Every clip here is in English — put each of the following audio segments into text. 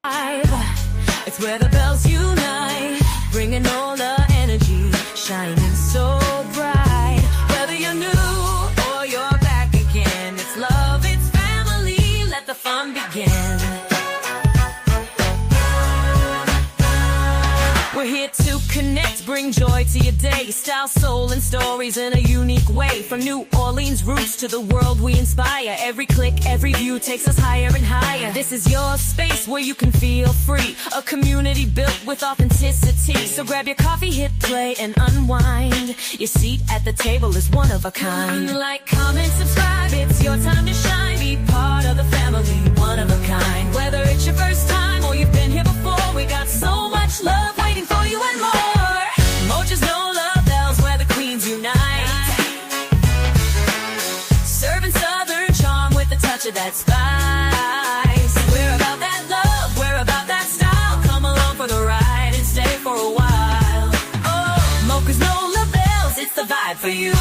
It's where the bells unite, bringing all the energy, shining so bright. Whether you're new or you're back again, it's love, it's family, let the fun begin. We're here to connect, bring joy to your day. Style, soul, and stories in a unique way. From New Orleans roots to the world we inspire. Every click, every view takes us higher and higher. This is your space where you can feel free. A community built with authenticity. So grab your coffee, hit play, and unwind. Your seat at the table is one of a kind. Like, comment, subscribe, it's your time to shine. Be part of the family, one of a kind. Whether it's your first time or you've been here before, we got so much love waiting for you and more. Mocha's no love bells where the queens unite. Serving southern charm with a touch of that spice. We're about that love, we're about that style. Come along for the ride and stay for a while. Oh, Mocha's no love bells, it's the vibe for you.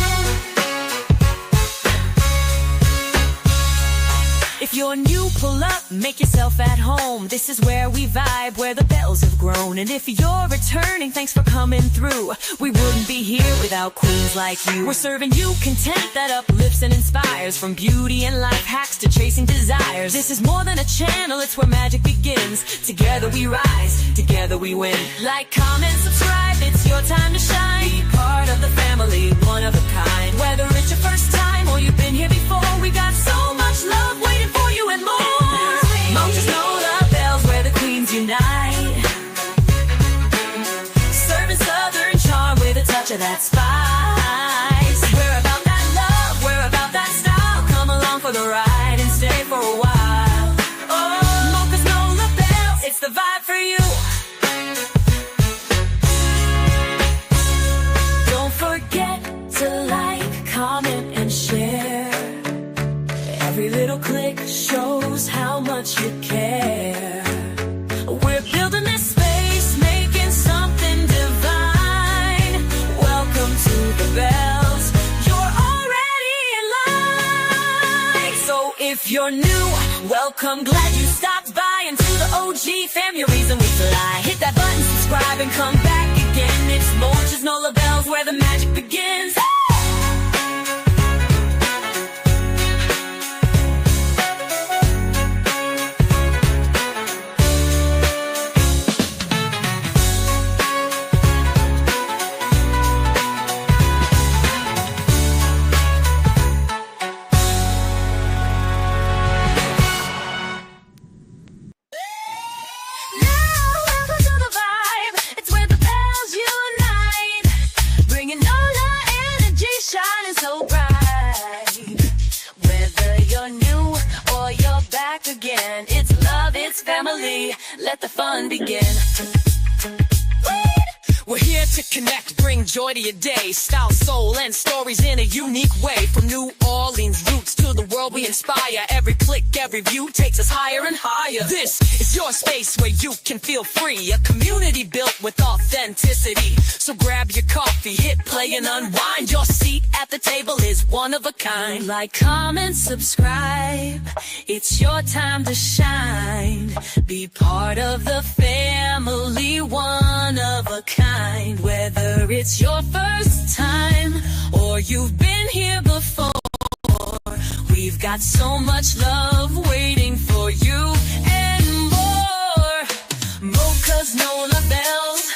If you're new, pull up, make yourself at home. This is where we vibe, where the bells have grown. And if you're returning, thanks for coming through. We wouldn't be here without queens like you. We're serving you content that uplifts and inspires. From beauty and life hacks to chasing desires. This is more than a channel, it's where magic begins. Together we rise, together we win. Like, comment, subscribe, it's your time to shine. Be part of the family, one of a kind. Whether it's your first time or you've been here before, we got so much love waiting for you and more. Mocha's no love bells where the queens unite. Serving southern charm with a touch of that spice. We're about that love, we're about that style. Come along for the ride and stay for a while. Oh, Mocha's no love bells, it's the vibe for you. Don't forget to like, comment, and share. Every little click shows how much you care. We're building this space, making something divine. Welcome to the bells, you're already in line. So if you're new, welcome, glad you stopped by. And to the OG fam, your reason we fly. Hit that button, subscribe, and come back again. It's Mocha's no love bells where the magic begins. Again, it's love, it's family, let the fun begin. We're here to connect, bring joy to your day. Style, soul, and stories in a unique way. From New Orleans roots to the world we inspire. Every click, every view takes us higher and higher. This is your space where you can feel free. A community built with authenticity. So grab your coffee, hit play, and unwind. Your seat at the table is one of a kind. Like, comment, subscribe, it's your time to shine. Be part of the family, one of a kind. Whether it's your first time or you've been here before, we've got so much love waiting for you and more. Mocha's no love bells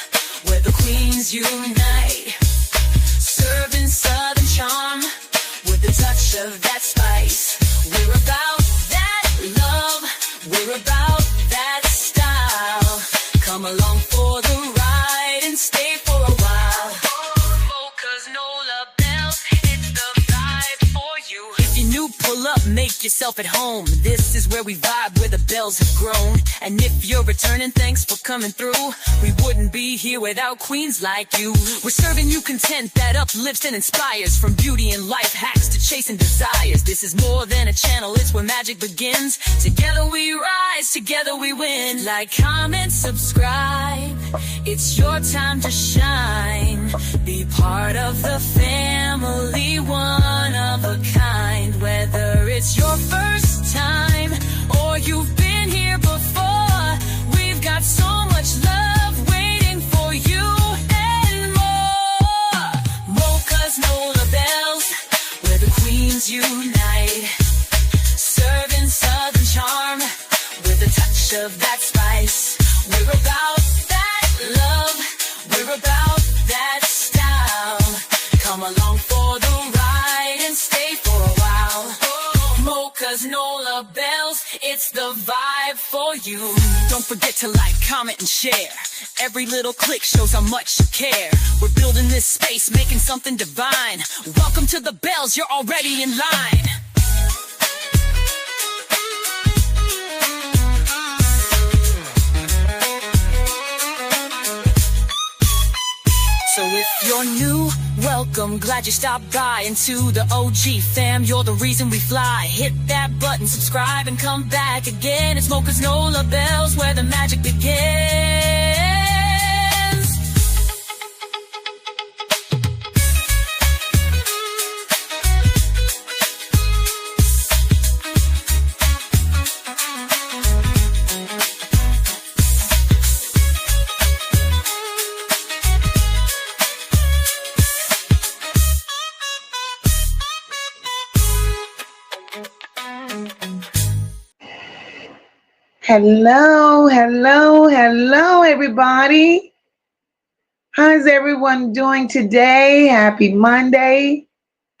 where the queens unite. Serving southern charm with a touch of that spice. We're about that love, we're about that style. Come along for the ride and stay for a while. Mocha's no love bells, it's the vibe for you. If you're new, pull up, make yourself at home. This is where we vibe, where the bells have grown. And if you're returning, thanks for coming through. We wouldn't be here without queens like you. We're serving you content that uplifts and inspires. From beauty and life hacks to chasing desires. This is more than a channel, it's where magic begins. Together we rise, together we win. Like, comment, subscribe, it's your time to shine. Be part of the family, one of a kind. Whether it's your first time or you've been here before, we of that spice. We're about that love. We're about that style. Come along for the ride and stay for a while. Mocha's Nola Bells, it's the vibe for you. Don't forget to like, comment, and share. Every little click shows how much you care. We're building this space, making something divine. Welcome to the Bells, you're already in line. So if you're new, welcome, glad you stopped by. And to the OG fam, you're the reason we fly. Hit that button, subscribe, and come back again. It's Mocha's Nola Bells, where the magic begins. Hello, everybody. How's everyone doing today? Happy Monday.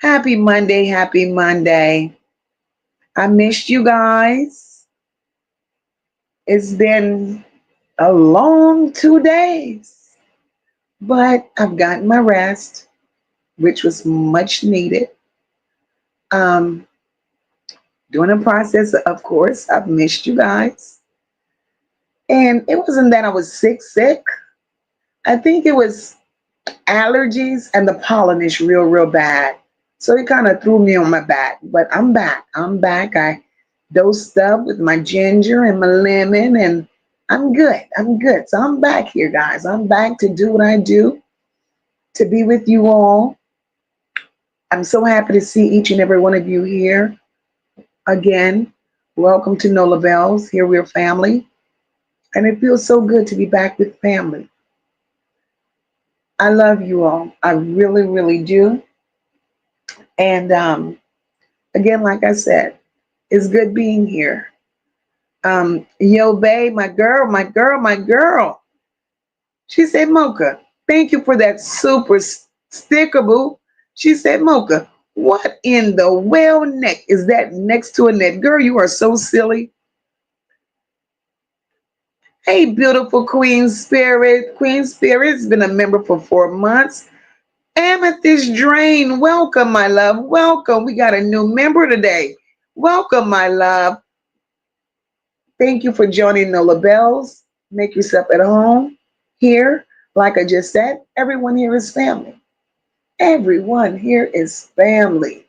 Happy Monday, happy Monday. I missed you guys. It's been a long 2 days, but I've gotten my rest, which was much needed. Um, During the process, of course, I've missed you guys. And it wasn't that I was sick. I think it was allergies and the pollen is real bad. So it kind of threw me on my back. But I'm back. I dosed up with my ginger and my lemon and I'm good. So I'm back here, guys. I'm back to do what I do, to be with you all. I'm so happy to see each and every one of you here. Again, welcome to Nola Bells. Here we're family. And it feels so good to be back with family. I love you all. I really do. And again, like I said, it's good being here. Yo, babe, my girl. She said, Mocha, thank you for that super sticker, boo. She said, Mocha, what in the well neck is that next to Annette? Girl, you are so silly. Hey, beautiful Queen Spirit. Queen Spirit's been a member for 4 months. Amethyst Drain, welcome, my love. Welcome. We got a new member today. Welcome, my love. Thank you for joining Nola Bells. Make yourself at home. Here, like I just said, everyone here is family. Everyone here is family.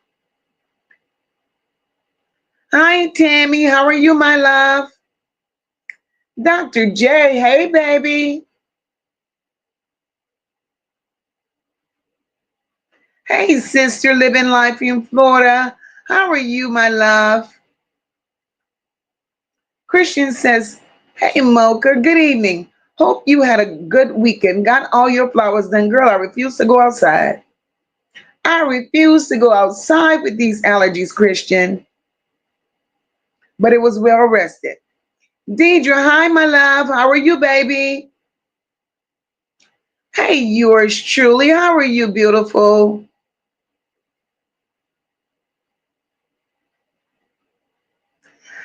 Hi, Tammy. How are you, my love? Dr. J, hey, baby. Hey, sister, living life in Florida. How are you, my love? Christian says, hey, Mocha, good evening. Hope you had a good weekend. Got all your flowers done. Girl, I refuse to go outside. I refuse to go outside with these allergies, Christian. But it was well rested. Deidre, hi, my love. How are you, baby? Hey, yours truly. How are you, beautiful?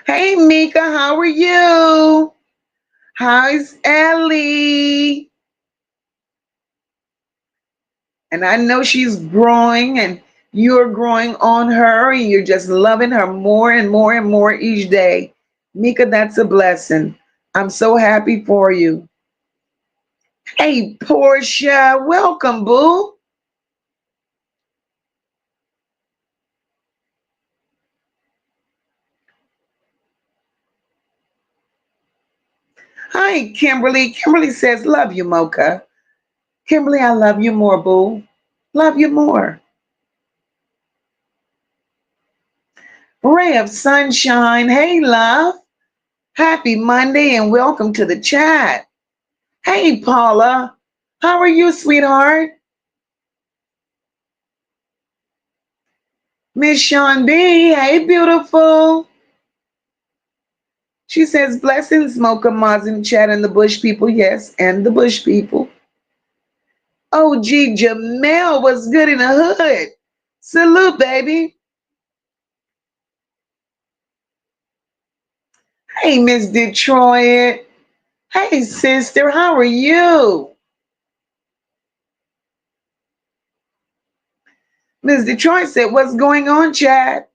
Hey, Mika, how are you? How's Ellie? And I know she's growing and you're growing on her and you're just loving her more and more each day. Mika, that's a blessing. I'm so happy for you. Hey, Portia, welcome, boo. Hi, Kimberly. Kimberly says, love you, Mocha. Kimberly, I love you more, boo. Love you more. Ray of Sunshine. Hey, love. Happy Monday and welcome to the chat. Hey, Paula. How are you, sweetheart? Miss Sean B. Hey, beautiful. She says, blessings, Mocha Maz in chat and the Bush people. Yes, and the Bush people. OG Jamel was good in the hood. Salute, baby. Hey, Miss Detroit. Hey, sister, how are you? Miss Detroit said, what's going on, Chad?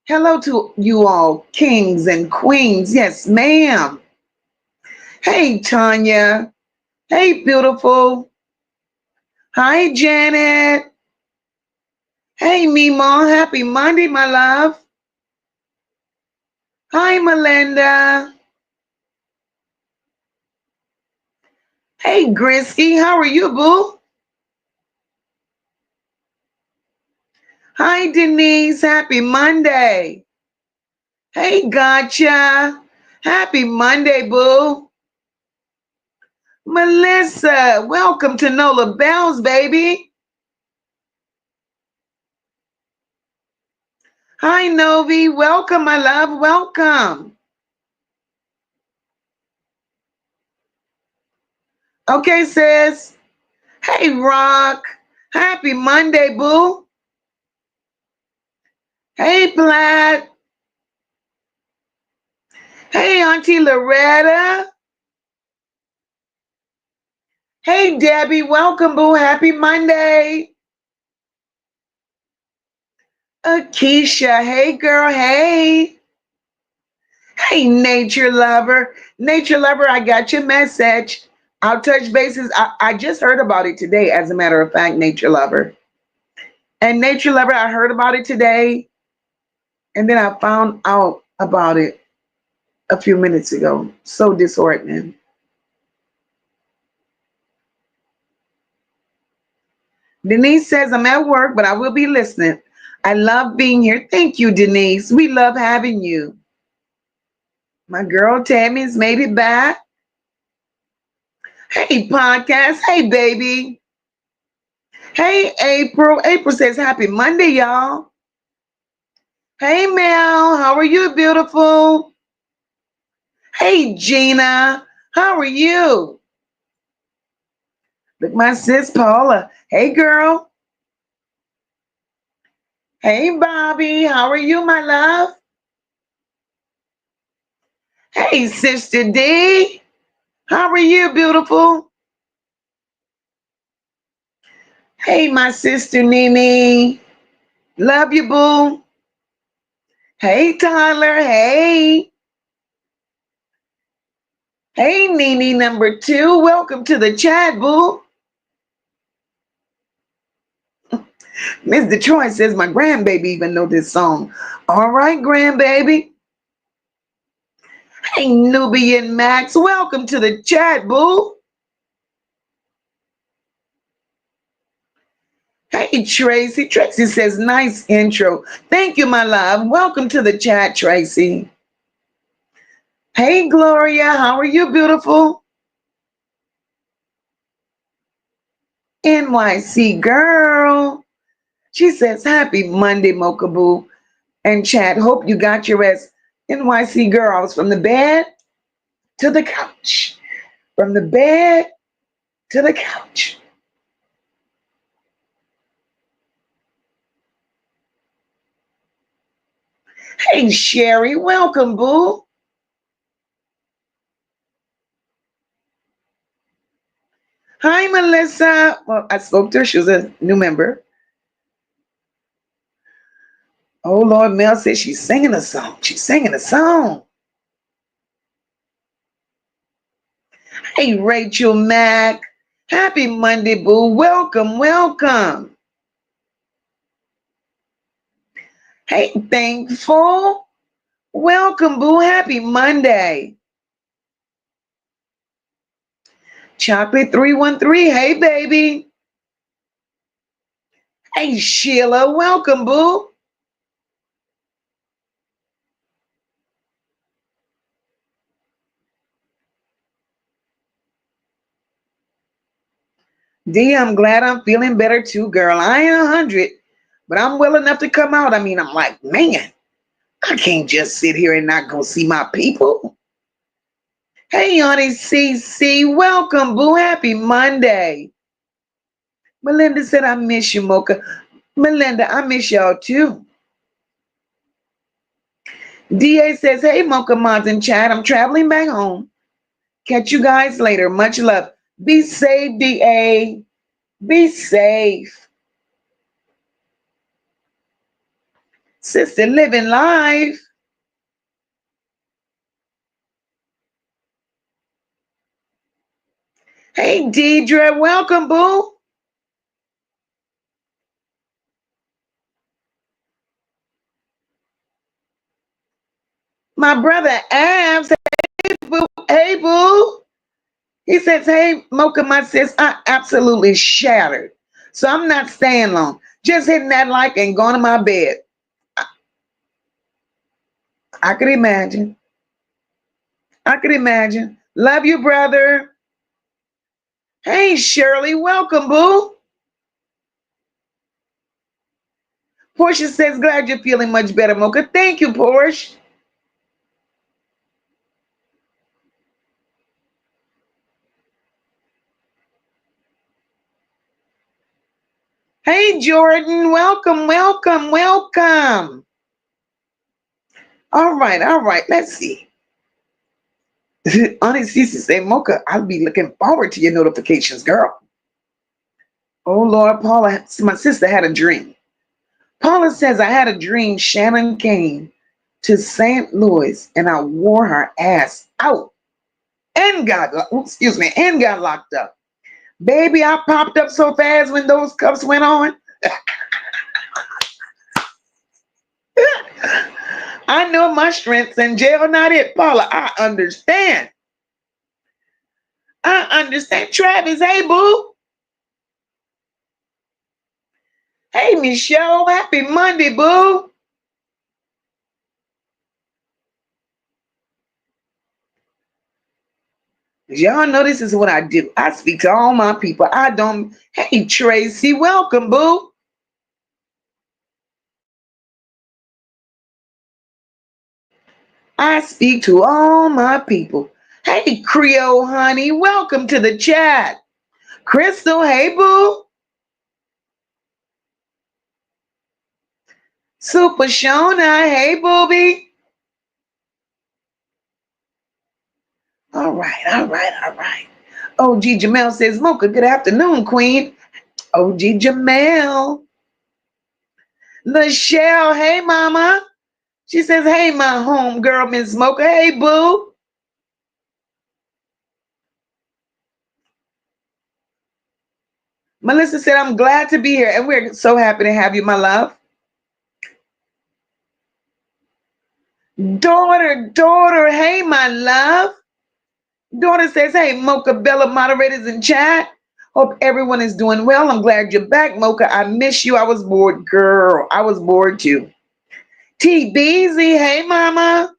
Hello to you all, kings and queens. Yes, ma'am. Hey, Tanya. Hey, beautiful. Hi, Janet. Hey, Mima. Happy Monday, my love. Hi, Melinda. Hey, Grisky. How are you, boo? Hi, Denise. Happy Monday. Hey, Gotcha. Happy Monday, boo. Melissa, welcome to Nola Bells, baby. Hi, Novi. Welcome, my love. Welcome. Okay, sis. Hey, Rock. Happy Monday, boo. Hey, Platt. Hey, Auntie Loretta. Hey, Debbie. Welcome, boo. Happy Monday. Akeisha. Hey, girl. Hey. Hey, nature lover. Nature lover, I got your message. I'll touch bases. I just heard about it today, as a matter of fact, nature lover. And nature lover, I heard about it today. And then I found out about it a few minutes ago. So disheartening. Denise says, I'm at work, but I will be listening. I love being here. Thank you, Denise. We love having you. My girl Tammy's made it back. Hey, podcast. Hey, baby. Hey, April. April says, happy Monday, y'all. Hey, Mel. How are you, beautiful? Hey, Gina. How are you? Look, my sis, Paula. Hey, girl. Hey, Bobby. How are you, my love? Hey, Sister D. How are you, beautiful? Hey, my sister, Nene. Love you, boo. Hey, Tyler. Hey. Hey, Nene number 2. Welcome to the chat, boo. Miss Detroit says my grandbaby even know this song. All right, grandbaby. Hey, Nubian Max. Welcome to the chat, boo. Hey, Tracy. Tracy says, nice intro. Thank you, my love. Welcome to the chat, Tracy. Hey, Gloria. How are you, beautiful? NYC girl. She says, happy Monday, Mocha Boo. And chat, hope you got your rest. NYC girls, from the bed to the couch. From the bed to the couch. Hey, Sherry. Welcome, boo. Hi, Melissa. Well, I spoke to her. She was a new member. Oh, Lord, Mel says she's singing a song. She's singing a song. Hey, Rachel Mack. Happy Monday, boo. Welcome, welcome. Hey, Thankful. Welcome, boo. Happy Monday. Chocolate 313. Hey, baby. Hey, Sheila. Welcome, boo. D, I'm glad I'm feeling better too, girl. I ain't 100, but I'm well enough to come out. I mean, I'm like, man, I can't just sit here and not go see my people. Hey, Auntie CC, welcome, boo. Happy Monday. Melinda said, I miss you, Mocha. Melinda, I miss y'all too. DA says, hey, Mocha Mods and Chat, I'm traveling back home. Catch you guys later. Much love. Be safe, DA. Be safe. Sister, living life. Hey, Deidre, welcome, boo. My brother Abs, hey, boo. Hey, boo. He says, hey, Mocha, my sis, I absolutely shattered. So I'm not staying long. Just hitting that like and going to my bed. I could imagine. I could imagine. Love you, brother. Hey, Shirley, welcome, boo. Portia says, glad you're feeling much better, Mocha. Thank you, Portia. Hey, Jordan, welcome, welcome, welcome. All right, all right. Let's see. Auntie Cece say, Mocha, I'll be looking forward to your notifications, girl. Oh, Lord, Paula, my sister had a dream. Paula says, I had a dream Shannon came to St. Louis and I wore her ass out and and got locked up. Baby, I popped up so fast when those cuffs went on. I know my strengths and jail not it. Paula, I understand. I understand. Travis, hey, boo. Hey, Michelle, happy Monday, boo. Y'all know this is what I do. I speak to all my people. I don't. Hey, Tracy, welcome, boo. I speak to all my people. Hey, Creole honey, welcome to the chat. Crystal, hey, boo. Super Shona, hey, booby. All right, all right, all right. OG Jamel says, Mocha, good afternoon, Queen. OG Jamel. Michelle, hey, mama. She says, hey, my home girl, Miss Mocha. Hey, boo. Melissa said, I'm glad to be here, and we're so happy to have you, my love. Daughter, hey, my love. Daughter says, hey, Mocha Bella moderators in chat. Hope everyone is doing well. I'm glad you're back, Mocha. I miss you. I was bored, girl. I was bored too. T Beezy, hey, mama.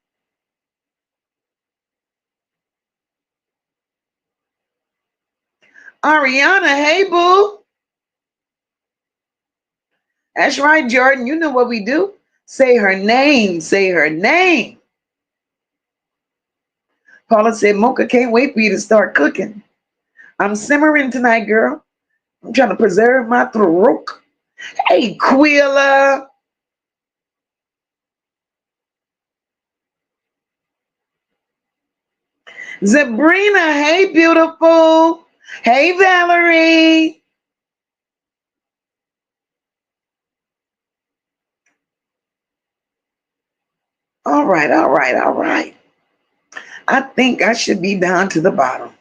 Ariana, hey, boo. That's right, Jordan. You know what we do. Say her name. Say her name. Paula said, Mocha, can't wait for you to start cooking. I'm simmering tonight, girl. I'm trying to preserve my throat. Hey, Quilla. Sabrina, hey, beautiful. Hey, Valerie. All right, all right, all right. I think I should be down to the bottom.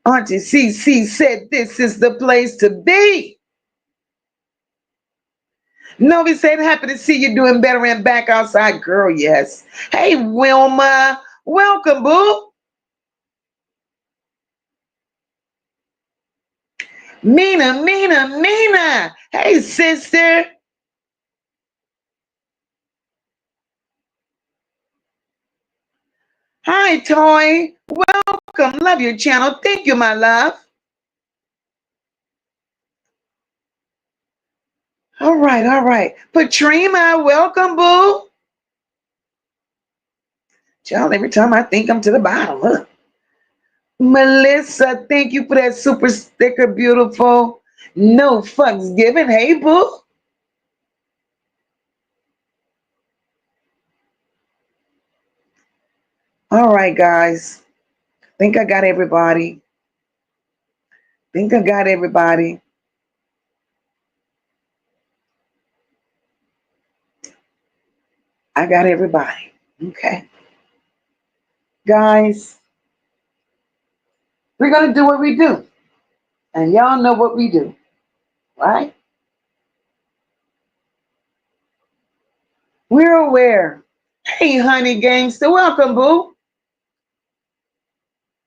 Auntie CC said this is the place to be. Novi said, happy to see you doing better and back outside. Girl, yes. Hey, Wilma. Welcome, boo. Mina. Hey, sister. Hi, Toy. Welcome. Love your channel. Thank you, my love. All right, all right. Patrina, welcome, boo. Child, every time I think I'm to the bottom. Huh? Melissa, thank you for that super sticker, beautiful. No fucks given. Hey, boo. All right, guys. Think I got everybody. Think I got everybody. I got everybody. Okay. Guys, we're going to do what we do. And y'all know what we do, right? We're aware. Hey, honey gangster, welcome, boo.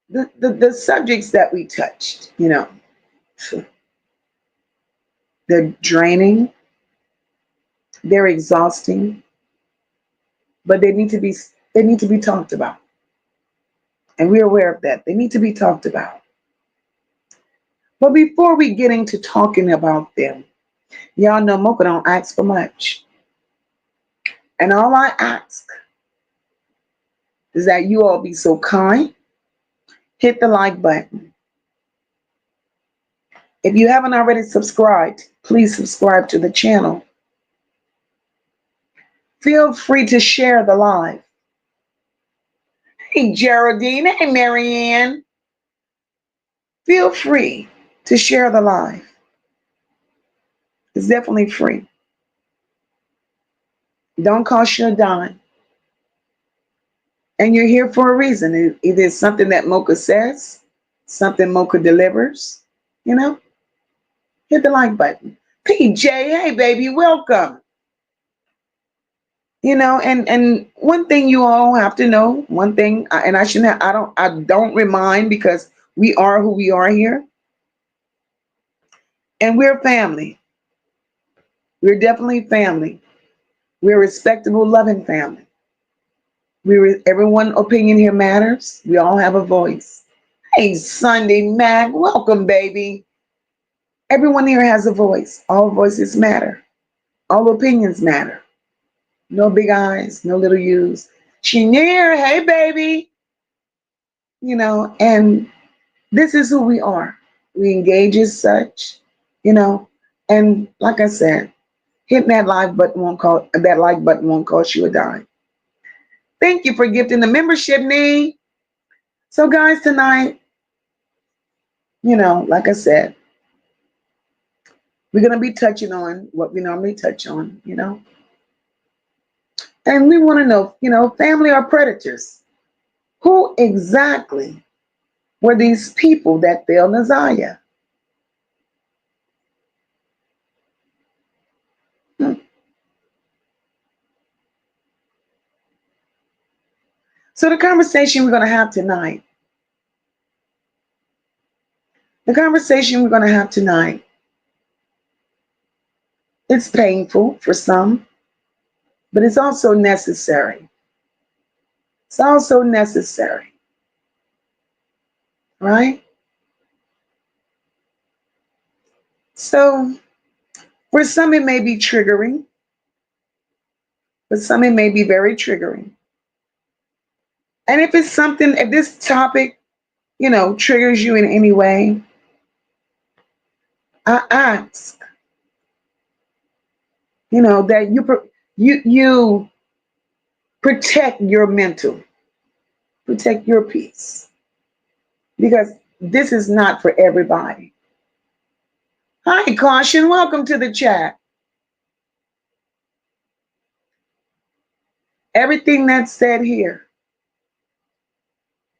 The subjects that we touched, they're draining, they're exhausting, but they need to be talked about. And we're aware of that. They need to be talked about. But before we get into talking about them, y'all know MOCA don't ask for much. And all I ask is that you all be so kind, hit the like button. If you haven't already subscribed, please subscribe to the channel. Feel free to share the live. Hey, Geraldine. Hey, Marianne. Feel free to share the live. It's definitely free. Don't cost you a dime. And you're here for a reason. It is something that MOCA says, something MOCA delivers. You know, hit the like button. PJ, hey, baby, welcome. And one thing you all have to know, one thing, and I shouldn't have, I don't remind, because we are who we are here, and we're family. We're definitely family. We're a respectable, loving family. Everyone opinion here matters. We all have a voice. Hey, Sunday Mac, welcome, baby. Everyone here has a voice. All voices matter. All opinions matter. No big eyes, no little U's. Chenier, hey, baby. And this is who we are. We engage as such, you know, and like I said, hitting that like button won't cost you a dime. Thank you for gifting the membership, Nee. So guys, tonight, like I said, we're gonna be touching on what we normally touch on, and we want to know, family or predators. Who exactly were these people that failed Nazaya? Hmm. So the conversation we're gonna have tonight, it's painful for some, but it's also necessary. It's also necessary, right? So for some, it may be triggering, but some, it may be very triggering. And if this topic, triggers you in any way, I ask, that you protect your mental, protect your peace, because this is not for everybody. Hi, Caution. Welcome to the chat. Everything that's said here,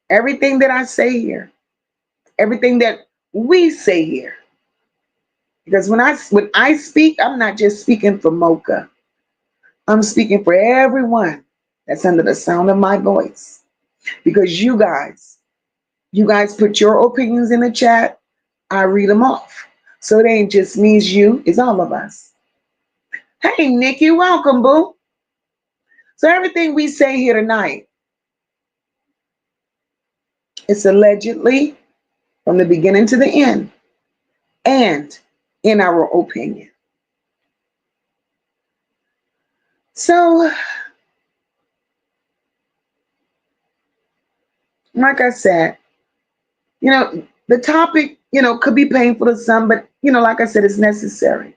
everything that I say here, everything that we say here, because when I speak, I'm not just speaking for MOCA. I'm speaking for everyone that's under the sound of my voice. Because you guys put your opinions in the chat, I read them off. So it ain't just me, it's you, it's all of us. Hey, Nikki, welcome, boo. So everything we say here tonight, it's allegedly from the beginning to the end, and in our opinion. So Like I said, the topic, could be painful to some, but, like I said, it's necessary.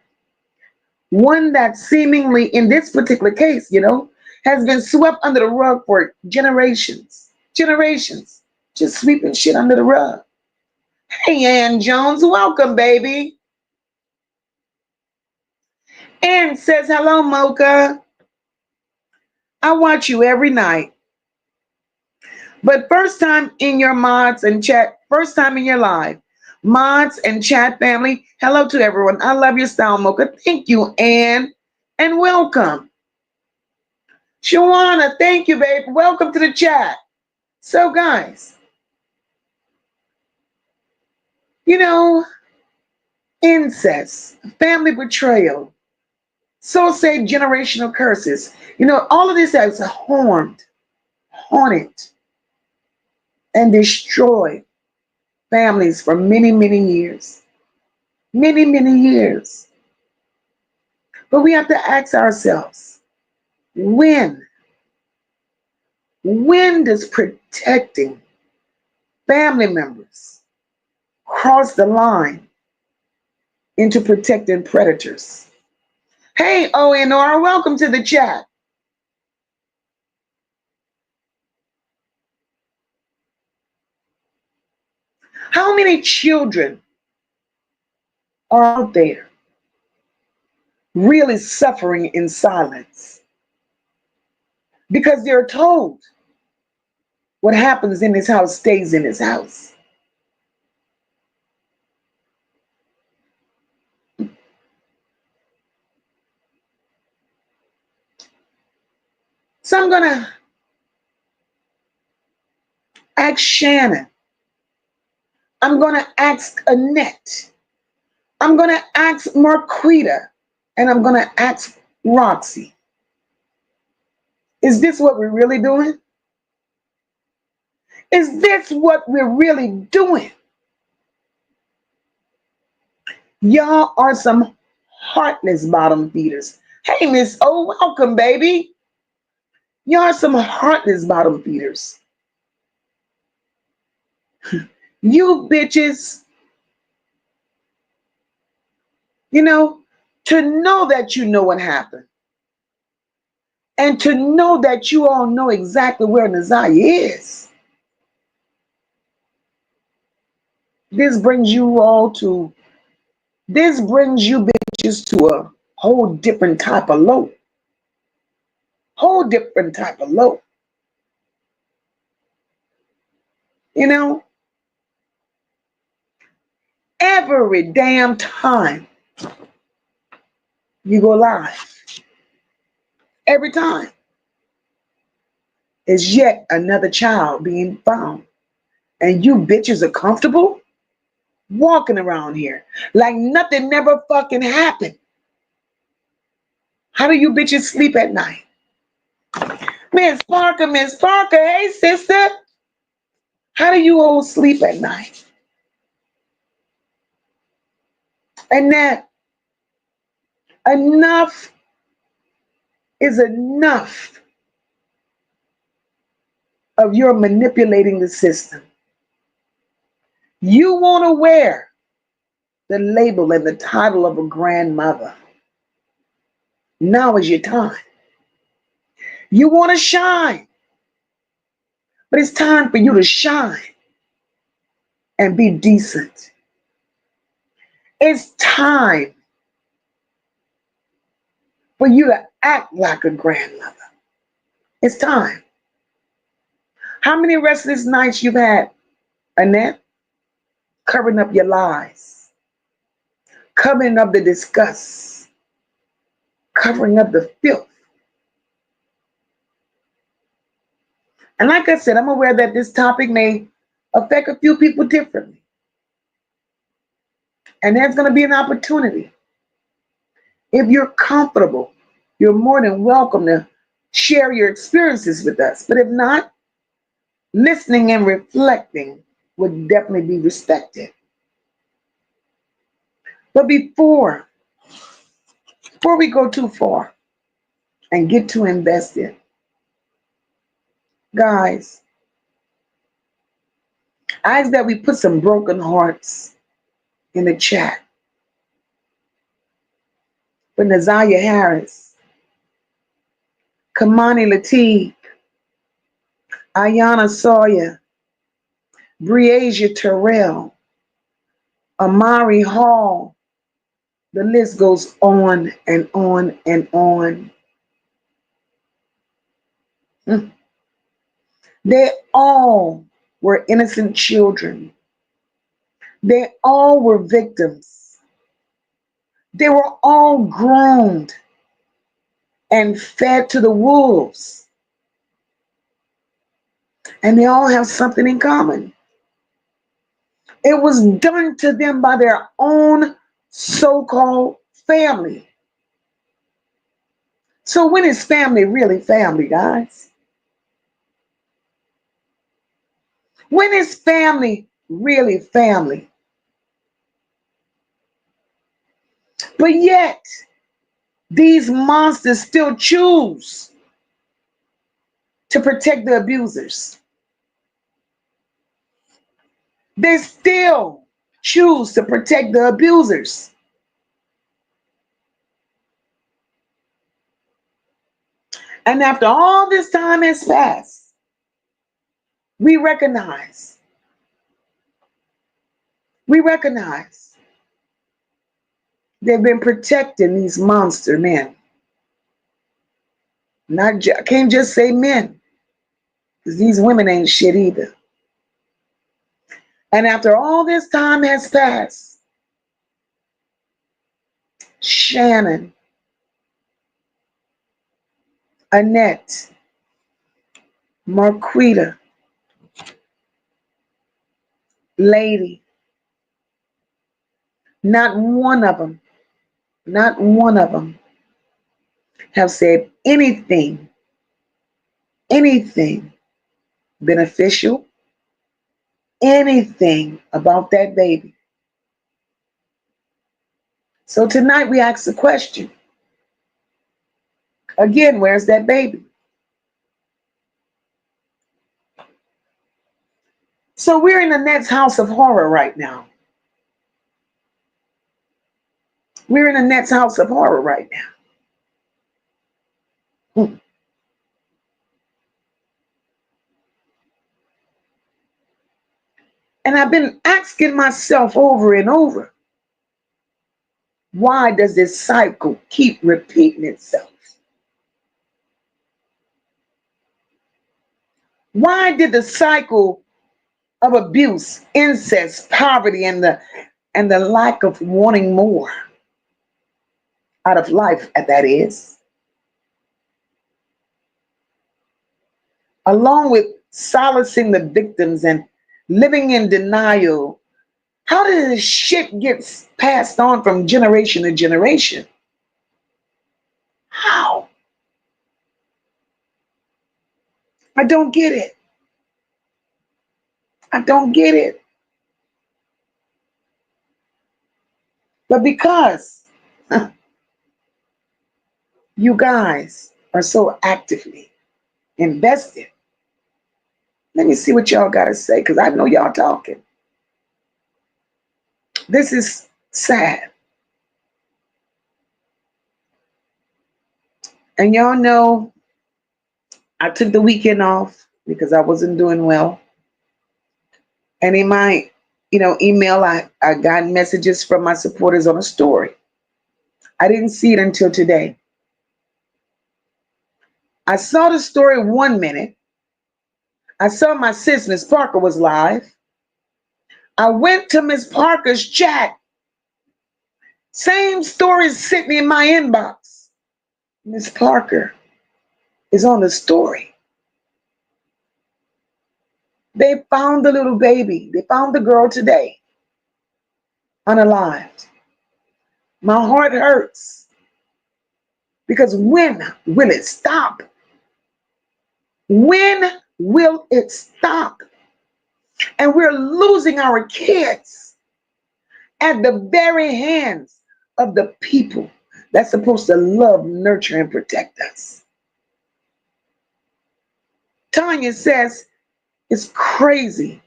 One that seemingly, in this particular case, has been swept under the rug for generations. Generations. Just sweeping shit under the rug. Hey, Ann Jones, welcome, baby. Ann says, hello, MOCA. I watch you every night. But first time in your mods and chat, first time in your live. Mods and chat family, hello to everyone. I love your style, MOCA. Thank you, Ann, and welcome. Shawana, thank you, babe. Welcome to the chat. So, guys, incest, family betrayal, so say generational curses. All of this has haunted, and destroyed families for many, many years. Many, many years. But we have to ask ourselves, when? When does protecting family members cross the line into protecting predators? Hey, ONR, welcome to the chat. How many children are out there really suffering in silence because they're told what happens in his house stays in his house? So I'm going to ask Shannon. I'm going to ask Annette. I'm going to ask Marquita. And I'm going to ask Roxy. Is this what we're really doing? Is this what we're really doing? Y'all are some heartless bottom feeders. Hey, Miss O, welcome, baby. Y'all are some heartless bottom feeders. You bitches, to know that you know what happened, and to know that you all know exactly where Naziah is. This brings you bitches to a whole different type of low. Whole different type of low. Every damn time you go live, every time is yet another child being found. And you bitches are comfortable walking around here like nothing never fucking happened. How do you bitches sleep at night? Miss Parker, hey sister. How do you all sleep at night? And that enough is enough of your manipulating the system. You want to wear the label and the title of a grandmother. Now is your time. You want to shine, but it's time for you to shine and be decent. It's time for you to act like a grandmother. It's time. How many restless nights you've had, Annette? Covering up your lies, covering up the disgust, covering up the filth. And like I said, I'm aware that this topic may affect a few people differently. And there's going to be an opportunity. If you're comfortable, you're more than welcome to share your experiences with us. But if not, listening and reflecting would definitely be respected. But before we go too far and get too invested, guys, I ask that we put some broken hearts in the chat for Nazaria Harris, Kamani Lateef, Ayana Sawyer, Breasia Terrell, Amari Hall. The list goes on and on and on. They all were innocent children. They all were victims. They were all groomed and fed to the wolves. And they all have something in common. It was done to them by their own so-called family. So when is family really family, guys? When is family really family? But yet, these monsters still choose to protect the abusers. They still choose to protect the abusers. And after all this time has passed, we recognize they've been protecting these monster men. I can't just say men, because these women ain't shit either. And after all this time has passed, Shannon, Annette, Marquita, Lady, not one of them have said anything beneficial, anything about that baby. So tonight we ask the question, again, where's that baby? So we're in Annette's house of horror right now. We're in Annette's house of horror right now. And I've been asking myself over and over, why does this cycle keep repeating itself? Why did the cycle of abuse, incest, poverty, and the lack of wanting more out of life, that is, along with solacing the victims and living in denial, how did this shit get passed on from generation to generation? How? I don't get it. I don't get it. But because you guys are so actively invested, let me see what y'all got to say, because I know y'all talking. This is sad. And y'all know I took the weekend off because I wasn't doing well. And in my, email, I got messages from my supporters on a story. I didn't see it until today. I saw the story 1 minute. I saw my sis, Miss Parker, was live. I went to Miss Parker's chat. Same story sitting in my inbox. Miss Parker is on the story. They found the little baby. They found the girl today, unalived. My heart hurts, because when will it stop? When will it stop? And we're losing our kids at the very hands of the people that's supposed to love, nurture, and protect us. Tanya says, it's crazy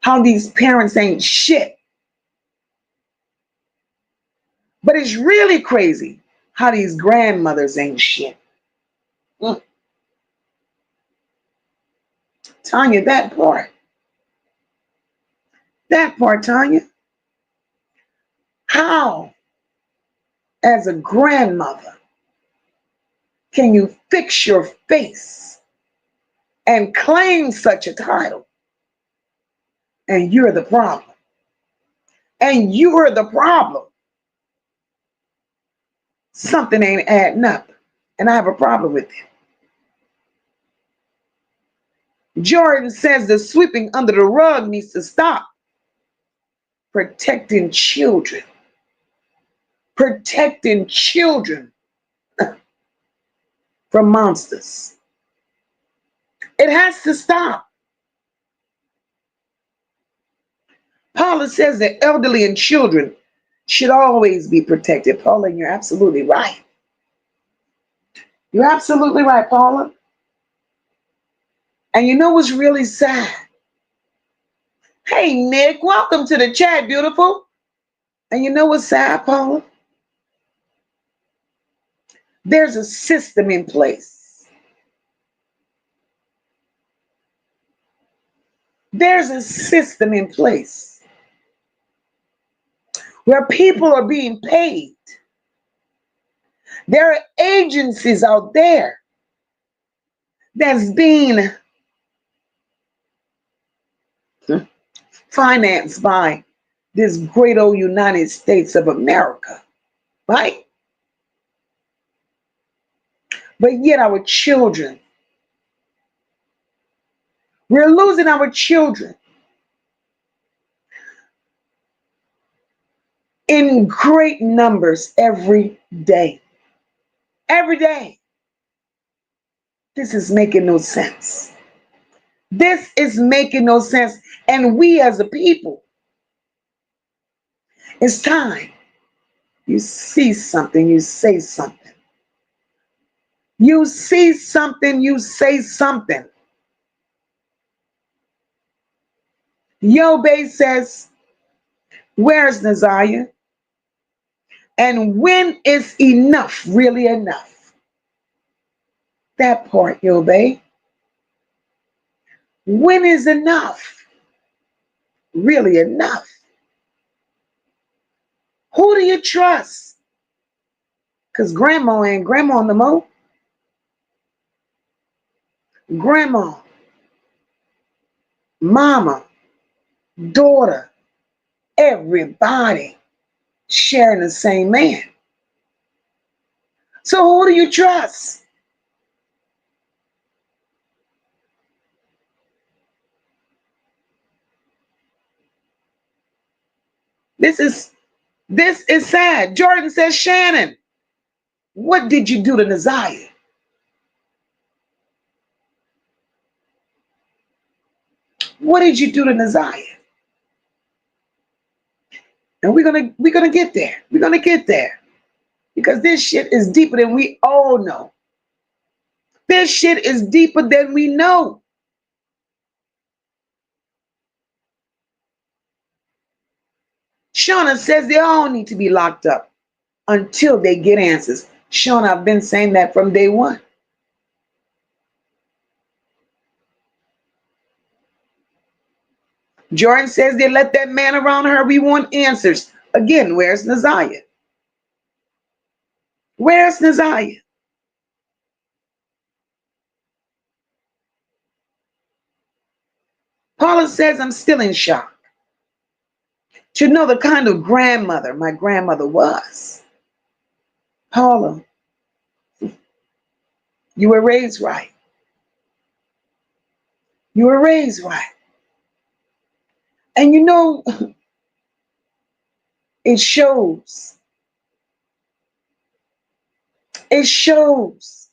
how these parents ain't shit. But it's really crazy how these grandmothers ain't shit. Mm. Tanya, that part, Tanya. How, as a grandmother, can you fix your face and claim such a title? And you're the problem. And you're the problem. Something ain't adding up. And I have a problem with it. Jordan says the sweeping under the rug needs to stop. Protecting children. Protecting children from monsters. It has to stop. Paula says the elderly and children should always be protected. Paula, you're absolutely right. You're absolutely right, Paula. And you know what's really sad? Hey, Nick, welcome to the chat, beautiful. And you know what's sad, Paula? There's a system in place. There's a system in place where people are being paid. There are agencies out there that's being financed by this great old United States of America, right? But yet our children, we're losing our children in great numbers every day. Every day. This is making no sense. This is making no sense. And we as a people, it's time. You see something, you say something. You see something, you say something. Yobe says, where's Naziah? And when is enough really enough? That part, Yobe. When is enough really enough? Who do you trust? Because grandma ain't grandma no more. Grandma, mama, daughter, everybody sharing the same man. So who do you trust? This is sad. Jordan says, Shannon, what did you do to Naziah? What did you do to Naziah? And we're gonna get there. We're gonna get there. Because this shit is deeper than we all know. This shit is deeper than we know. Shauna says they all need to be locked up until they get answers. Shauna, I've been saying that from day one. Jordan says they let that man around her. We want answers. Again, where's Naziah? Where's Naziah? Paula says, I'm still in shock to know the kind of grandmother my grandmother was. Paula, you were raised right. You were raised right. And you know, it shows. It shows.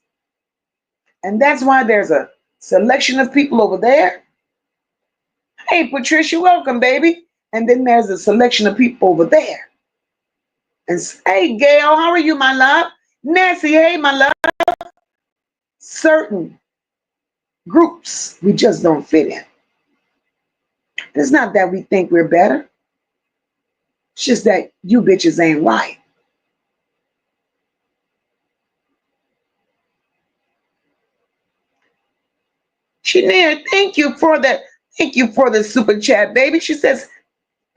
And that's why there's a selection of people over there. Hey, Patricia, welcome, baby. And then there's a selection of people over there. And hey, Gail, how are you, my love? Nancy, hey, my love. Certain groups we just don't fit in. It's not that we think we're better. It's just that you bitches ain't right. Shania, thank you for that. Thank you for the super chat, baby. She says,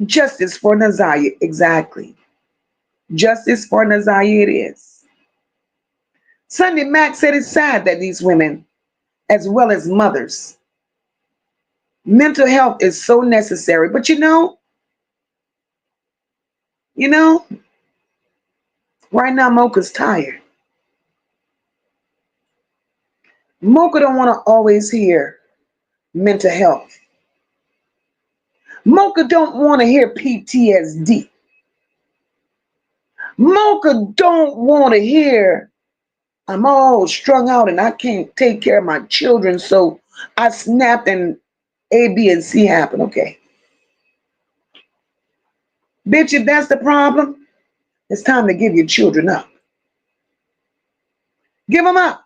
justice for Nazaya. Exactly. Justice for Nazaya it is. Sunday Mac said it's sad that these women, as well as mothers, mental health is so necessary. But you know, right now Mocha's tired. Mocha don't want to always hear mental health. Mocha don't want to hear PTSD. Mocha don't want to hear I'm all strung out and I can't take care of my children, so I snapped and A, B, and C happened. Okay. Bitch, if that's the problem, it's time to give your children up. Give them up.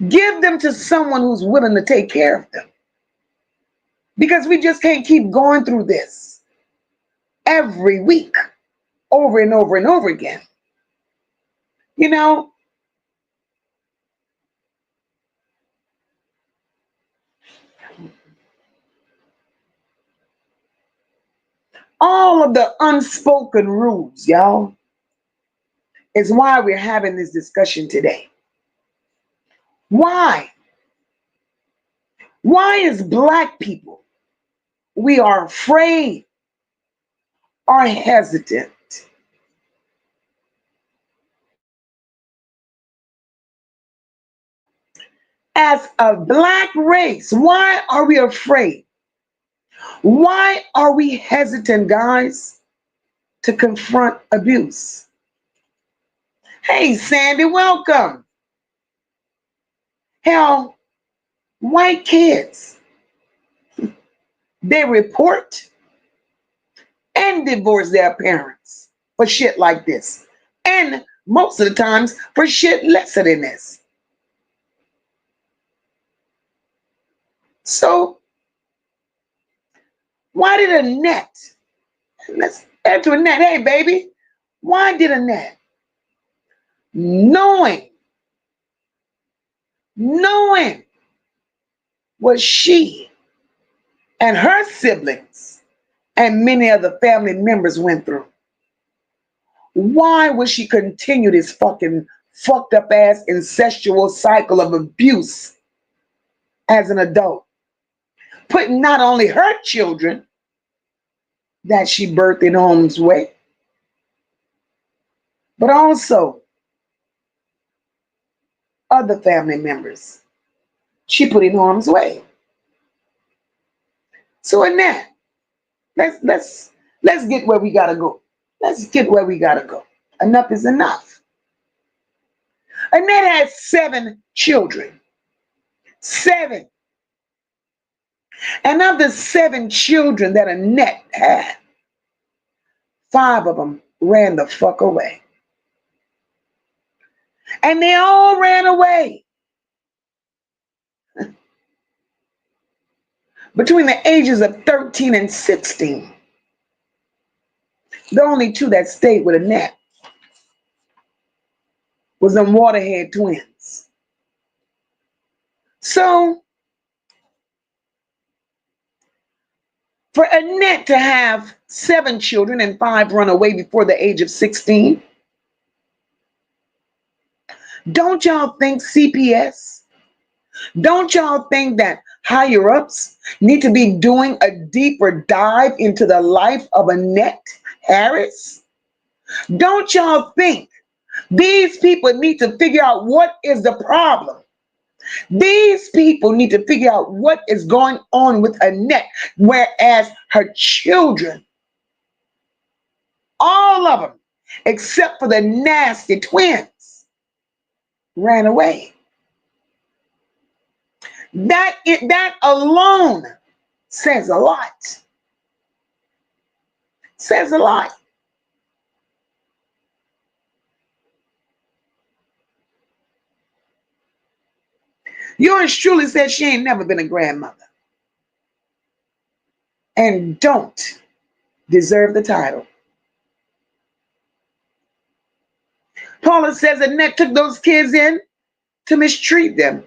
Give them to someone who's willing to take care of them. Because we just can't keep going through this every week, over and over and over again. You know, all of the unspoken rules, y'all, is why we're having this discussion today. Why? Why is Black people, we are afraid, are hesitant? As a Black race, why are we afraid? Why are we hesitant, guys, to confront abuse? Hey, Sandy, welcome. Hell, white kids, they report and divorce their parents for shit like this. And most of the times for shit lesser than this. So, why did Annette, let's add to Annette, hey baby, why did Annette, knowing what she and her siblings and many other family members went through, why would she continue this fucking fucked up ass incestual cycle of abuse as an adult? Putting not only her children that she birthed in harm's way, but also other family members she put in harm's way. So Annette, let's get where we gotta go. Let's get where we gotta go. Enough is enough. Annette has 7 children. 7. And of the 7 children that Annette had, 5 of them ran the fuck away. And they all ran away between the ages of 13 and 16. The only 2 that stayed with Annette was them Waterhead twins. So, for Annette to have 7 children and 5 run away before the age of 16, don't y'all think CPS? Don't y'all think that higher ups need to be doing a deeper dive into the life of Annette Harris? Don't y'all think these people need to figure out what is the problem? These people need to figure out what is going on with Annette, whereas her children, all of them, except for the nasty twins, ran away. That alone says a lot. Says a lot. Yours truly said she ain't never been a grandmother. and don't deserve the title. Paula says Annette took those kids in to mistreat them.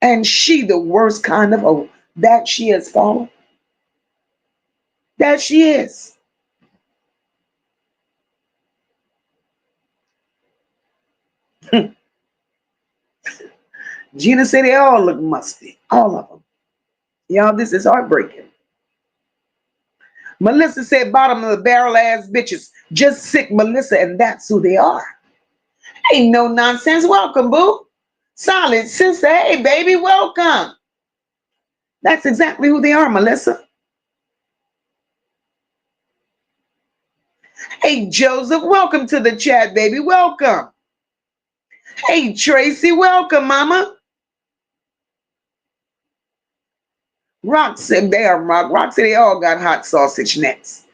And she the worst kind of hoe. That she is, Paula. That she is. Gina said they all look musty. All of them. Y'all, this is heartbreaking. Melissa said bottom of the barrel ass bitches. Just sick Melissa, and that's who they are. Ain't no nonsense. Welcome, boo. Solid sister. Hey, baby, welcome. That's exactly who they are, Melissa. Hey, Joseph, welcome to the chat, baby. Welcome. Hey, Tracy, welcome, mama. Roxy, they are Roxy, they all got hot sausage necks.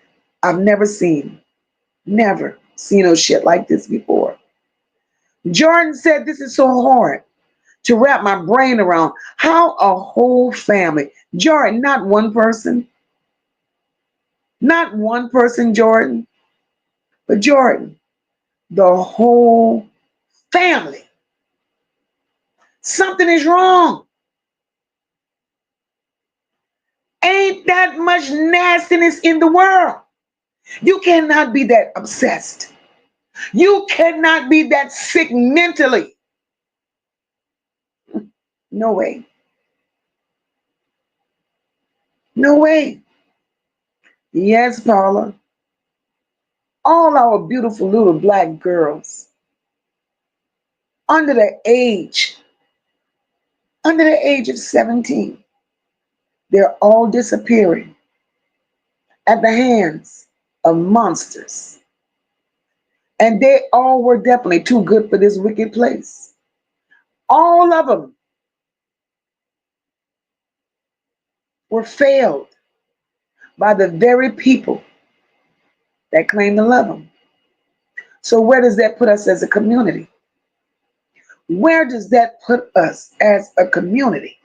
I've never seen no shit like this before. Jordan said this is so hard to wrap my brain around. How a whole family, Jordan, not one person, Jordan, but Jordan, the whole family. Something is wrong. Ain't that much nastiness in the world. You cannot be that obsessed. You cannot be that sick mentally. No way. No way. Yes, Paula. All our beautiful little black girls under the age of 17, they're all disappearing at the hands of monsters. And they all were definitely too good for this wicked place. All of them were failed by the very people that claim to love them. So where does that put us as a community? Where does that put us as a community?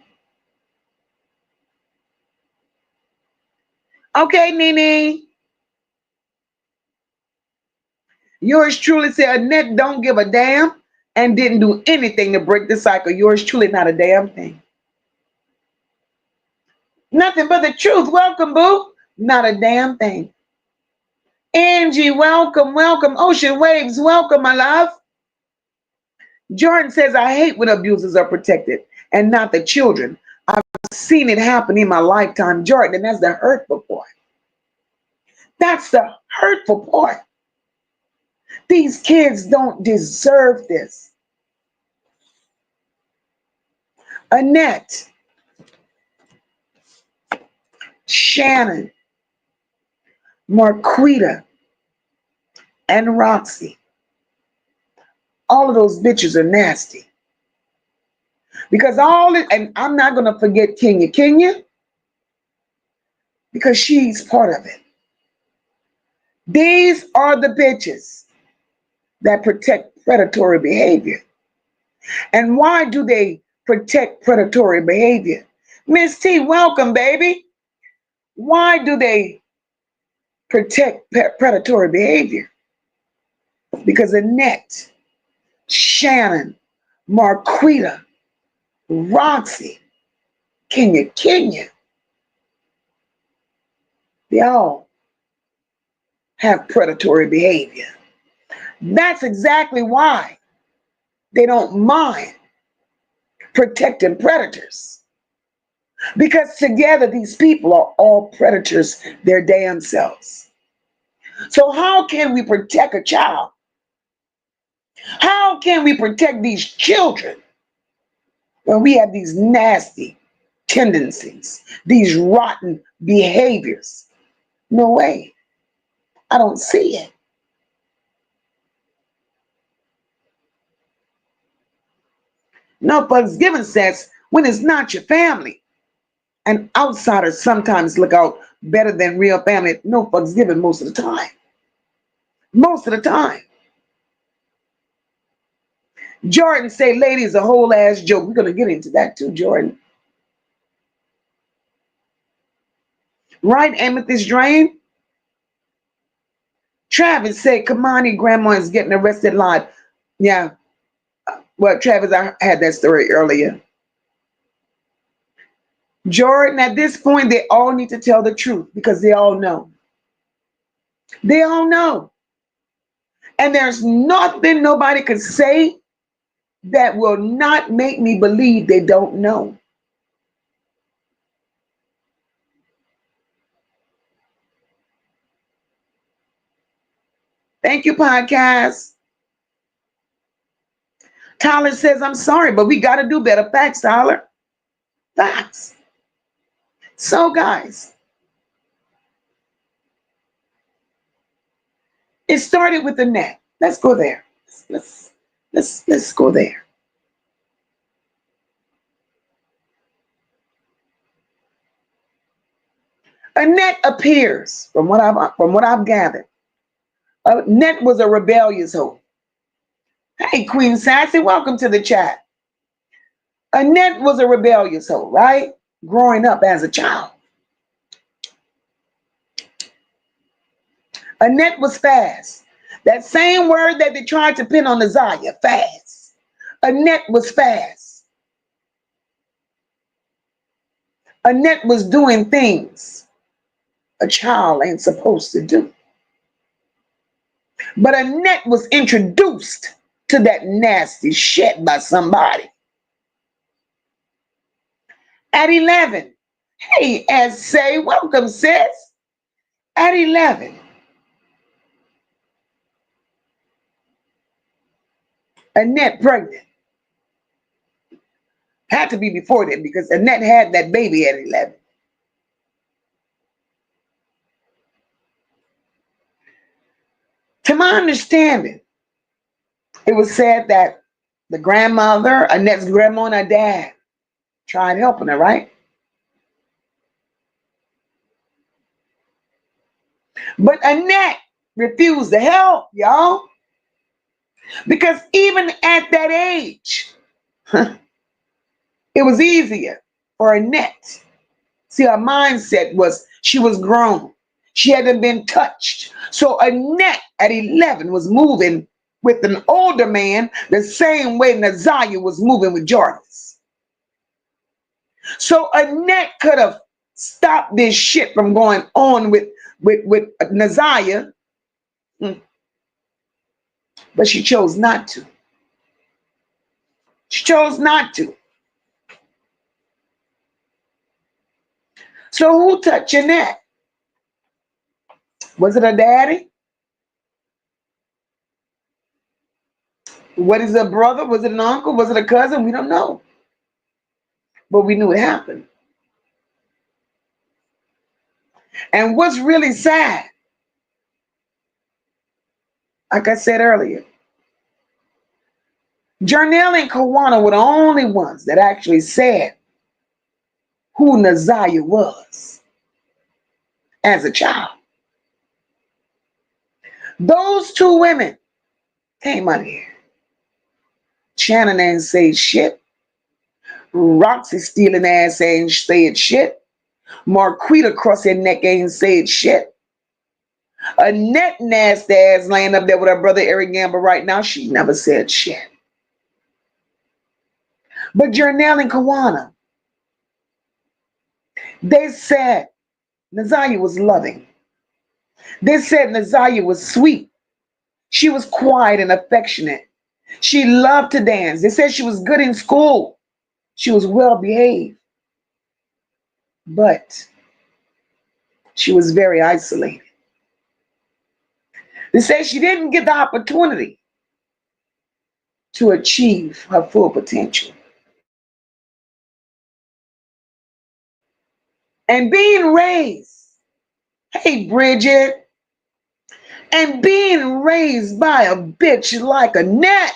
Okay, Nene. Yours truly said Annette don't give a damn and didn't do anything to break the cycle. Yours truly not a damn thing. Nothing but the truth. Welcome, boo. Not a damn thing. Angie, welcome, welcome. Ocean Waves, welcome, my love. Jordan says, I hate when abusers are protected and not the children. I've seen it happen in my lifetime, Jordan, and that's the hurtful part. That's the hurtful part. These kids don't deserve this. Annette, Shannon, Marquita, and Roxy. All of those bitches are nasty. Because and I'm not going to forget Kenya, because she's part of it. These are the bitches that protect predatory behavior. And why do they protect predatory behavior? Miss T, welcome, baby. Why do they protect predatory behavior? Because Annette, Shannon, Marquita, Roxy, Kenya, they all have predatory behavior. That's exactly why they don't mind protecting predators. Because together these people are all predators their damn selves. So how can we protect a child? How can we protect these children when we have these nasty tendencies, these rotten behaviors? No way. I don't see it. No fucks given says when it's not your family. And outsiders sometimes look out better than real family. No fucks given most of the time. Most of the time. Jordan say lady is a whole ass joke. We're going to get into that too, Jordan. Right, Amethyst Drain? Travis said, Kamani grandma is getting arrested live. Yeah. Well, Travis, I had that story earlier. Jordan, at this point, they all need to tell the truth because they all know. They all know. And there's nothing nobody could say that will not make me believe they don't know. Thank you, podcast. Tyler says, I'm sorry, but we got to do better. Facts, Tyler. Facts. So, guys, it started with Annette. Let's go there. Let's go there. Annette appears, from what I've gathered. Annette was a rebellious hoe. Hey, Queen Sassy, welcome to the chat. Annette was a rebellious hoe, right? Growing up as a child. Annette was fast. That same word that they tried to pin on Isaiah, fast. Annette was fast. Annette was doing things a child ain't supposed to do. But Annette was introduced to that nasty shit by somebody. At 11, hey, as say, welcome, sis. At 11, Annette pregnant. Had to be before then because Annette had that baby at 11. To my understanding, it was said that the grandmother, Annette's grandma and her dad tried helping her, right? But Annette refused to help, y'all. Because even at that age, it was easier for Annette. See, her mindset was she was grown. She hadn't been touched. So Annette at 11 was moving with an older man the same way Naziah was moving with Jarvis. So Annette could have stopped this shit from going on with Naziah, but she chose not to. She chose not to. So who touched Annette? Was it her daddy? What is a brother? Was it an uncle? Was it a cousin? We don't know. But we knew it happened. And what's really sad, like I said earlier, Jarnell and Kawana were the only ones that actually said who Naziah was as a child. Those two women came out here. Shannon ain't say shit. Roxy stealing ass ain't said shit. Marquita cross her neck ain't said shit. Annette nasty ass laying up there with her brother Eric Gamble right now. She never said shit. But Jarnell and Kawana, they said Naziah was loving. They said Naziah was sweet. She was quiet and affectionate. She loved to dance. They said she was good in school. She was well behaved. But she was very isolated. They said she didn't get the opportunity to achieve her full potential. And being raised, hey Bridget, and being raised by a bitch like Annette,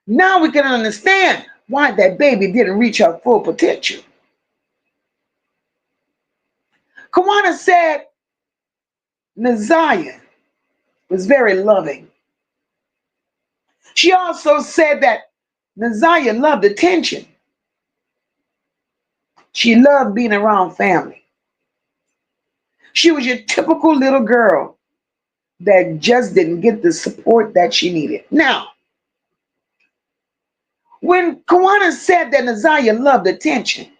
now we can understand why that baby didn't reach her full potential. Kawana said Naziah was very loving. She also said that Naziah loved attention. She loved being around family. She was your typical little girl that just didn't get the support that she needed. Now, when Kawana said that Naziah loved attention,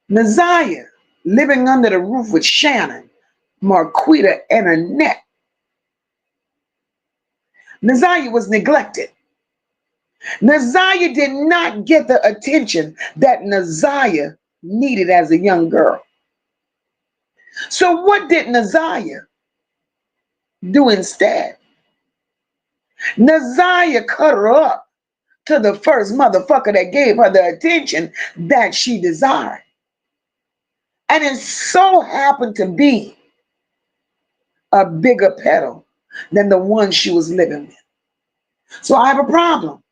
Naziah, living under the roof with Shannon, Marquita, and Annette, Naziah was neglected. Naziah did not get the attention that Naziah needed as a young girl. So what did Naziah do instead? Naziah cut her up to the first motherfucker that gave her the attention that she desired. And it so happened to be a bigger petal than the one she was living with. So I have a problem.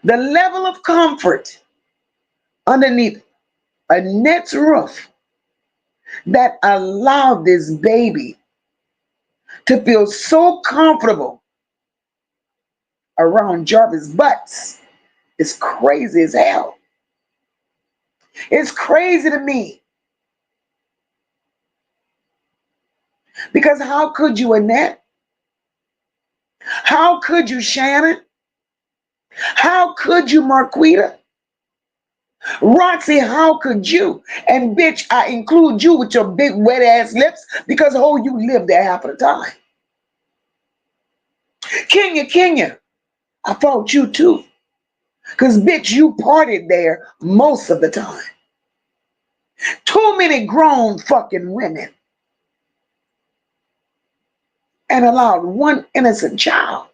The level of comfort underneath Annette's roof that allowed this baby to feel so comfortable around Jarvis' butts is crazy as hell. It's crazy to me. Because how could you, Annette? How could you, Shannon? How could you, Marquita? Roxy, how could you? And bitch, I include you with your big wet ass lips because you live there half of the time. Kenya, I fought you too. Because bitch, you partied there most of the time. Too many grown fucking women. And allowed one innocent child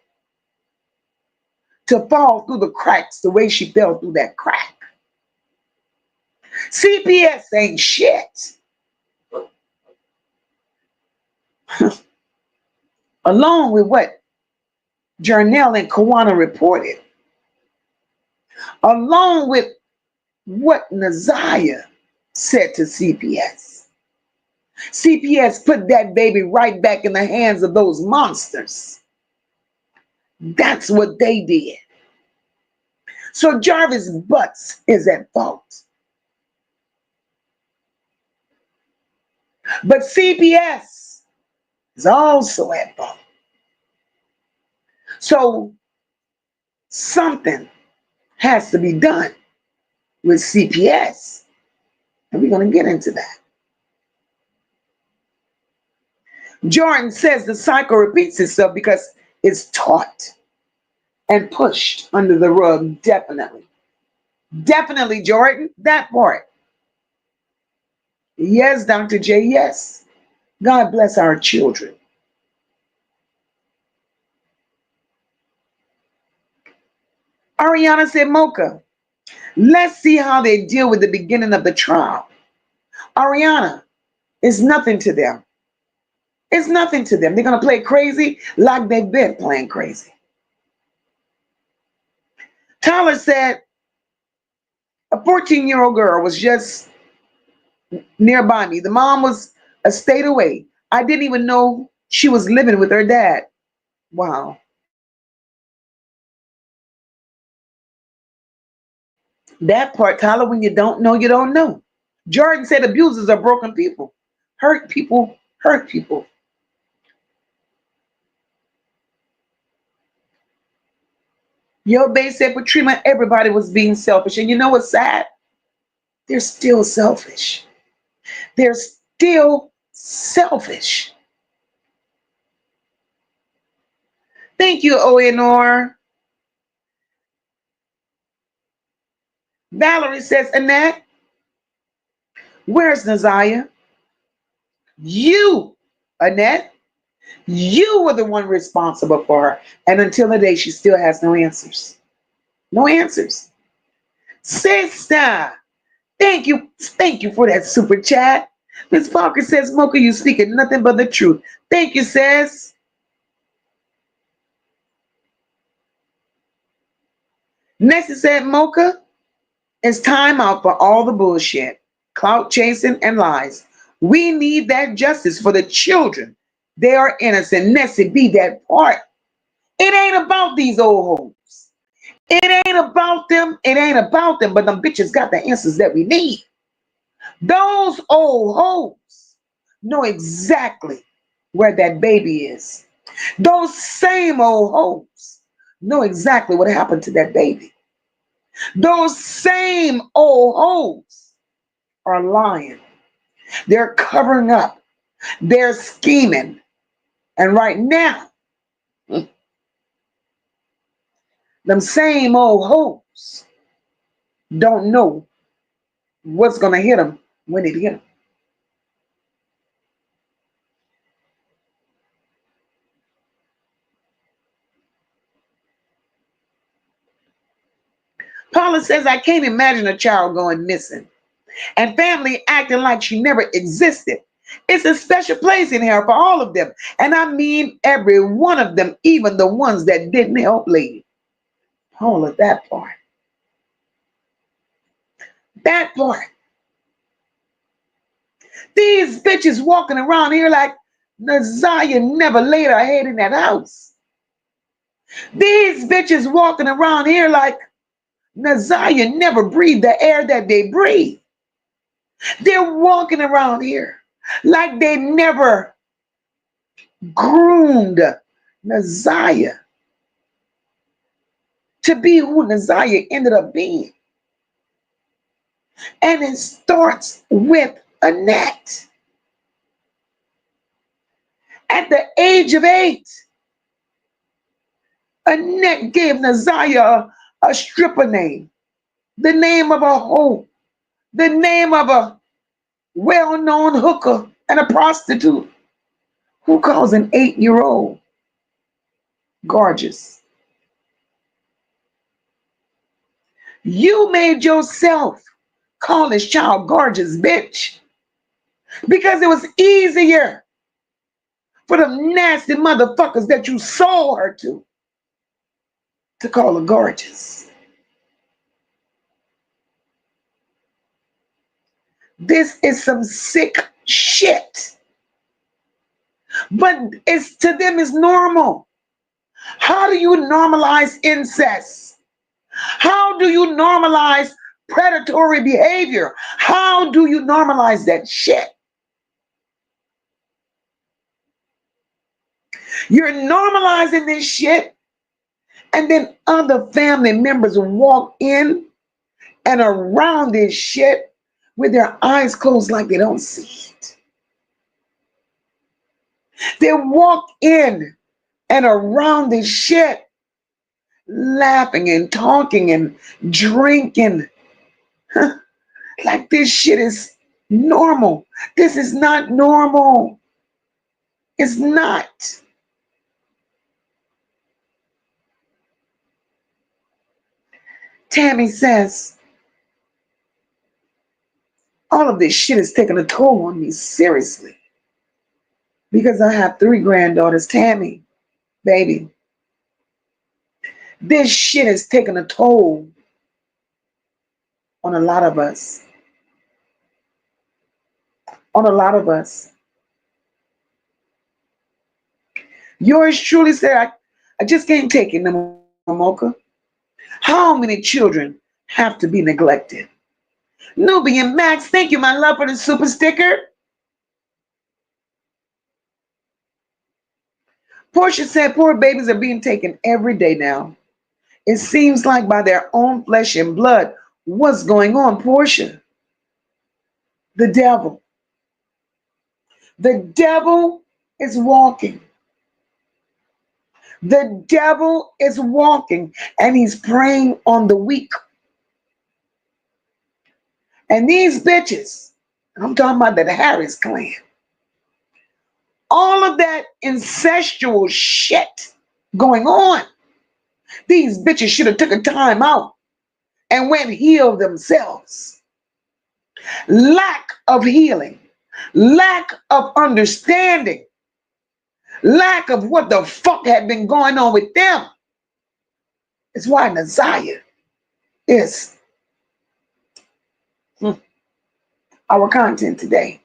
to fall through the cracks the way she fell through that crack. CPS ain't shit. Along with what Jarnell and Kawana reported, along with what Naziah said to CPS. CPS put that baby right back in the hands of those monsters. That's what they did. So Jarvis' butts is at fault. But CPS is also at fault. So something has to be done with CPS. And we're going to get into that. Jordan says the cycle repeats itself because it's taught and pushed under the rug. Definitely. Definitely, Jordan. That part. Yes, Dr. J, yes. God bless our children. Ariana said, MOCA, let's see how they deal with the beginning of the trial. Ariana, it's nothing to them. It's nothing to them. They're going to play crazy like they've been playing crazy. Tyler said, a 14-year-old girl was just nearby me. The mom was a state away. I didn't even know she was living with her dad. Wow. That part, Tyler, when you don't know, you don't know. Jordan said abusers are broken people. Hurt people, hurt people. Yo Bay said for treatment, everybody was being selfish. And you know what's sad? They're still selfish. They're still selfish. Thank you, ONR. Valerie says, Annette, where's Naziah? You, Annette, you were the one responsible for her. And until today, she still has no answers. No answers. Sister, thank you for that super chat. Miss Parker says, MOCA, you speaking nothing but the truth. Thank you, sis. Next said, MOCA, it's time out for all the bullshit, clout chasing, and lies. We need that justice for the children. They are innocent. Nessie, be that part. It ain't about these old hoes. It ain't about them. It ain't about them. But them bitches got the answers that we need. Those old hoes know exactly where that baby is. Those same old hoes know exactly what happened to that baby. Those same old hoes are lying. They're covering up. They're scheming. And right now, them same old hoes don't know what's going to hit them when it hit them. Paula says, I can't imagine a child going missing and family acting like she never existed. It's a special place in here for all of them. And I mean every one of them, even the ones that didn't help lady. Paula, that part. That part. These bitches walking around here like Naziah never laid her head in that house. These bitches walking around here like Naziah never breathed the air that they breathe. They're walking around here like they never groomed Naziah to be who Naziah ended up being. And it starts with Annette. At the age of 8, Annette gave Naziah a stripper name, the name of a hoe, the name of a well-known hooker and a prostitute. Who calls an 8-year-old gorgeous? You made yourself call this child gorgeous, bitch, because it was easier for them nasty motherfuckers that you sold her to call her gorgeous. This is some sick shit. But it's to them is normal. How do you normalize incest? How do you normalize predatory behavior? How do you normalize that shit? You're normalizing this shit, and then other family members walk in and around this shit with their eyes closed like they don't see it. They walk in and around this shit laughing and talking and drinking like this shit is normal. This is not normal. It's not. Tammy says, all of this shit is taking a toll on me, seriously. Because I have 3 granddaughters. Tammy, baby, this shit is taking a toll on a lot of us. On a lot of us. Yours truly said, I just can't take it no more, MOCA. How many children have to be neglected? Nubian Max, thank you, my love, for the super sticker. Portia said, poor babies are being taken every day now. It seems like by their own flesh and blood. What's going on, Portia? The devil. The devil is walking. The devil is walking, and he's preying on the weak. And these bitches, I'm talking about the Harris clan, all of that incestual shit going on. These bitches should have took a time out and went heal themselves. Lack of healing, lack of understanding, lack of what the fuck had been going on with them is why Naziah is our content today.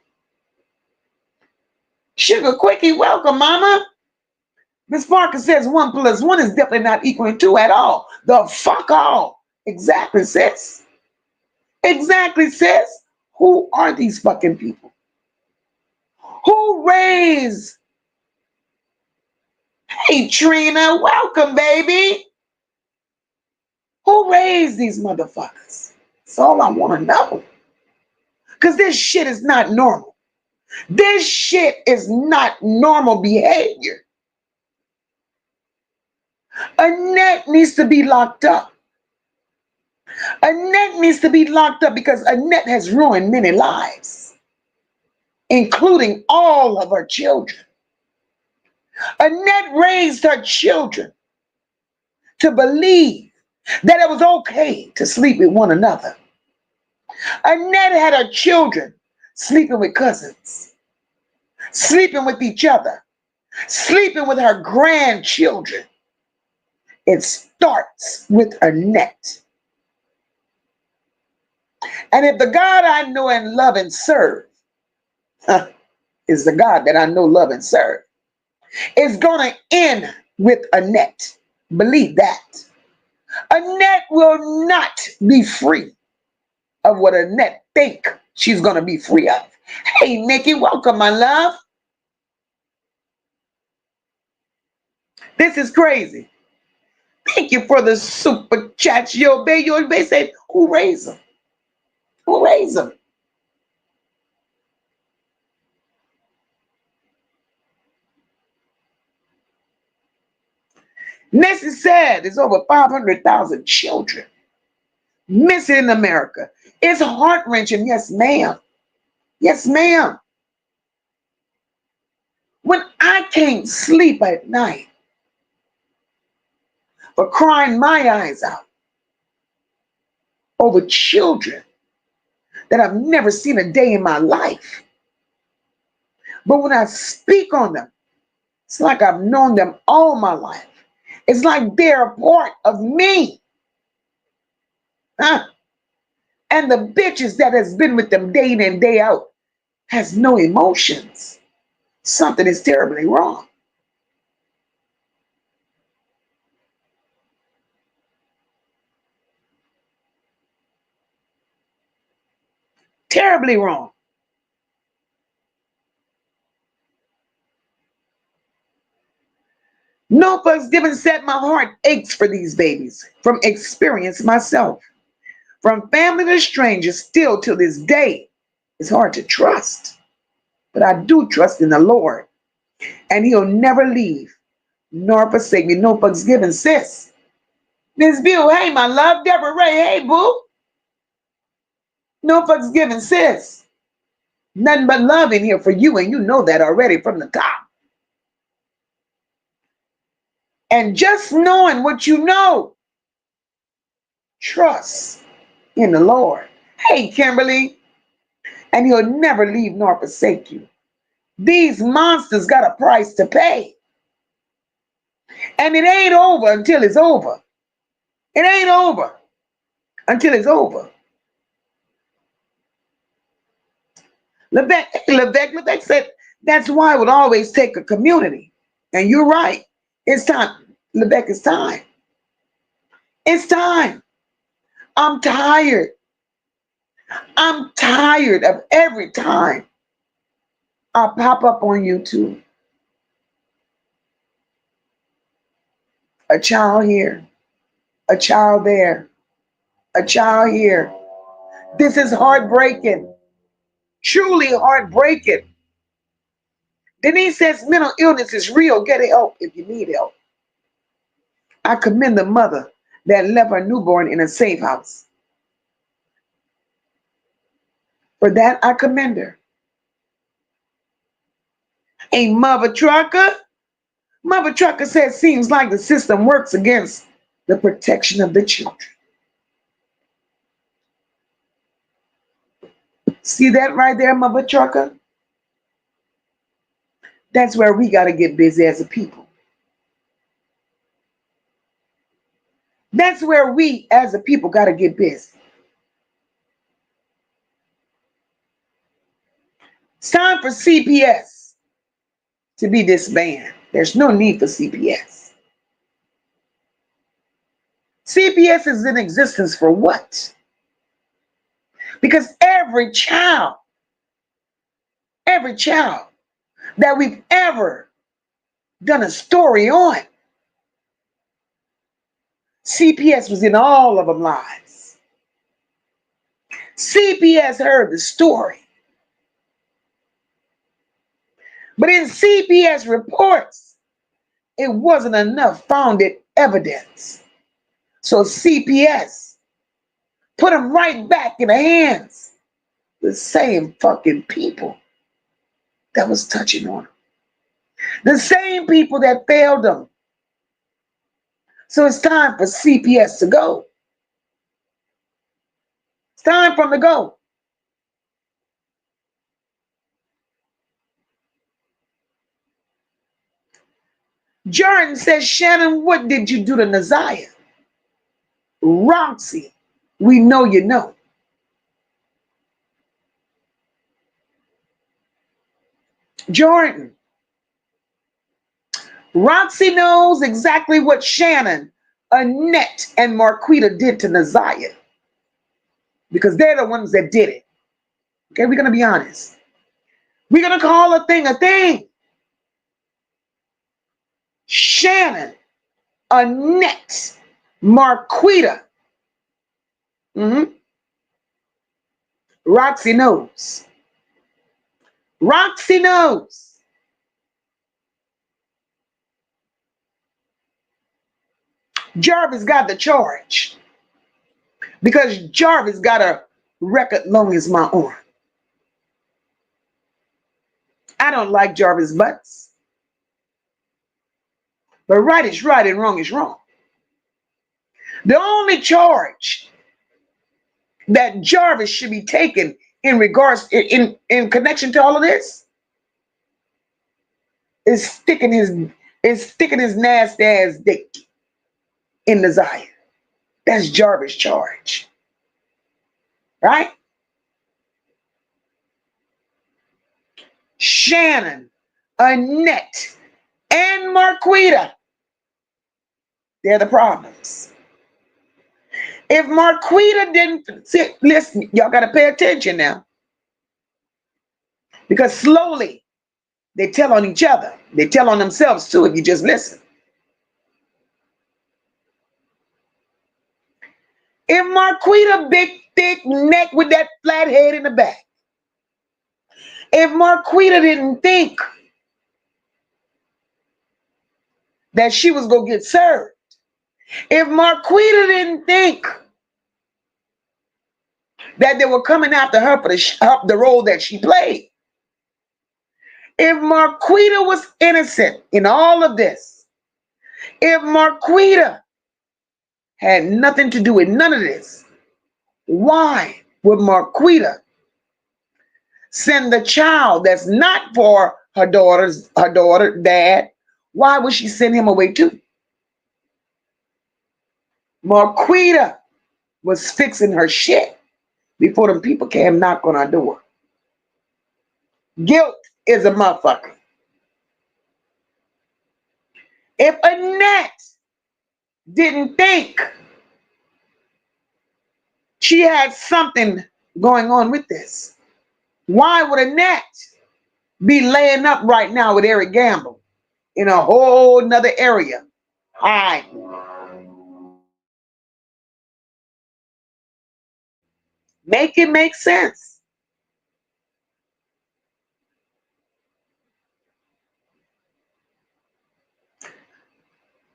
Sugar Quickie, welcome, mama. Miss Parker says 1 + 1 is definitely not equaling 2 at all. The fuck all. Exactly, sis. Exactly, sis. Who are these fucking people? Who raised? Hey, Trina, welcome, baby. Who raised these motherfuckers? That's all I want to know. Because this shit is not normal. This shit is not normal behavior. Annette needs to be locked up. Annette needs to be locked up because Annette has ruined many lives, including all of her children. Annette raised her children to believe that it was okay to sleep with one another. Annette had her children sleeping with cousins, sleeping with each other, sleeping with her grandchildren. It starts with Annette. And if the God I know and love and serve is the God that I know, love, and serve, it's going to end with Annette. Believe that. Annette will not be free of what Annette think she's going to be free of. Hey, Nikki, welcome, my love. This is crazy. Thank you for the super chat. Yo, Bay said, who raised them? Who raised them? Nessie said there's over 500,000 children missing in America. It's heart-wrenching. Yes, ma'am. Yes, ma'am. When I can't sleep at night for crying my eyes out over children that I've never seen a day in my life. But when I speak on them, it's like I've known them all my life. It's like they're a part of me. Huh? And the bitches that has been with them day in and day out has no emotions. Something is terribly wrong. Terribly wrong. No fucks given said my heart aches for these babies from experience myself. From family to strangers, still to this day, it's hard to trust. But I do trust in the Lord, and He'll never leave nor forsake me. No fucks given, sis. Miss Bill, hey, my love. Deborah Ray, hey, boo. No fucks given, sis. Nothing but love in here for you, and you know that already from the top. And just knowing what you know, trust in the Lord. Hey, Kimberly, and He'll never leave nor forsake you. These monsters got a price to pay. And it ain't over until it's over. It ain't over until it's over. Levesque said, that's why it would always take a community. And you're right. It's time. Levesque, it's time. It's time. I'm tired. I'm tired of every time I pop up on YouTube. A child here, a child there, a child here. This is heartbreaking. Truly heartbreaking. Denise says mental illness is real. Get help if you need help. I commend the mother that left her newborn in a safe house. For that, I commend her. Hey, Mother Trucker. Mother Trucker says seems like the system works against the protection of the children. See that right there, Mother Trucker? That's where we got to get busy as a people. That's where we as a people got to get busy. It's time for CPS to be disbanded. There's no need for CPS. CPS is in existence for what? Because every child that we've ever done a story on, CPS was in all of them lives. CPS heard the story. But in CPS reports, it wasn't enough founded evidence. So CPS put them right back in the hands of the same fucking people that was touching on them. The same people that failed them. So it's time for CPS to go. It's time for them to go. Jordan says, Shannon, what did you do to Naziah? Roxy, we know you know. Jordan, Roxy knows exactly what Shannon, Annette, and Marquita did to Naziah. Because they're the ones that did it. Okay, we're going to be honest. We're going to call a thing a thing. Shannon, Annette, Marquita. Roxy knows. Roxy knows. Jarvis got the charge. Because Jarvis got a record long as my arm. I don't like Jarvis' butts. But right is right and wrong is wrong. The only charge that Jarvis should be taken in regards in connection to all of this is sticking his nasty ass dick in the Zion. That's Jarvis' charge. Right? Shannon, Annette, and Marquita, they're the problems. If Marquita didn't sit, listen, y'all got to pay attention now. Because slowly they tell on each other. They tell on themselves too if you just listen. If Marquita big, thick neck with that flat head in the back, if Marquita didn't think that she was going to get served, if Marquita didn't think that they were coming after her for the role that she played, if Marquita was innocent in all of this, if Marquita had nothing to do with none of this, why would Marquita send the child that's not for her daughter, dad? Why would she send him away too? Marquita was fixing her shit before them people came knock on our door. Guilt is a motherfucker. If Annette didn't think she had something going on with this, why would Annette be laying up right now with Eric Gamble in a whole nother area? Hi. Make it make sense.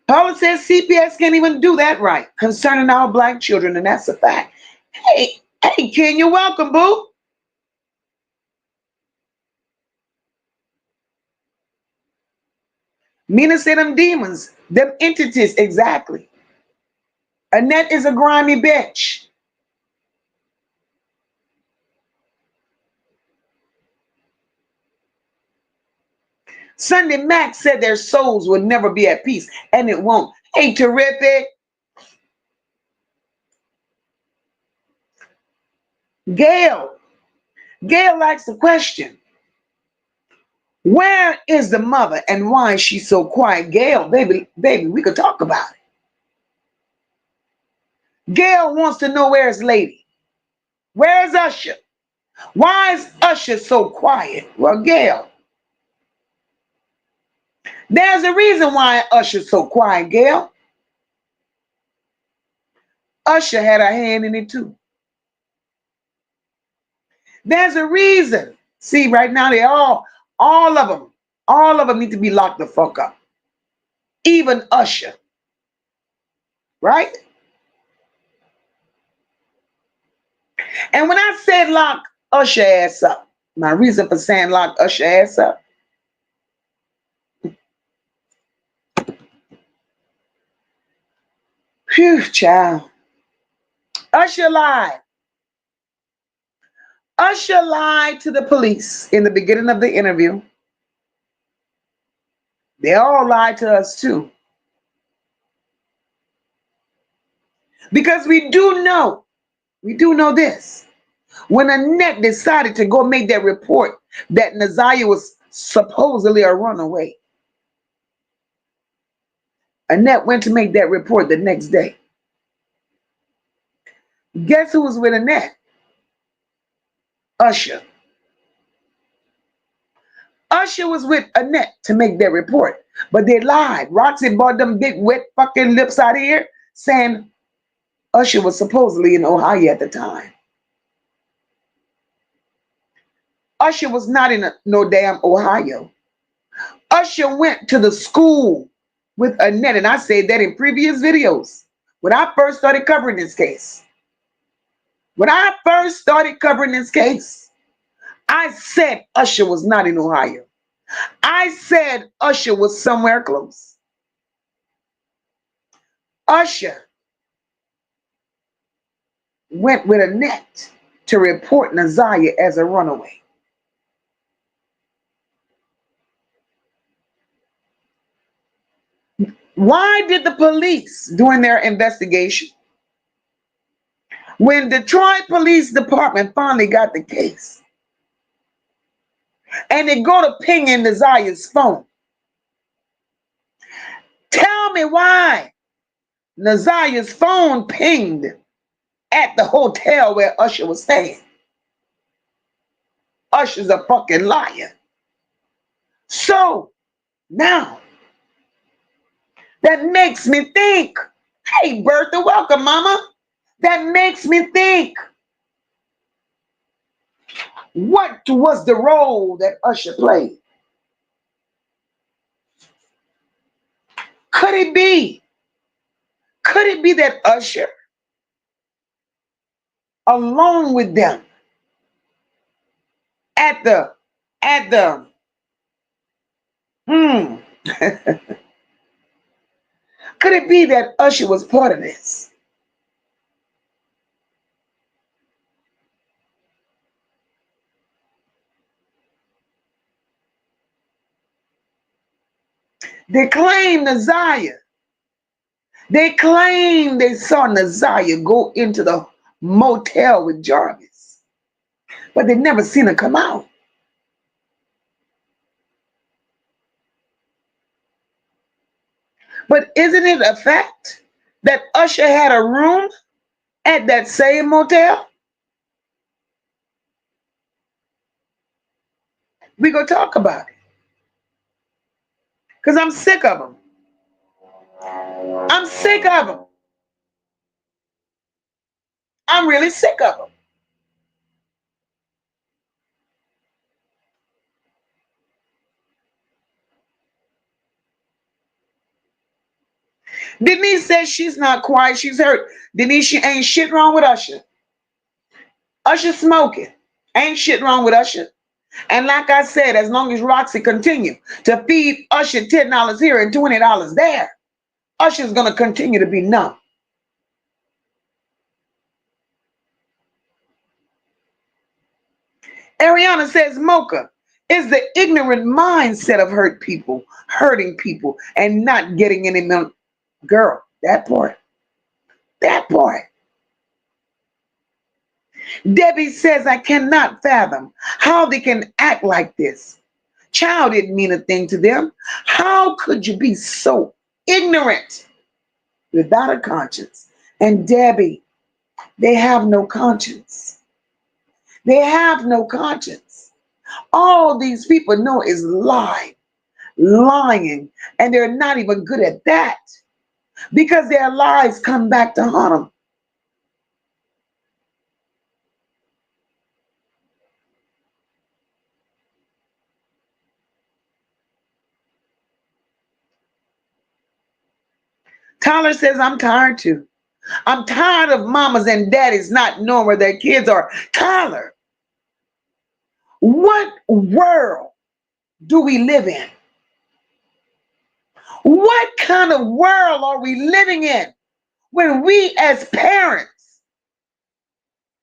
Paula says CPS can't even do that right concerning our black children, and that's a fact. Hey, Ken, you're welcome, boo. Mina said them demons, them entities, exactly. Annette is a grimy bitch. Sunday Max said their souls will never be at peace, and it won't. Hey, terrific. Gail. Gail likes the question. Where is the mother and why is she so quiet? Gail, baby, we could talk about it. Gail wants to know where's Lady. Where's Usher? Why is Usher so quiet? Well, Gail, there's a reason why Usher's so quiet, Gail. Usher had a hand in it too. There's a reason. See, right now they all of them need to be locked the fuck up. Even Usher, right? And when I said lock Usher ass up, my reason for saying lock Usher ass up, phew, child. Usher lied. Usher lied to the police in the beginning of the interview. They all lied to us too. Because we do know this. When Annette decided to go make that report that Naziah was supposedly a runaway, Annette went to make that report the next day. Guess who was with Annette? Usher. Usher was with Annette to make that report, but they lied. Roxy brought them big wet fucking lips out here saying Usher was supposedly in Ohio at the time. Usher was not in no damn Ohio. Usher went to the school with Annette, and I said that in previous videos when I first started covering this case. When I first started covering this case, I said Usher was not in Ohio. I said Usher was somewhere close. Usher went with Annette to report Naziah as a runaway. Why did the police, during their investigation, when Detroit Police Department finally got the case, and they go to ping in Naziah's phone, tell me why Naziah's phone pinged at the hotel where Usher was staying? Usher's a fucking liar. So now that makes me think, hey Bertha, welcome mama. That makes me think, what was the role that Usher played? Could it be that Usher, along with them, at the hmm could it be that Usher was part of this? They claim Naziah. They claim they saw Naziah go into the motel with Jarvis, but they never seen her come out. But isn't it a fact that Usher had a room at that same motel? We gonna talk about it. Because I'm sick of them. I'm sick of them. I'm really sick of them. Denise says she's not quiet, she's hurt. Denise, she ain't shit wrong with Usher. Usher smoking. Ain't shit wrong with Usher. And like I said, as long as Roxy continue to feed Usher $10 here and $20 there, Usher's gonna continue to be numb. Ariana says MOCA is the ignorant mindset of hurting people, and not getting any milk. Girl, that part. That part. Debbie says, I cannot fathom how they can act like this. Child didn't mean a thing to them. How could you be so ignorant without a conscience? And Debbie, they have no conscience. They have no conscience. All these people know is lying, and they're not even good at that because their lies come back to haunt them. Tyler says, I'm tired too. I'm tired of mamas and daddies not knowing where their kids are. Tyler, what world do we live in? What kind of world are we living in when we as parents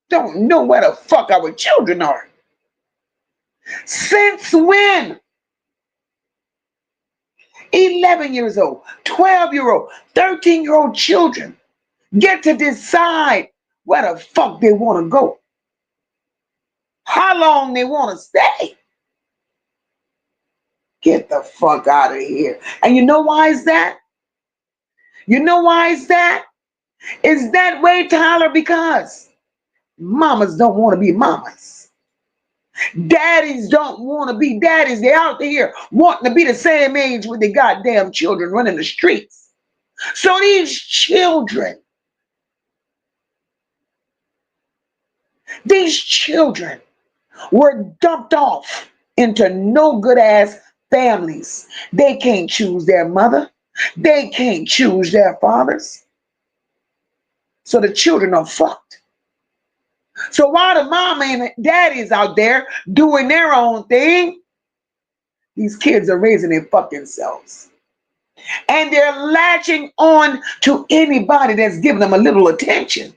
don't know where the fuck our children are? Since when 11 years old, 12-year-old, 13-year-old children get to decide where the fuck they want to go, how long they want to stay? Get the fuck out of here. And you know why is that? You know why is that? It's that way, Tyler, because mamas don't want to be mamas. Daddies don't want to be daddies. They're out there wanting to be the same age with the goddamn children running the streets. So these children were dumped off into no good ass families. They can't choose their mother. They can't choose their fathers. So the children are fucked. So while the mama and daddy is out there doing their own thing, these kids are raising their fucking selves. And they're latching on to anybody that's giving them a little attention.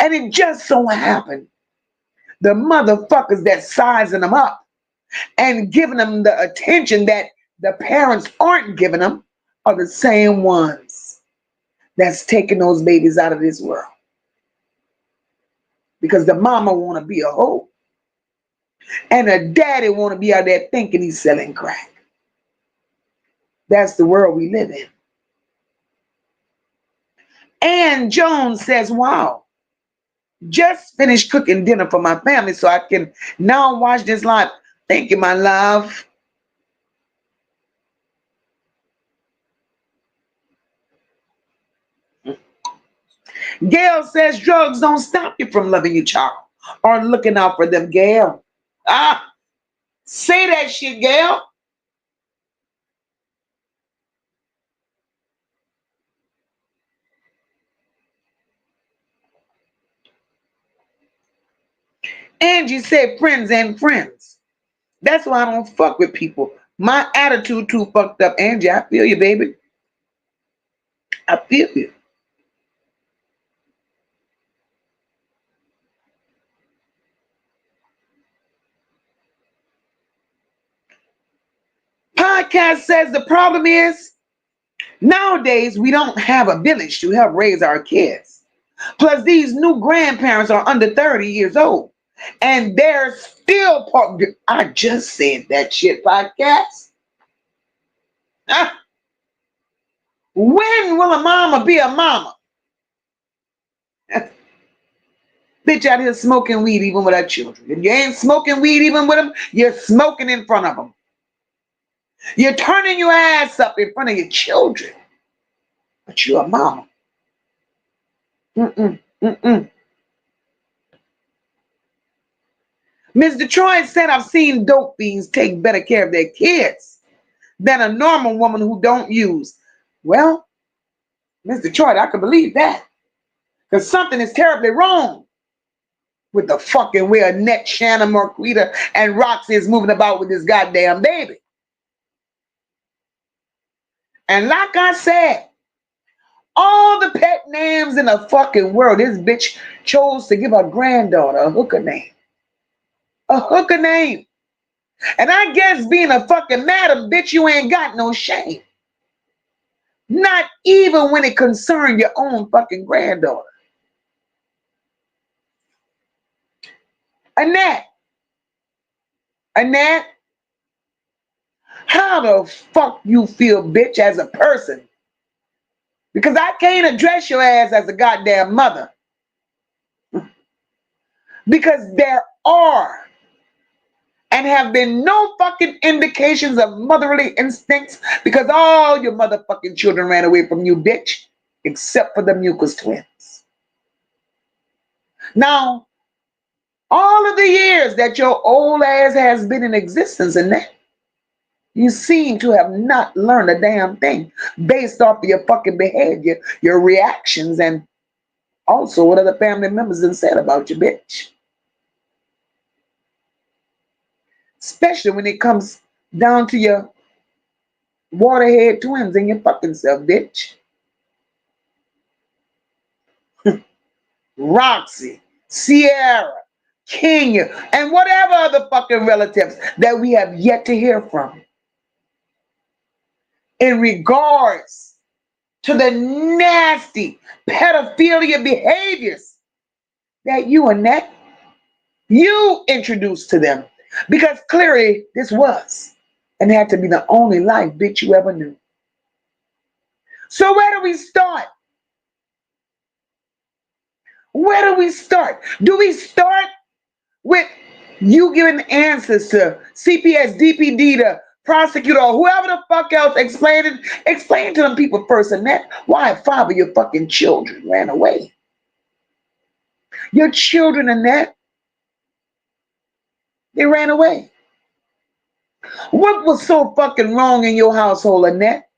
And it just so happened, the motherfuckers that sizing them up and giving them the attention that the parents aren't giving them are the same ones that's taking those babies out of this world. Because the mama want to be a hoe and the daddy want to be out there thinking he's selling crack. That's the world we live in. Ann Jones says, wow, just finished cooking dinner for my family so I can now watch this live. Thank you, my love. Gail says drugs don't stop you from loving your child or looking out for them, Gail. Say that shit, Gail. Angie said friends and friends. That's why I don't fuck with people. My attitude too fucked up, Angie. I feel you, baby. I feel you. Podcast says the problem is nowadays we don't have a village to help raise our kids. Plus, these new grandparents are under 30 years old. And they're still part. I just said that shit, podcast. When will a mama be a mama? Bitch out here smoking weed even with her children. If you ain't smoking weed even with them, you're smoking in front of them. You're turning your ass up in front of your children. But you're a mama. Mm-mm. Ms. Detroit said, I've seen dope fiends take better care of their kids than a normal woman who don't use. Well, Ms. Detroit, I can believe that. Because something is terribly wrong with the fucking way Annette, Shannon, Marquita, and Roxy is moving about with this goddamn baby. And like I said, all the pet names in the fucking world, this bitch chose to give her granddaughter a hooker name. A hooker name. And I guess being a fucking madam, bitch, you ain't got no shame. Not even when it concerns your own fucking granddaughter. Annette, How the fuck you feel, bitch, as a person? Because I can't address your ass as a goddamn mother. Because there are and have been no fucking indications of motherly instincts because all your motherfucking children ran away from you, bitch, except for the mucus twins. Now, all of the years that your old ass has been in existence, and that you seem to have not learned a damn thing based off of your fucking behavior, your reactions, and also what other family members have said about you, bitch. Especially when it comes down to your waterhead twins and your fucking self, bitch. Roxy, Sierra, Kenya, and whatever other fucking relatives that we have yet to hear from. In regards to the nasty pedophilia behaviors that you, Annette, you introduced to them. Because clearly this was and had to be the only life, bitch, you ever knew. So where do we start? Where do we start? Do we start with you giving answers to CPS, DPD, the prosecutor, or whoever the fuck else explain to them people first, Annette, why 5 of your fucking children ran away? Your children, Annette, they ran away. What was so fucking wrong in your household, Annette,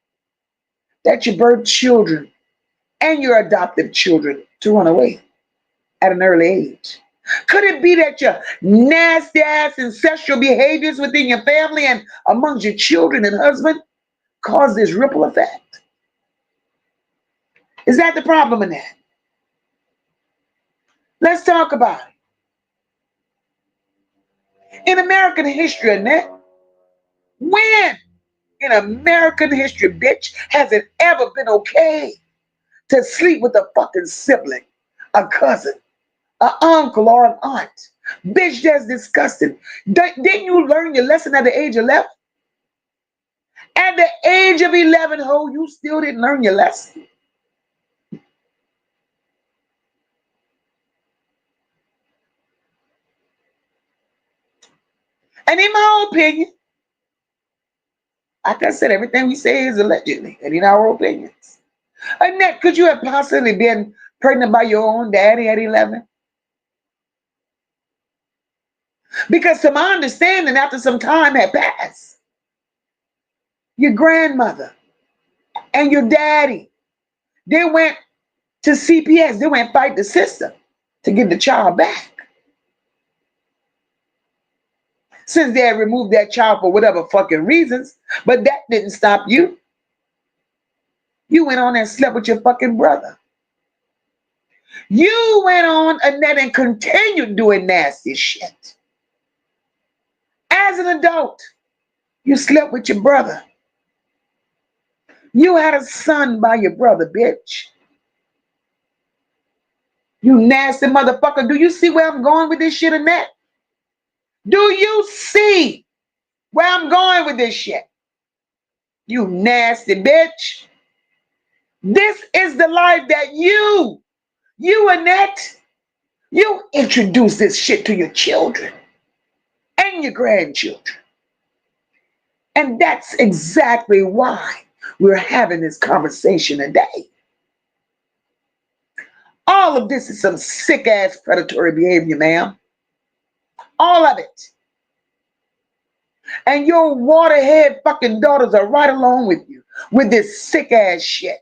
that you birthed children and your adoptive children to run away at an early age? Could it be that your nasty ass ancestral behaviors within your family and amongst your children and husband caused this ripple effect? Is that the problem in that? Let's talk about it. In American history, Annette, when in American history, bitch, has it ever been okay to sleep with a fucking sibling, a cousin, an uncle, or an aunt? Bitch, that's disgusting. Didn't you learn your lesson at the age of 11? At the age of 11, ho, you still didn't learn your lesson. And in my opinion, like I said, everything we say is allegedly, and in our opinions. Annette, could you have possibly been pregnant by your own daddy at 11? Because to my understanding, after some time had passed, your grandmother and your daddy, they went to CPS. They went fight the system to get the child back. Since they had removed that child for whatever fucking reasons, but that didn't stop you. You went on and slept with your fucking brother. You went on, Annette, and continued doing nasty shit. As an adult, you slept with your brother. You had a son by your brother, bitch. You nasty motherfucker. Do you see where I'm going with this shit, Annette? Do you see where I'm going with this shit? You nasty bitch. This is the life that you, Annette, you introduce this shit to your children and your grandchildren. And that's exactly why we're having this conversation today. All of this is some sick ass predatory behavior, ma'am. All of it. And your waterhead fucking daughters are right along with you with this sick ass shit.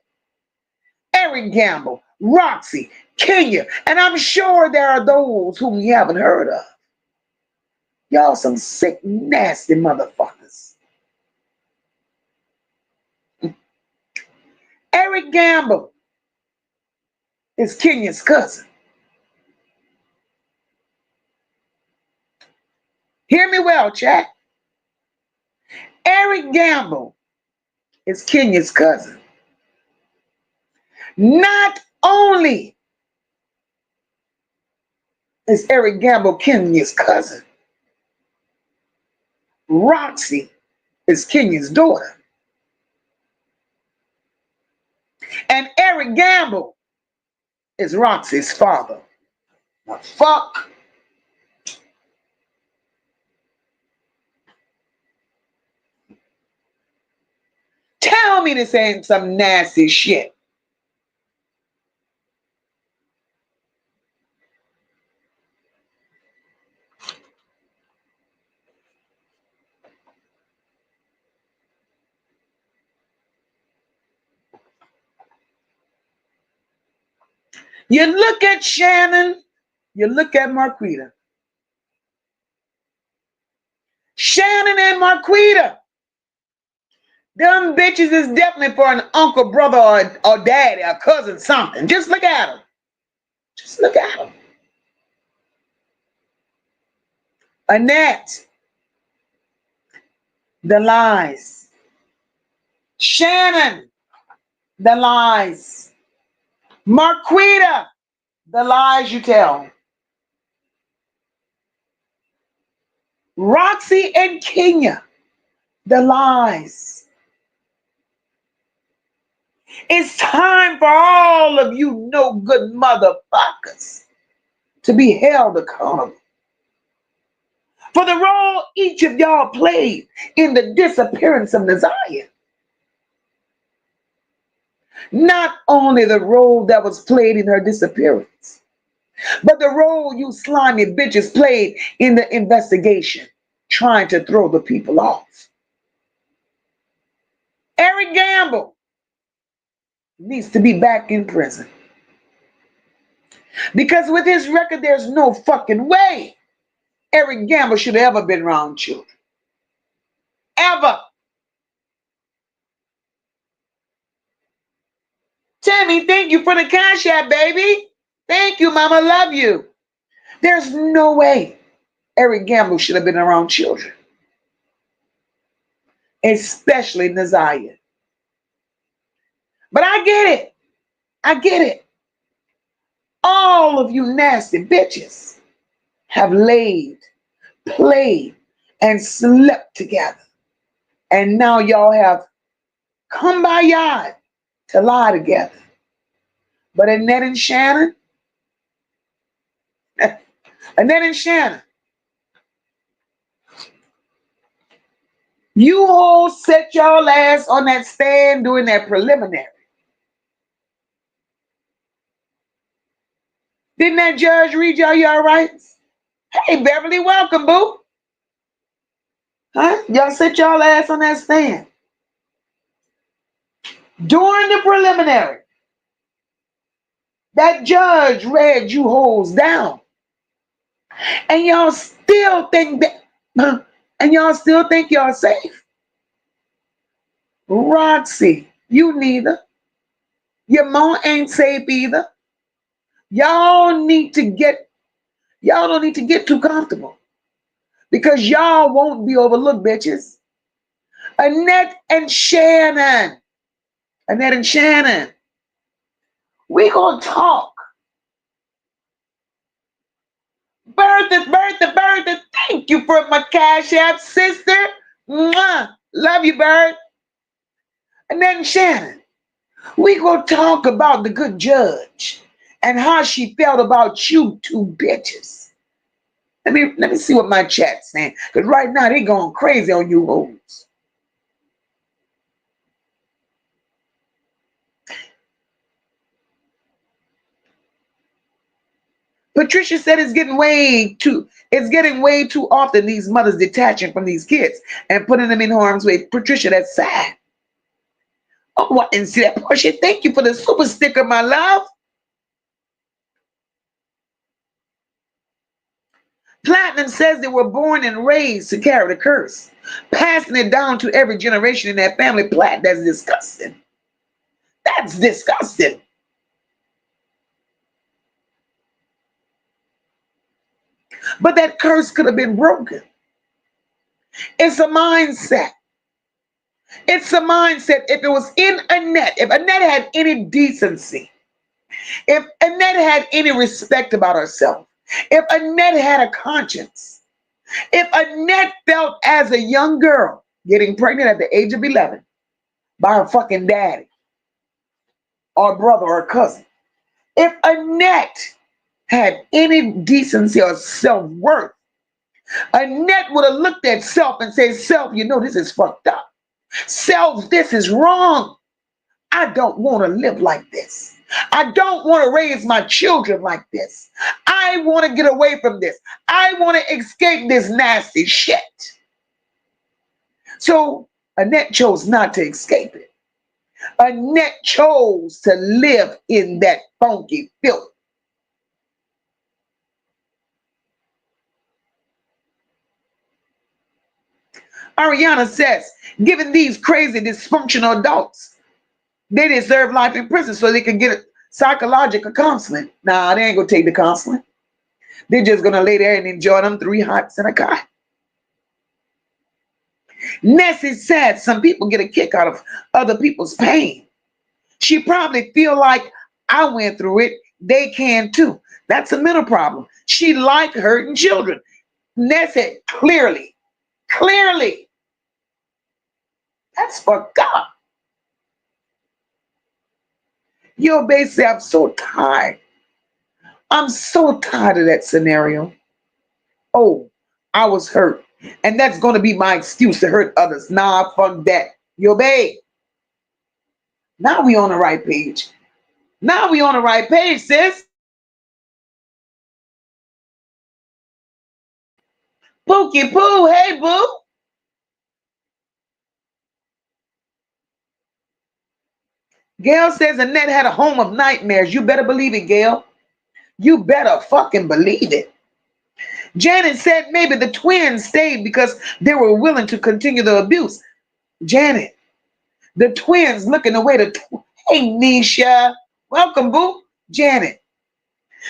Eric Gamble, Roxy, Kenya, and I'm sure there are those whom you haven't heard of. Y'all some sick, nasty motherfuckers. Eric Gamble is Kenya's cousin. Hear me well, chat. Eric Gamble is Kenya's cousin. Not only is Eric Gamble Kenya's cousin, Roxy is Kenya's daughter. And Eric Gamble is Roxy's father. Now, fuck. Tell me this ain't some nasty shit. You look at Shannon, you look at Marquita. Shannon and Marquita. Them bitches is definitely for an uncle, brother, or daddy, or cousin, something. Just look at them. Just look at them. Annette, the lies. Shannon, the lies. Marquita, the lies you tell. Roxy and Kenya, the lies. It's time for all of you no good motherfuckers to be held accountable for the role each of y'all played in the disappearance of Naziah. Not only the role that was played in her disappearance, but the role you slimy bitches played in the investigation, trying to throw the people off. Eric Gamble needs to be back in prison. Because with his record, there's no fucking way Eric Gamble should have ever been around children. Ever. Tammy, thank you for the cash app, baby. Thank you, mama. Love you. There's no way Eric Gamble should have been around children. Especially Naziah. But I get it. I get it. All of you nasty bitches have laid, played, and slept together. And now y'all have come by yard to lie together. But Annette and Shannon, you all set y'all ass on that stand doing that preliminary. Didn't that judge read y'all your rights? Hey, Beverly, welcome, boo. Huh? Y'all set y'all ass on that stand. During the preliminary, that judge read you hoes down. And y'all still think that, and y'all still think y'all safe. Roxy, you neither. Your mom ain't safe either. Y'all don't need to get too comfortable. Because y'all won't be overlooked, bitches. Annette and Shannon, we gonna talk. Bertha, thank you for my cash app, sister. Mwah. Love you, Bert. Annette and Shannon, we gonna talk about the good judge and how she felt about you two bitches. Let me see what my chat's saying, because right now they going crazy on you hoes. Patricia said it's getting way too often these mothers detaching from these kids and putting them in harm's way. Patricia, that's sad. Oh, I didn't see that. Portia, thank you for the super sticker, my love. Platinum says they were born and raised to carry the curse, passing it down to every generation in that family. Plat, that's disgusting. That's disgusting. But that curse could have been broken. It's a mindset. It's a mindset. If it was in Annette, if Annette had any decency, if Annette had any respect about herself, if Annette had a conscience, if Annette felt as a young girl getting pregnant at the age of 11 by her fucking daddy or brother or cousin. If Annette had any decency or self-worth, Annette would have looked at self and said, self, you know this is fucked up. Self, this is wrong. I don't want to live like this. I don't want to raise my children like this. I want to get away from this. I want to escape this nasty shit. So Annette chose not to escape it. Annette chose to live in that funky filth. Ariana says, given these crazy dysfunctional adults, they deserve life in prison so they can get psychological counseling. Nah, they ain't gonna take the counseling. They're just gonna lay there and enjoy them 3 hots and a guy. Nessie said some people get a kick out of other people's pain. She probably feel like I went through it, they can too. That's a mental problem. She like hurting children. Nessie, clearly, that's fucked up. Yo, basically, I'm so tired. I'm so tired of that scenario. Oh, I was hurt. And that's going to be my excuse to hurt others. Nah, fuck that. Yo, babe. Now we on the right page. Now we on the right page, sis. Pookie Poo, hey, boo. Gail says Annette had a home of nightmares. You better believe it, Gail. You better fucking believe it. Janet said maybe the twins stayed because they were willing to continue the abuse. Janet, the twins looking away to... Hey, Nisha. Welcome, boo. Janet,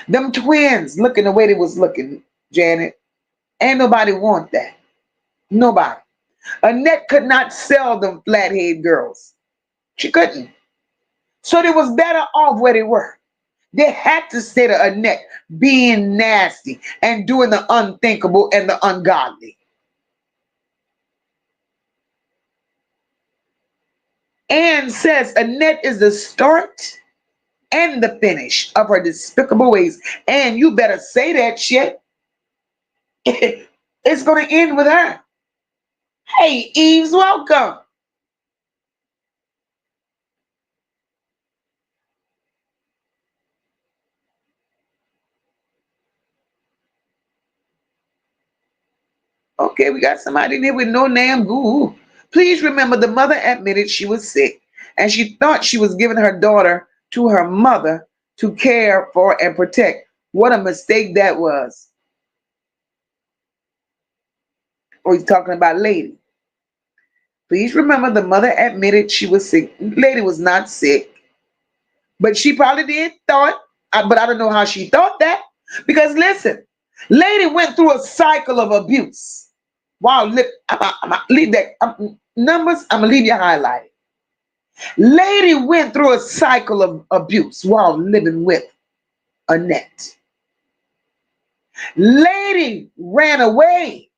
them twins looking the way they was looking, Janet. Ain't nobody want that. Nobody. Annette could not sell them flathead girls. She couldn't. So they was better off where they were. They had to stay to Annette being nasty and doing the unthinkable and the ungodly. Anne says Annette is the start and the finish of her despicable ways. And you better say that shit. It's going to end with her. Hey, Eves, welcome. Okay, we got somebody in here with no name. Ooh. Please remember the mother admitted she was sick and she thought she was giving her daughter to her mother to care for and protect. What a mistake that was. Or he's talking about Lady. Please remember the mother admitted she was sick. Lady was not sick, but she probably did thought, but I don't know how she thought that. Because listen, Lady went through a cycle of abuse. Wow, I'm leave that numbers. I'm gonna leave you highlighted. Lady went through a cycle of abuse while living with Annette. Lady ran away.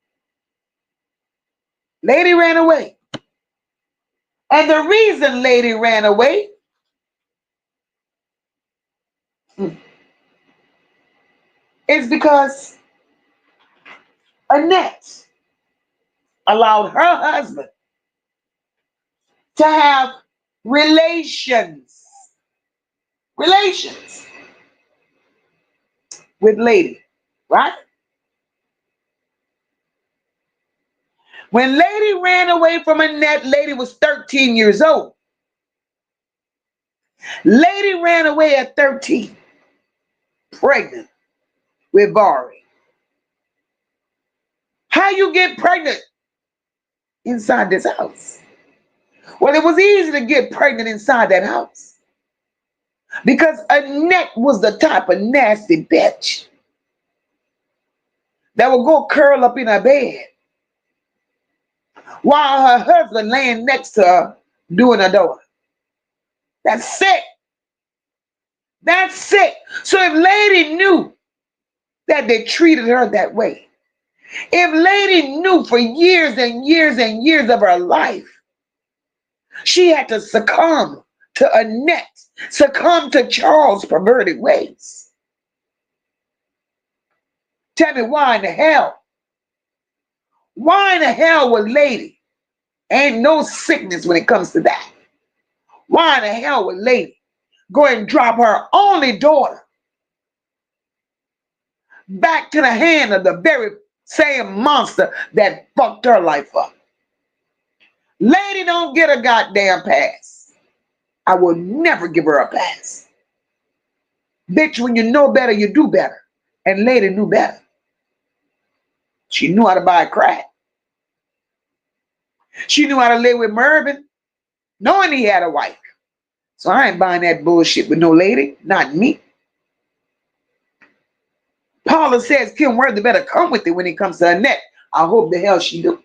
Lady ran away. And the reason Lady ran away is because Annette allowed her husband to have relations with Lady, right? When Lady ran away from Annette, Lady was 13 years old. Lady ran away at 13, pregnant with Vari. How you get pregnant inside this house? Well, it was easy to get pregnant inside that house because Annette was the type of nasty bitch that would go curl up in her bed while her husband laying next to her doing her door. That's sick. That's sick. So if Lady knew that they treated her that way, If Lady knew for years and years and years of her life, she had to succumb to Annette, succumb to Charles' perverted ways. Tell me why in the hell? Why in the hell would Lady? Ain't no sickness when it comes to that. Why in the hell would Lady go and drop her only daughter back to the hand of the very same monster that fucked her life up? Lady don't get a goddamn pass. I will never give her a pass. Bitch, when you know better, you do better. And Lady knew better. She knew how to buy crack. She knew how to live with Mervyn, knowing he had a wife. So I ain't buying that bullshit with no lady, not me. Paula says Kim Worthy better come with it when it comes to Annette. I hope the hell she do.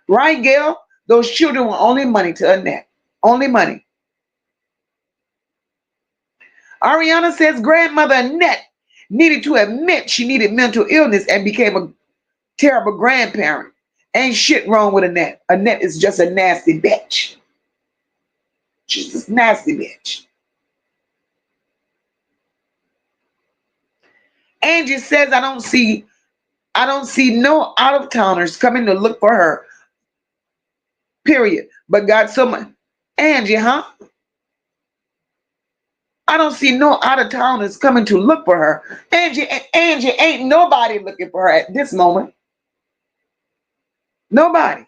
Right, Gail? Those children were only money to Annette. Only money. Ariana says grandmother Annette needed to admit she needed mental illness and became a terrible grandparent. Ain't shit wrong with Annette. Annette is just a nasty bitch. She's just a nasty bitch. Angie says I don't see no out of towners coming to look for her. Period. But got so much. Angie, huh? I don't see no out of towners coming to look for her. Angie ain't nobody looking for her at this moment. Nobody.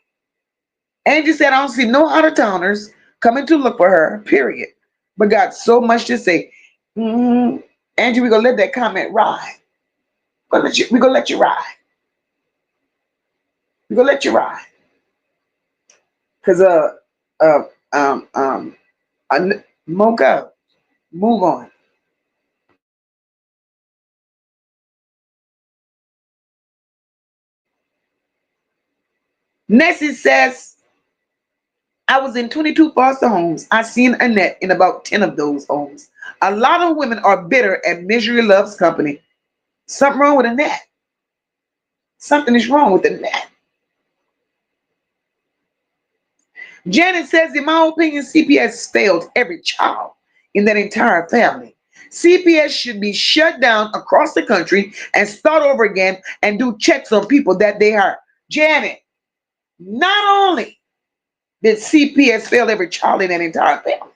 Angie said I don't see no out of towners coming to look for her. Period. But got so much to say. Angie, we're gonna let that comment ride. We're gonna let you ride. We're gonna let you ride. Cause MOCA, move on. Nessie says, I was in 22 foster homes. I seen Annette in about 10 of those homes. A lot of women are bitter and misery loves company. Something wrong with Annette. Something is wrong with Annette. Janet says, in my opinion, CPS failed every child in that entire family. CPS should be shut down across the country and start over again and do checks on people that they hire. Janet, not only did CPS fail every child in that entire family,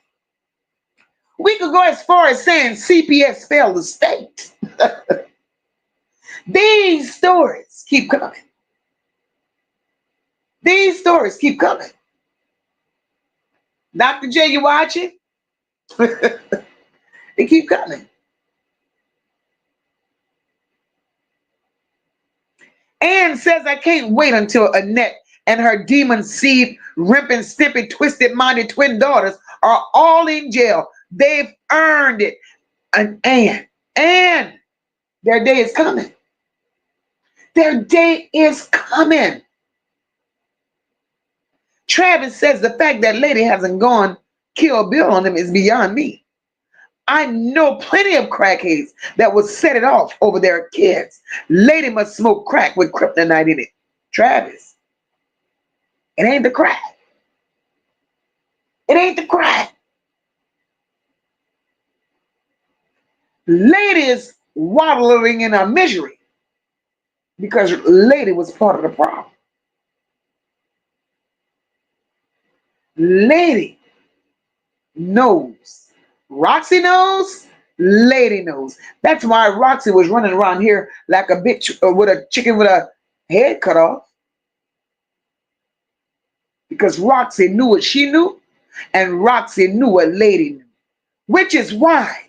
we could go as far as saying CPS failed the state. These stories keep coming. These stories keep coming. Dr. J, you watching? They keep coming. Ann says, I can't wait until Annette and her demon seed, rimping, stimpy, twisted minded twin daughters are all in jail. They've earned it. And their day is coming. Their day is coming. Travis says the fact that Lady hasn't gone kill Bill on them is beyond me. I know plenty of crackheads that would set it off over their kids. Lady must smoke crack with kryptonite in it. Travis, it ain't the crack. It ain't the crack. Lady is waddling in her misery because Lady was part of the problem. Lady knows. Roxy knows. Lady knows. That's why Roxy was running around here like a bitch with a chicken with a head cut off. Because Roxy knew what she knew, and Roxy knew what Lady knew. Which is why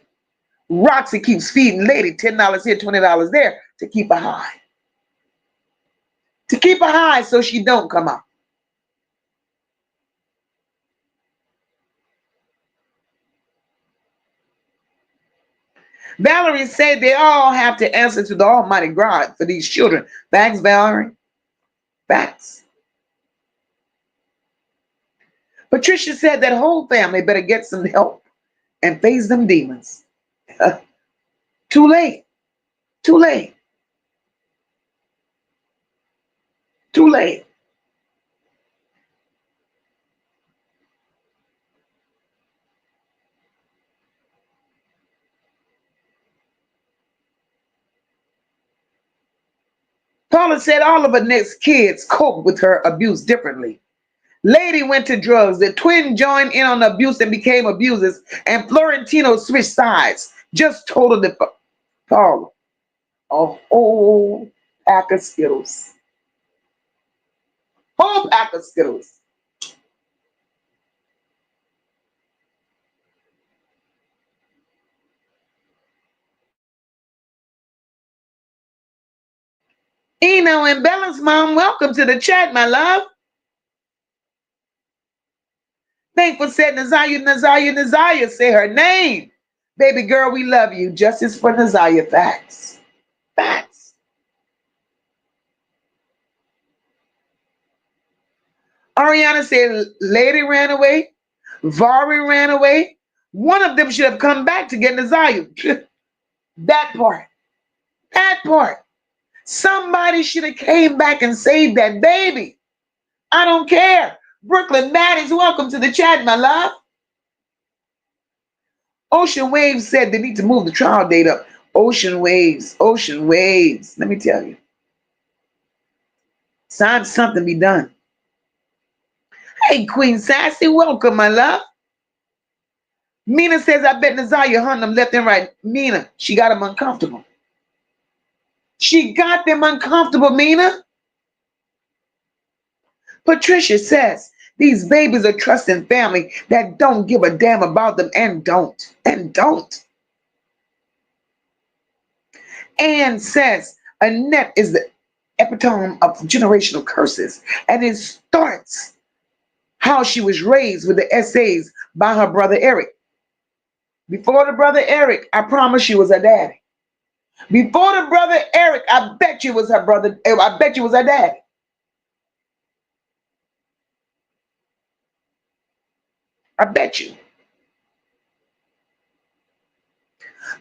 Roxy keeps feeding Lady $10 here, $20 there to keep her high. To keep her high so she don't come out. Valerie said they all have to answer to the Almighty God for these children. Facts, Valerie. Facts. Patricia said that whole family better get some help and face them demons. Too late. Too late. Too late. Paula said all of Annette's kids cope with her abuse differently. Lady went to drugs. The twin joined in on the abuse and became abusers. And Florentino switched sides. Just told her Paula a whole pack of Skittles. Whole pack of Skittles. Eno and Bella's mom, welcome to the chat, my love. Thankful said Nazaya, say her name. Baby girl, we love you. Justice for Nazaya. Facts. Facts. Ariana said Lady ran away. Vari ran away. One of them should have come back to get Nazaya. That part. That part. Somebody should have came back and saved that baby. I don't care. Brooklyn Maddox, welcome to the chat, my love. Ocean Waves said they need to move the trial date up. Ocean Waves. Let me tell you. It's time something be done. Hey, Queen Sassy, welcome, my love. Mina says, I bet Nazaya hunting them left and right. Mina, she got them uncomfortable. She got them uncomfortable, Mina. Patricia says, these babies are trusting family that don't give a damn about them and don't. Anne says, Annette is the epitome of generational curses, and it starts how she was raised with the essays by her brother Eric. Before the brother Eric, I promise you was her daddy. Before the brother Eric, I bet you was her brother. I bet you was her daddy. I bet you.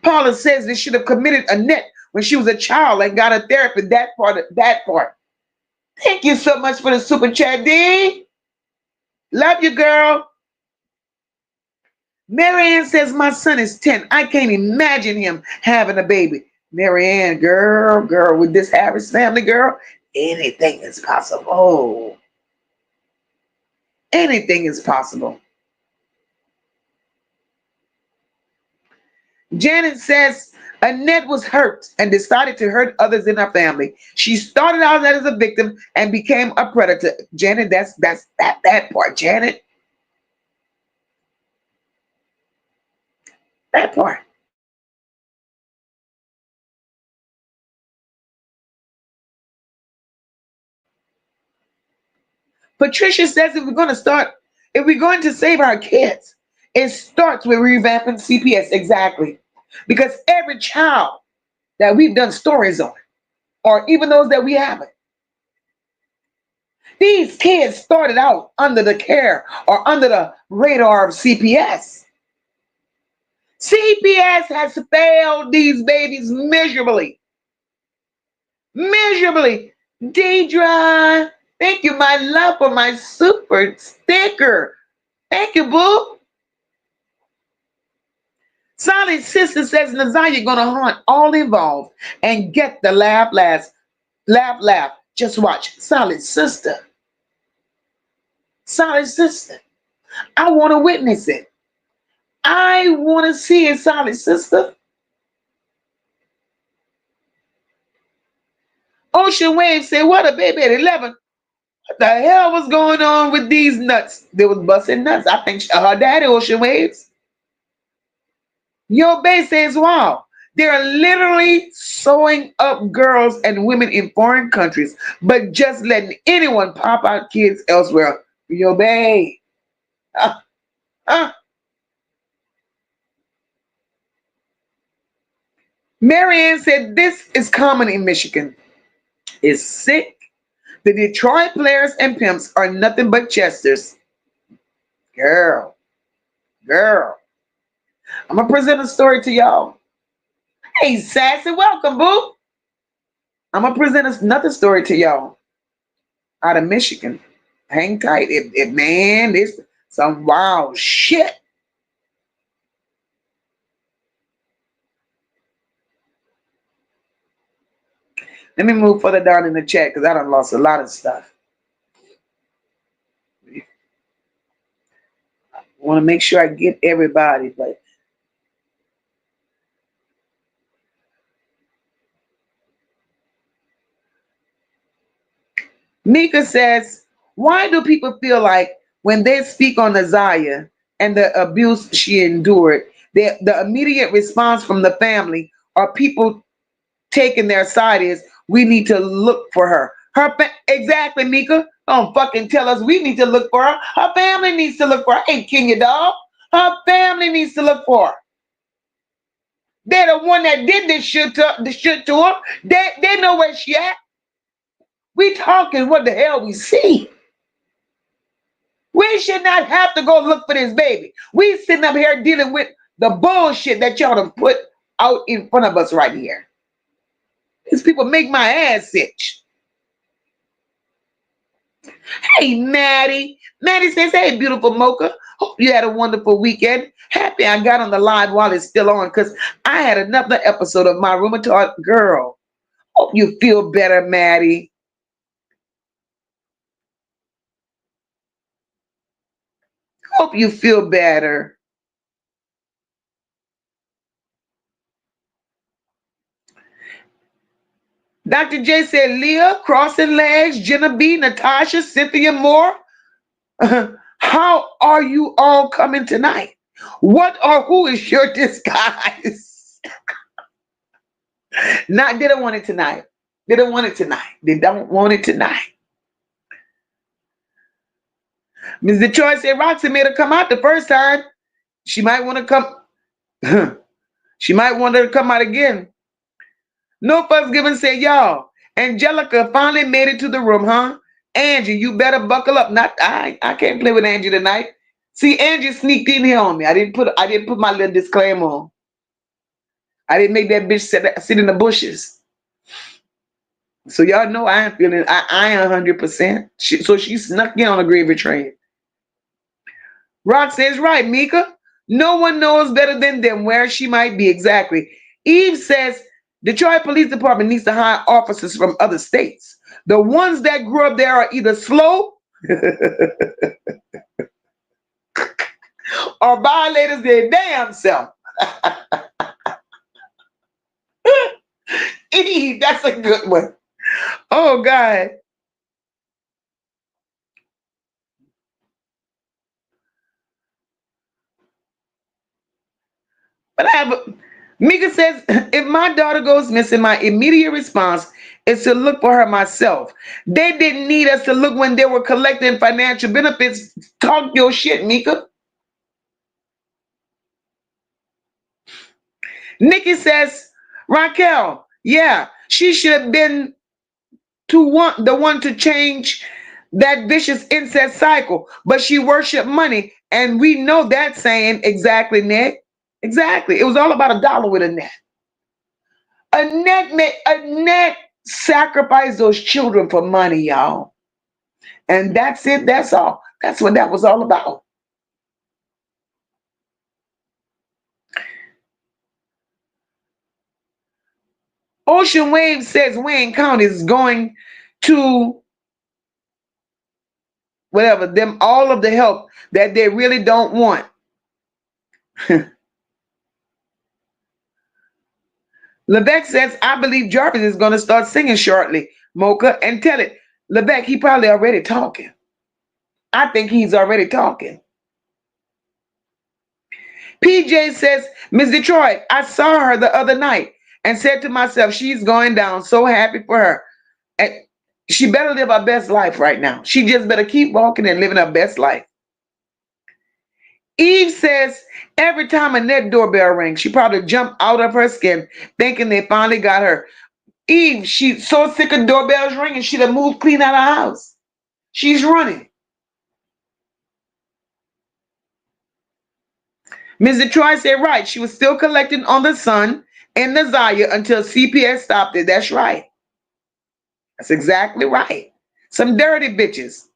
Paula says they should have committed Annette when she was a child and got a therapy. That part. Thank you so much for the super chat, D. Love you, girl. Marianne says my son is 10. I can't imagine him having a baby. Marianne, girl, with this Harris family, girl, anything is possible. Anything is possible. Janet says Annette was hurt and decided to hurt others in her family. She started out as a victim and became a predator. Janet, that's that part, Janet. That part. Patricia says if we're going to save our kids, it starts with revamping CPS. Exactly. Because every child that we've done stories on, or even those that we haven't, these kids started out under the care or under the radar of CPS. CPS has failed these babies miserably. Miserably. Deidre, thank you, my love, for my super sticker. Thank you, boo. Solid Sister says Nazaya gonna haunt all involved and get the laugh last. Laugh. Just watch. Solid Sister. Solid Sister. I want to witness it. I want to see it, Solid Sister. Ocean Wave said, what a baby at 11. What the hell was going on with these nuts? They was busting nuts. I think her daddy, Ocean Waves. Your base says, wow. They're literally sewing up girls and women in foreign countries, but just letting anyone pop out kids elsewhere. Yo, babe. Marianne said, this is common in Michigan. It's sick. The Detroit players and pimps are nothing but chesters. Girl. I'm going to present a story to y'all. Hey, Sassy, welcome, boo. I'm gonna present another story to y'all out of Michigan. Hang tight. Man, this some wild shit. Let me move further down in the chat because I done lost a lot of stuff. I want to make sure I get everybody, but Mika says, why do people feel like when they speak on Nazaya and the abuse she endured, the immediate response from the family or people taking their side is, we need to look for her. Exactly, Mika. Don't fucking tell us we need to look for her. Her family needs to look for her. I ain't king your dog. Her family needs to look for her. They're the one that did this shit to her. They know where she at. We talking what the hell we see. We should not have to go look for this baby. We sitting up here dealing with the bullshit that y'all have put out in front of us right here. These people make my ass itch. Hey, Maddie. Maddie says, hey, beautiful Mocha. Hope you had a wonderful weekend. Happy I got on the live while it's still on because I had another episode of my rheumatoid girl. Hope you feel better, Maddie. Hope you feel better. Dr. J said, Leah, Crossing Legs, Jenna B, Natasha, Cynthia Moore. How are you all coming tonight? What or who is your disguise? They don't want it tonight. They don't want it tonight. They don't want it tonight. Ms. Detroit said Roxy made her come out the first time. She might want to come. She might want her to come out again. No fuss given said, y'all. Angelica finally made it to the room, huh? Angie, you better buckle up. Not I can't play with Angie tonight. See, Angie sneaked in here on me. I didn't put my little disclaimer on. I didn't make that bitch sit in the bushes. So y'all know I am feeling I am 100%. So she snuck in on a gravy train. Rock says, right, Mika. No one knows better than them where she might be exactly. Eve says, Detroit Police Department needs to hire officers from other states. The ones that grew up there are either slow or violators their damn self. Eve, that's a good one. Oh, God. But Mika says, if my daughter goes missing, my immediate response is to look for her myself. They didn't need us to look when they were collecting financial benefits. Talk your shit, Mika. Nikki says, Raquel, yeah, she should have been the one to change that vicious incest cycle, but she worshiped money, and we know that saying. Exactly, Nick. Exactly. It was all about a dollar with Annette. Annette sacrificed those children for money, y'all. And that's it. That's all. That's what that was all about. Ocean Wave says Wayne County is going to whatever them all of the help that they really don't want. Lebec says, I believe Jarvis is going to start singing shortly, Mocha, and tell it. Lebec, he probably already talking. I think he's already talking. PJ says, Miss Detroit, I saw her the other night and said to myself, she's going down. So happy for her. And she better live her best life right now. She just better keep walking and living her best life. Eve says, every time Annette doorbell rings, she probably jumped out of her skin thinking they finally got her. Eve, she's so sick of doorbells ringing, she'd have moved clean out of her house. She's running. Ms. Detroit said, right, she was still collecting on the son. in the Zaya until CPS stopped it. That's right. That's exactly right. Some dirty bitches.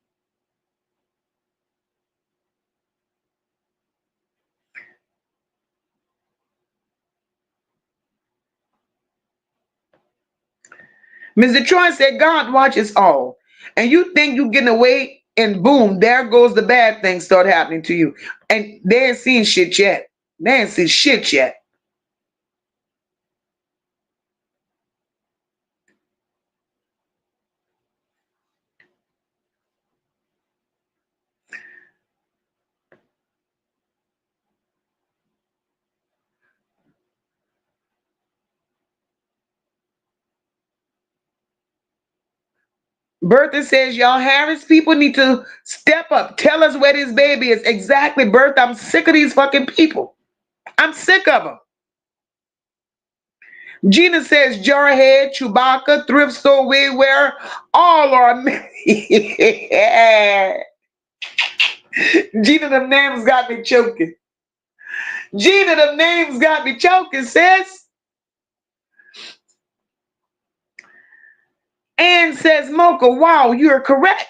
Mr. Troy said, God watches all. And you think you're getting away, and boom, there goes the bad things start happening to you. And they ain't seen shit yet. They ain't seen shit yet. Bertha says, y'all Harris people need to step up. Tell us where this baby is. Exactly, Bertha. I'm sick of these fucking people. I'm sick of them. Gina says, Jarhead, Chewbacca, thrift store wig wearer, all are yeah. Gina, them names got me choking. Gina, them names got me choking, sis. Ann says, Mocha, wow, you're correct.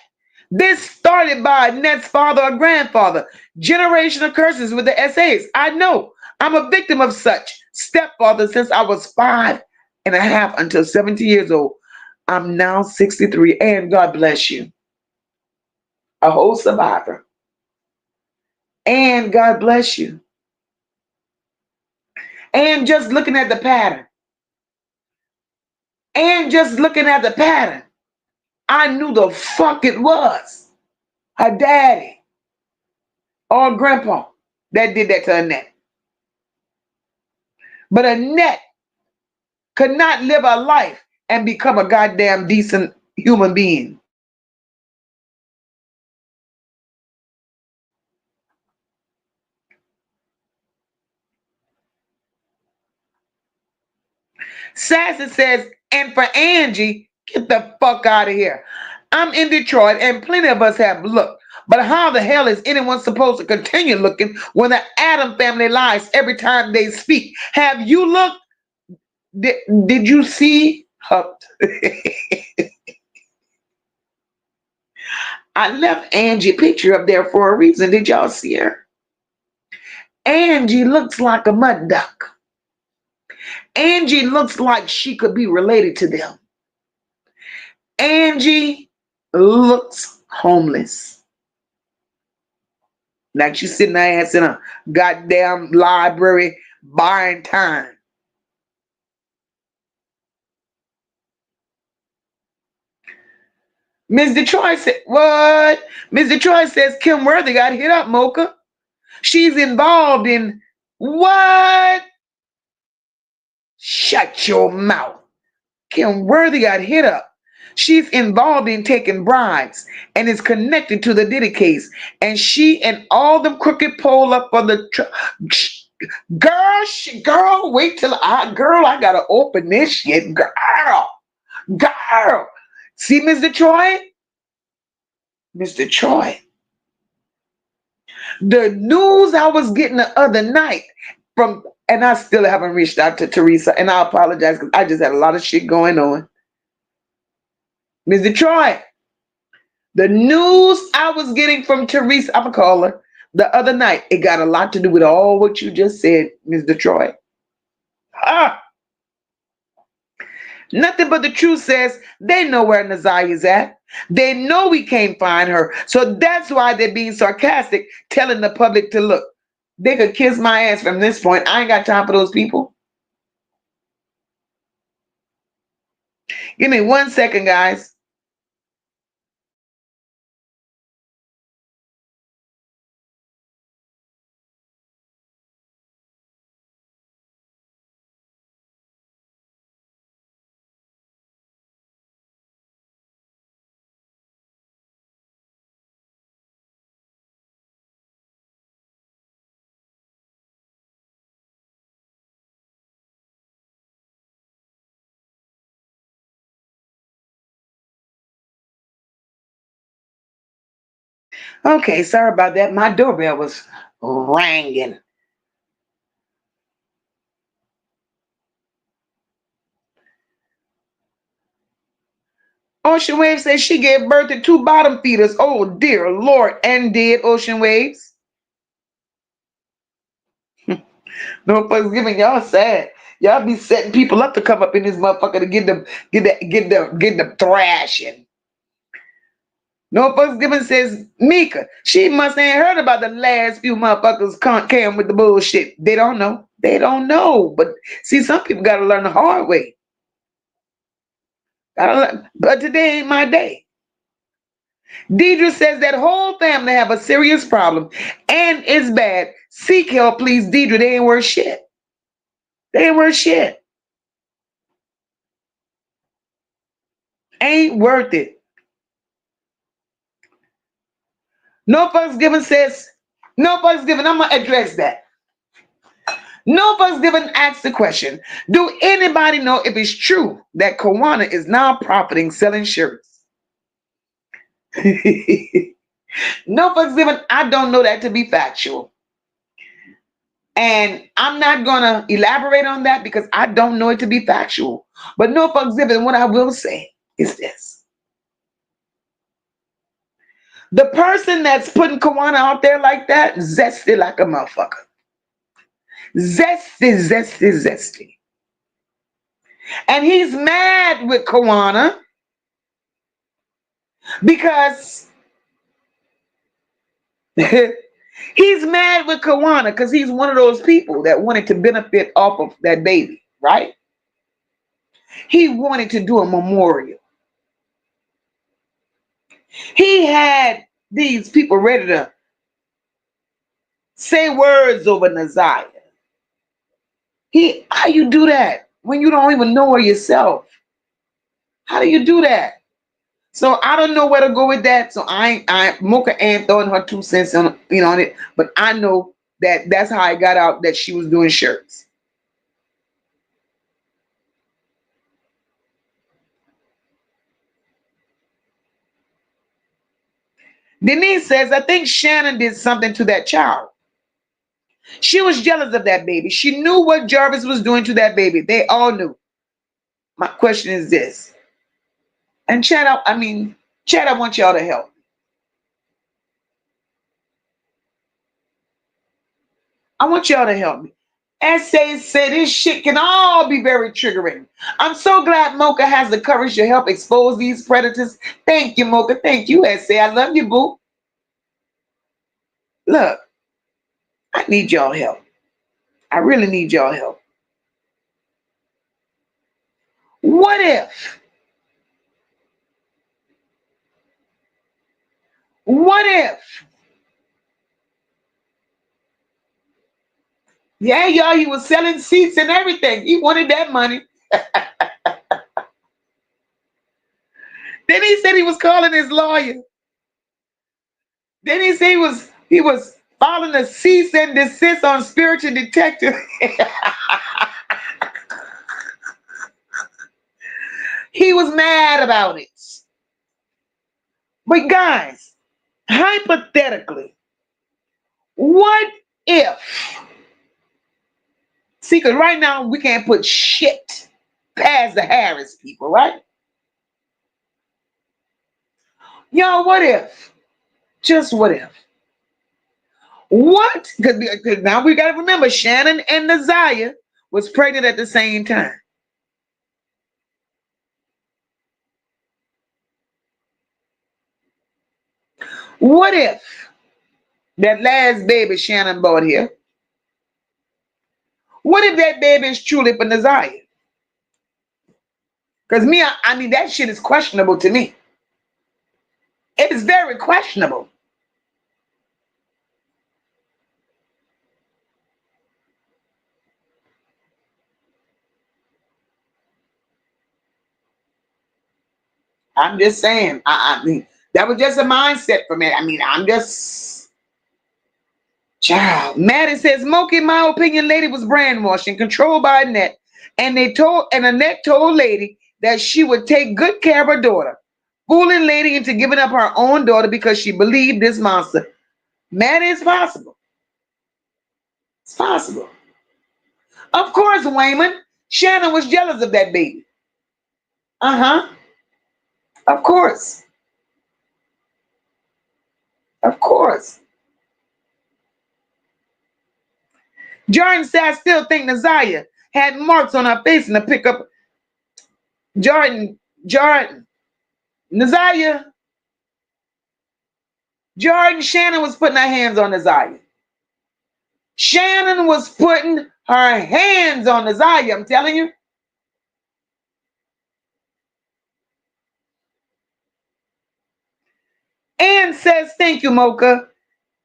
This started by Annette's father or grandfather. Generational curses with the essays. I know. I'm a victim of such. Stepfather since I was 5.5 until 70 years old. I'm now 63. And God bless you. A whole survivor. And God bless you. And just looking at the pattern. And just looking at the pattern. I knew the fuck it was. Her daddy. Or grandpa that did that to Annette. But Annette could not live a life and become a goddamn decent human being. Sassy says, and for Angie, get the fuck out of here. I'm in Detroit and plenty of us have looked. But how the hell is anyone supposed to continue looking when the Adam family lies every time they speak? Have you looked? Did you see her? I left Angie a picture up there for a reason. Did y'all see her? Angie looks like a mud duck. Angie looks like she could be related to them. Angie looks homeless. Like she's sitting her ass in a goddamn library buying time. Ms. Detroit said, what? Ms. Detroit says Kim Worthy got hit up, Mocha. She's involved in what? Shut your mouth. Kim Worthy got hit up. She's involved in taking bribes and is connected to the Diddy case. And she and all them crooked pole up for the girl, wait till I gotta open this shit. Girl. See, Miss Detroit? Miss Detroit. The news I was getting the other night from, and I still haven't reached out to Teresa, and I apologize because I just had a lot of shit going on. Miss Detroit, the news I was getting from Teresa, I'm gonna call her, the other night, it got a lot to do with all what you just said, Miss Detroit. Ah, nothing but the truth says they know where Naziah is at. They know we can't find her. So that's why they're being sarcastic, telling the public to look. They could kiss my ass from this point. I ain't got time for those people. Give me 1 second, guys. Okay, sorry about that. My doorbell was ringing. Ocean Waves says she gave birth to 2 bottom feeders. Oh dear Lord, and did Ocean Waves. No fucks giving, y'all sad. Y'all be setting people up to come up in this motherfucker to get the thrashing. No fucks given says Mika. She must ain't heard about the last few motherfuckers came with the bullshit. They don't know. They don't know. But see, some people gotta learn the hard way. Gotta learn. But today ain't my day. Deidre says that whole family have a serious problem and it's bad. Seek help, please, Deidre. They ain't worth shit. They ain't worth shit. Ain't worth it. No fucks given says, no fucks given. I'm gonna address that. No fucks given asks the question: do anybody know if it's true that Kawana is now profiting selling shirts? No fucks given. I don't know that to be factual. And I'm not gonna elaborate on that because I don't know it to be factual. But no fucks given, what I will say is this. The person that's putting Kawana out there like that, zesty like a motherfucker. Zesty, zesty, zesty. And he's mad with Kawana because he's mad with Kawana because he's one of those people that wanted to benefit off of that baby, right? He wanted to do a memorial. He had these people ready to say words over Naziah. How you do that when you don't even know her yourself? How do you do that? So I don't know where to go with that. So MOCA ain't throwing her 2 cents on on it, but I know that that's how I got out that she was doing shirts. Denise says, I think Shannon did something to that child. She was jealous of that baby. She knew what Jarvis was doing to that baby. They all knew. My question is this. And Chad, I want y'all to help. I want y'all to help me. Essays say this shit can all be very triggering. I'm so glad MOCA has the courage to help expose these predators. Thank you, MOCA. Thank you, Essay. I love you, boo. Look, I need y'all help. I really need y'all help. What if? What if? Yeah, y'all, he was selling seats and everything. He wanted that money. Then he said he was calling his lawyer. Then he said he was filing a cease and desist on spiritual detective. He was mad about it. But guys, hypothetically, what if? See, because right now we can't put shit past the Harris people, right? Y'all, what if? Just what if? What? Because now we got to remember Shannon and Naziah was pregnant at the same time. What if that last baby Shannon bought here? What if that baby is truly for Naziah? Because that shit is questionable to me. It is very questionable. I'm just saying. That was just a mindset for me. I'm just child. Maddie says, Moki, in my opinion, lady was brainwashing, controlled by Annette. And Annette told lady that she would take good care of her daughter, fooling lady into giving up her own daughter because she believed this monster. Maddie, it's possible. It's possible. Of course, Wayman. Shannon was jealous of that baby. Uh-huh. Of course. Of course. Jordan said, I still think Naziah had marks on her face in the pickup. Jordan, Naziah, Shannon was putting her hands on Naziah. Shannon was putting her hands on Naziah, I'm telling you. Ann says, thank you, MOCA.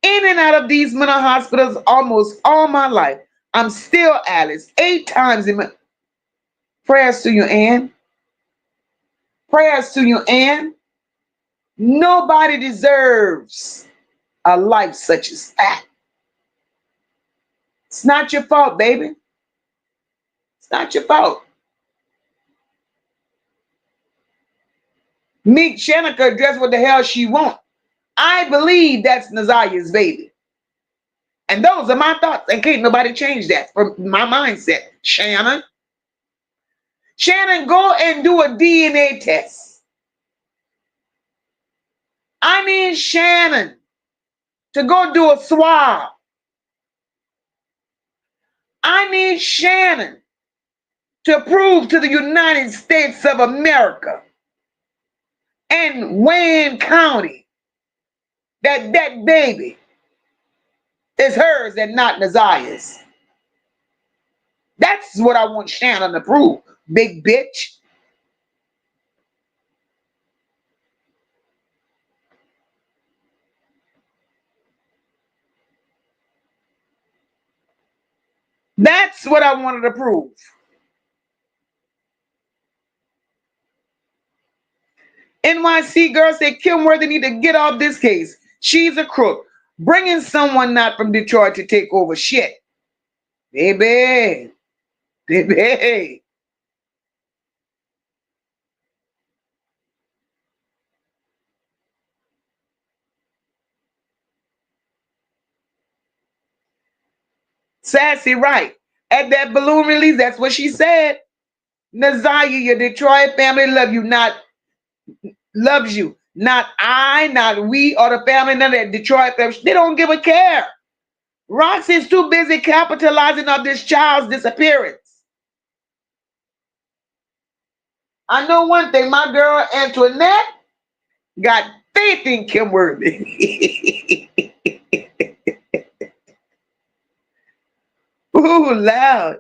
In and out of these mental hospitals almost all my life. I'm still Alice. 8 times in my prayers to you, Ann. Prayers to you, Ann. Nobody deserves a life such as that. It's not your fault, baby. It's not your fault. Meek Shanika dress what the hell she want. I believe that's Naziah's baby. And those are my thoughts. And can't nobody change that from my mindset. Shannon, go and do a DNA test. I need Shannon to go do a swab. I need Shannon to prove to the United States of America and Wayne County that that baby is hers and not Naziah's. That's what I want Shannon to prove, big bitch. That's what I wanted to prove. NYC girl said Kim Worthy need to get off this case. She's a crook. Bringing someone not from Detroit to take over shit. Baby. Baby. Sassy right. At that balloon release, that's what she said. Naziah, your Detroit family loves you. Not I, not we, or the family, none of that Detroit family. They don't give a care. Roxy's too busy capitalizing on this child's disappearance. I know one thing, my girl Antoinette got faith in Kim Worthy. Ooh, loud.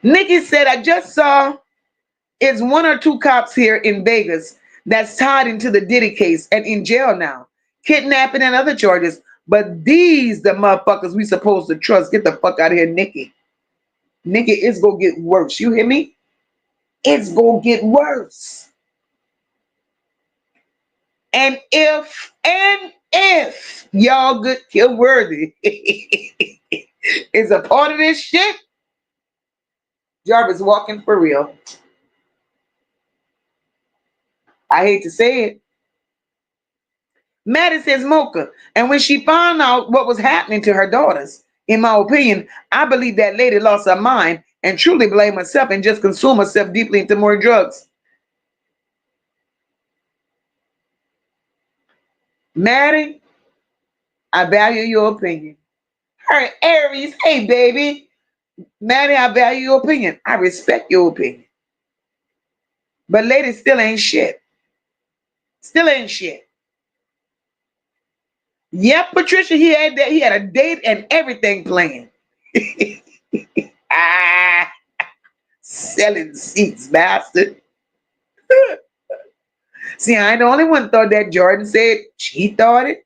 Nikki said, I just saw it's 1 or 2 cops here in Vegas that's tied into the Diddy case and in jail now, kidnapping and other charges. But these the motherfuckers we supposed to trust. Get the fuck out of here, Nikki. Nikki, it's gonna get worse. You hear me? It's gonna get worse. And if y'all good Kim Worthy is a part of this shit, Jarvis walking for real. I hate to say it. Maddie says MOCA. And when she found out what was happening to her daughters, in my opinion, I believe that lady lost her mind and truly blamed herself and just consumed herself deeply into more drugs. Maddie, I value your opinion. All right, Aries, hey baby. Maddie, I value your opinion. I respect your opinion. But lady still ain't shit. Still ain't shit. Yep, Patricia, he had a date and everything planned. Selling seats, bastard. See, I ain't the only one thought that. Jordan said she thought it.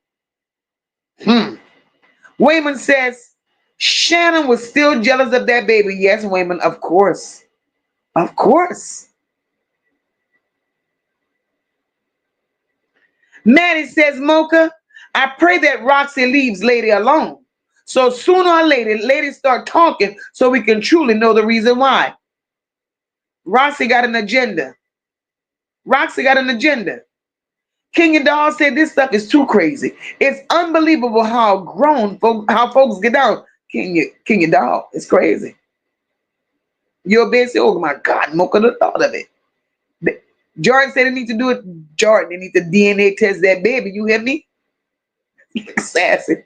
Wayman says Shannon was still jealous of that baby. Yes, Wayman, of course. Of course. Maddie says, MOCA, I pray that Roxy leaves Lady alone. So sooner or later, ladies start talking so we can truly know the reason why. Roxy got an agenda. Roxy got an agenda. King and Doll said this stuff is too crazy. It's unbelievable how how folks get down. King and Doll, it's crazy. Your baby said, oh my God, Mocha the thought of it. Jordan said they need to do it. Jordan, they need to DNA test that baby. You hear me? Sassy.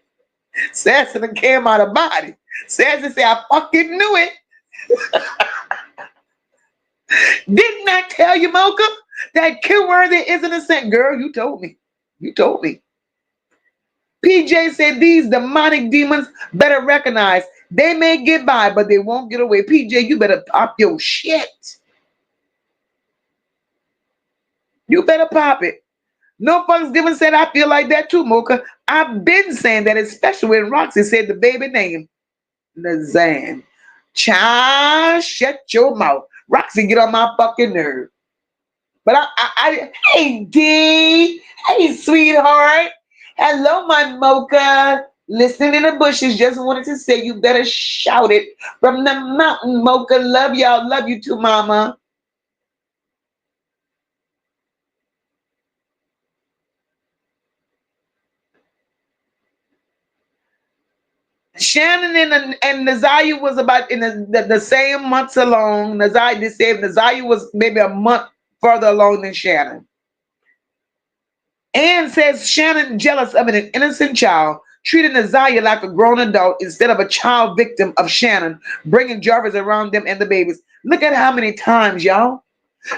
Sassy done came out of body. Sassy said, I fucking knew it. Didn't I tell you, Mocha, that Kenworthy is innocent? Girl, you told me. You told me. PJ said these demonic demons better recognize they may get by, but they won't get away. PJ, you better pop your shit. You better pop it. No Thanksgiving said I feel like that too, Mocha. I've been saying that, especially when Roxy said the baby name, Nazan. Child, shut your mouth. Roxy get on my fucking nerve. But hey D, hey sweetheart. Hello, my Mocha. Listening in the bushes, just wanted to say you better shout it from the mountain, Mocha. Love y'all. Love you too, mama. Shannon and Naziah was about in the same months along. Naziah, they said Naziah was maybe a month further along than Shannon. Ann says Shannon, jealous of an innocent child, treated Naziah like a grown adult instead of a child victim of Shannon, bringing Jarvis around them and the babies. Look at how many times, y'all.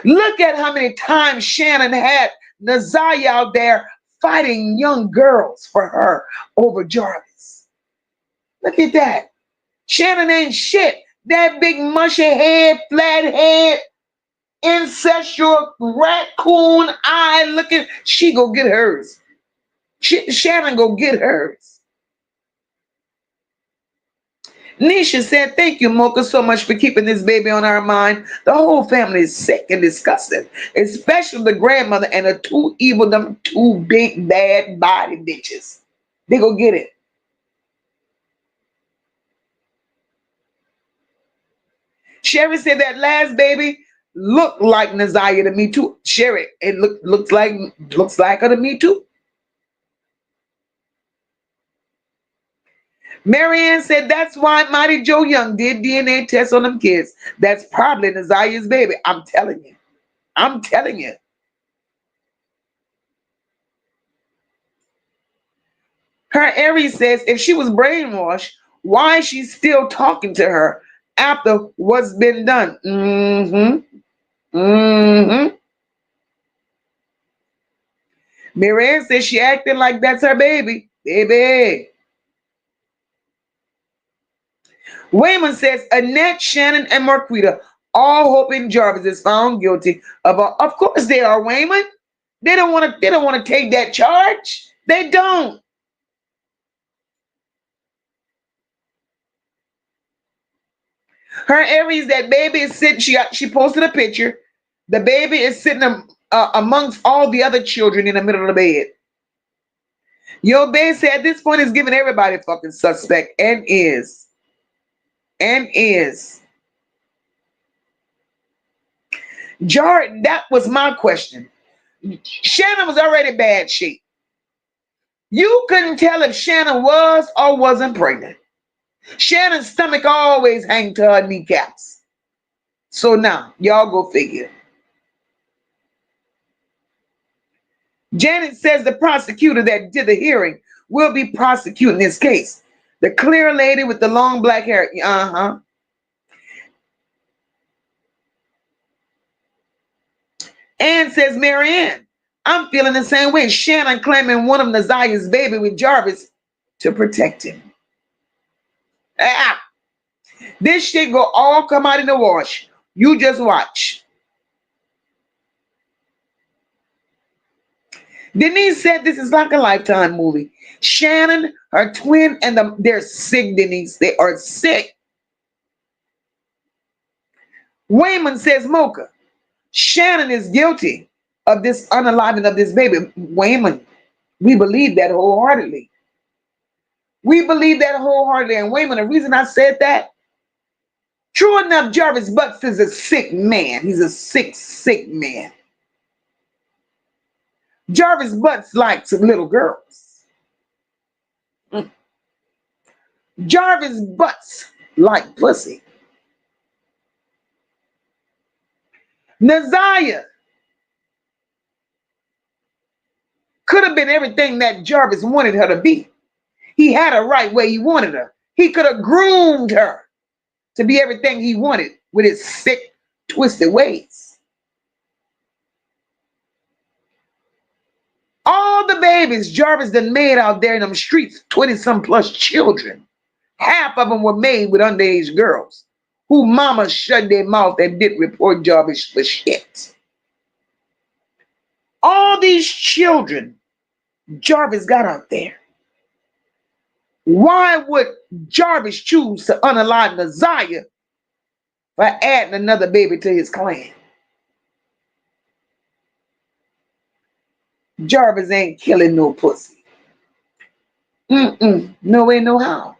Look at how many times Shannon had Naziah out there fighting young girls for her over Jarvis. Look at that. Shannon ain't shit. That big mushy head, flat head, incestual raccoon eye looking, she go get hers. Shannon go get hers. Nisha said, thank you, Mocha, so much for keeping this baby on our mind. The whole family is sick and disgusted, especially the grandmother and the two evil, them two big bad body bitches. They go get it. Sherry said that last baby looked like Naziah to me too. Sherry, it looks like her to me too. Marianne said that's why Mighty Joe Young did DNA tests on them kids. That's probably Naziah's baby. I'm telling you. I'm telling you. Her Aries says if she was brainwashed, why is she still talking to her after what's been done? Mm-hmm. Mm-hmm. Marianne says she acting like that's her baby. Baby. Wayman says Annette, Shannon, and Marquita all hoping Jarvis is found guilty of all. Of course they are, Wayman. They don't want to. They don't want to take that charge. They don't. Her Aries, that baby is sitting. She posted a picture. The baby is sitting amongst all the other children in the middle of the bed. Your baby said at this point is giving everybody fucking suspect and is. And is. Jordan, that was my question. Shannon was already bad shape. You couldn't tell if Shannon was or wasn't pregnant. Shannon's stomach always hang to her kneecaps. So now, y'all go figure. Janet says the prosecutor that did the hearing will be prosecuting this case. The clear lady with the long black hair. Uh-huh. Ann says, Marianne, I'm feeling the same way. Shannon claiming one of Naziah's baby with Jarvis to protect him. Ah, this shit go all come out in the wash. You just watch. Denise said this is like a Lifetime movie. Shannon, her twin, and they're sick, Denise. They are sick. Wayman says, Mocha, Shannon is guilty of this unaliving of this baby. Wayman, we believe that wholeheartedly. We believe that wholeheartedly. And Wayman, the reason I said that, true enough, Jarvis Butts is a sick man. He's a sick, sick man. Jarvis Butts likes little girls. Jarvis Butts like pussy. Naziah could have been everything that Jarvis wanted her to be. He had her right where he wanted her. He could have groomed her to be everything he wanted with his sick, twisted ways. All the babies Jarvis done made out there in them streets, 20-some plus children, half of them were made with underage girls who mamas shut their mouth and didn't report Jarvis for shit. All these children Jarvis got out there. Why would Jarvis choose to unalive Naziah for adding another baby to his clan? Jarvis ain't killing no pussy. No way, no how.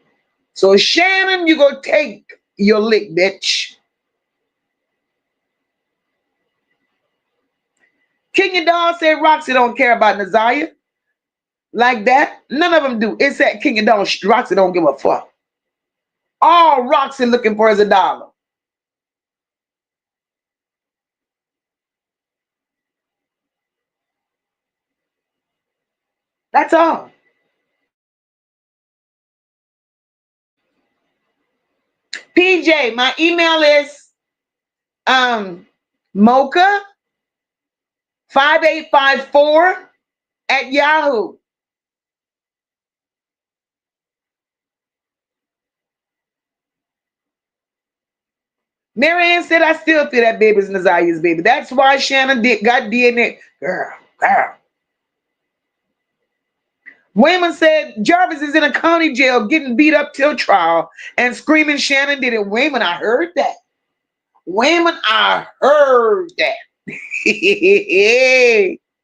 So Shannon, you go take your lick, bitch. Kenya Dawn said Roxy don't care about Naziah like that. None of them do. It's that Kenya Dawn, Roxy don't give a fuck. All Roxy looking for is a dollar. That's all. PJ, my email is MOCA 5854 at Yahoo. Marianne said, I still feel that baby's Naziah's baby. That's why Shannon got DNA. Girl. Wayman said, Jarvis is in a county jail getting beat up till trial and screaming Shannon did it. Wayman, I heard that. Wayman, I heard that.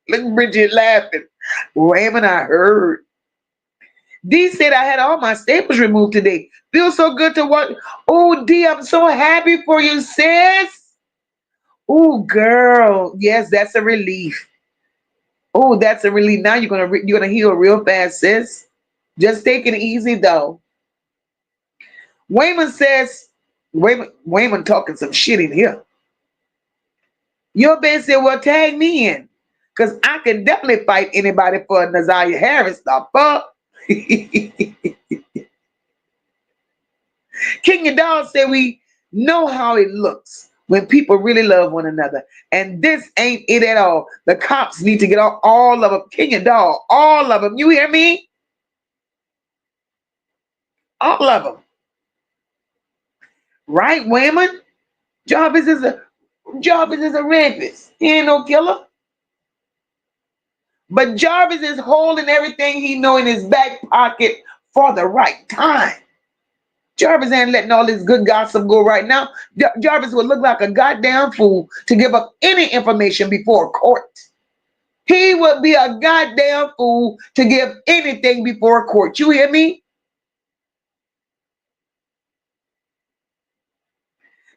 Look at Bridget laughing. Wayman, I heard. D said, I had all my staples removed today. Feels so good to watch. Oh, D, I'm so happy for you, sis. Oh, girl. Yes, that's a relief. Oh, that's a relief. Now you're gonna heal real fast, sis. Just take it easy though. Wayman says, Wayman talking some shit in here. Your best said, well, tag me in. Because I can definitely fight anybody for Naziah Harris. The fuck? King and Dog said we know how it looks when people really love one another. And this ain't it at all. The cops need to get all of them. King and Dog, all of them. You hear me? All of them. Right, Wayman? Jarvis is a rapist. He ain't no killer. But Jarvis is holding everything he know in his back pocket for the right time. Jarvis ain't letting all this good gossip go right now. Jarvis would look like a goddamn fool to give up any information before court. He would be a goddamn fool to give anything before court. You hear me?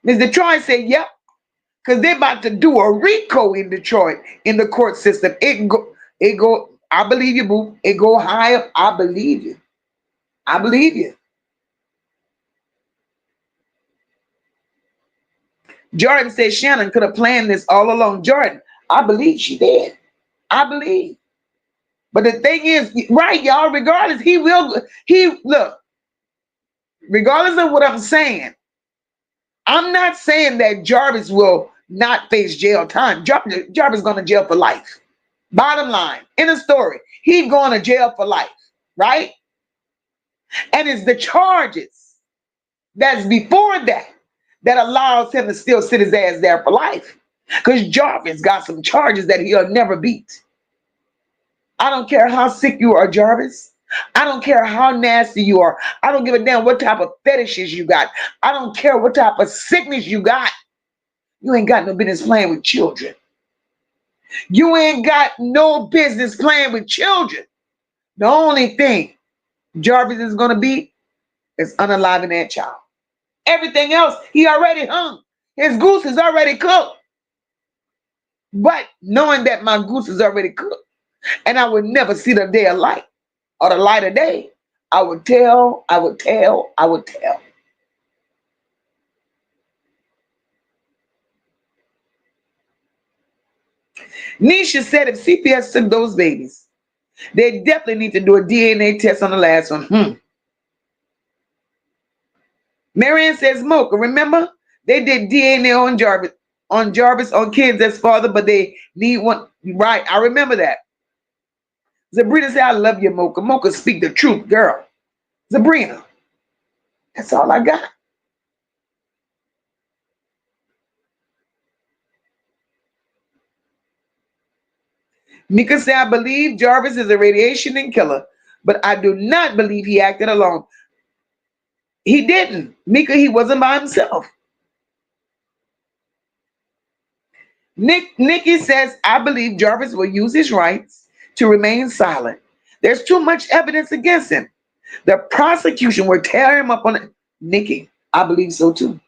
Ms. Detroit said, yep, because they're about to do a RICO in Detroit in the court system. It go, I believe you, boo. It go high up. I believe you. I believe you. Jordan said Shannon could have planned this all along. Jordan, I believe she did. I believe. But the thing is, right, y'all, regardless, look, regardless of what I'm saying, I'm not saying that Jarvis will not face jail time. Jarvis going to jail for life. Bottom line, in the story, he's going to jail for life, right? And it's the charges that's before that allows him to still sit his ass there for life. Because Jarvis got some charges that he'll never beat. I don't care how sick you are, Jarvis. I don't care how nasty you are. I don't give a damn what type of fetishes you got. I don't care what type of sickness you got. You ain't got no business playing with children. You ain't got no business playing with children. The only thing Jarvis is going to be is unaliving that child. Everything else, he already hung. His goose is already cooked. But knowing that my goose is already cooked, and I would never see the day of light or the light of day, I would tell. Nisha said if CPS took those babies, they definitely need to do a DNA test on the last one. Marianne says, Mocha, remember? They did DNA on kids as father, but they need one. Right, I remember that. Sabrina said, I love you, Mocha. Mocha, speak the truth, girl. Sabrina, that's all I got. Mika said, I believe Jarvis is a radiation and killer, but I do not believe he acted alone. He didn't. Mika, he wasn't by himself. Nikki says, I believe Jarvis will use his rights to remain silent. There's too much evidence against him. The prosecution will tear him up on it. Nikki, I believe so too.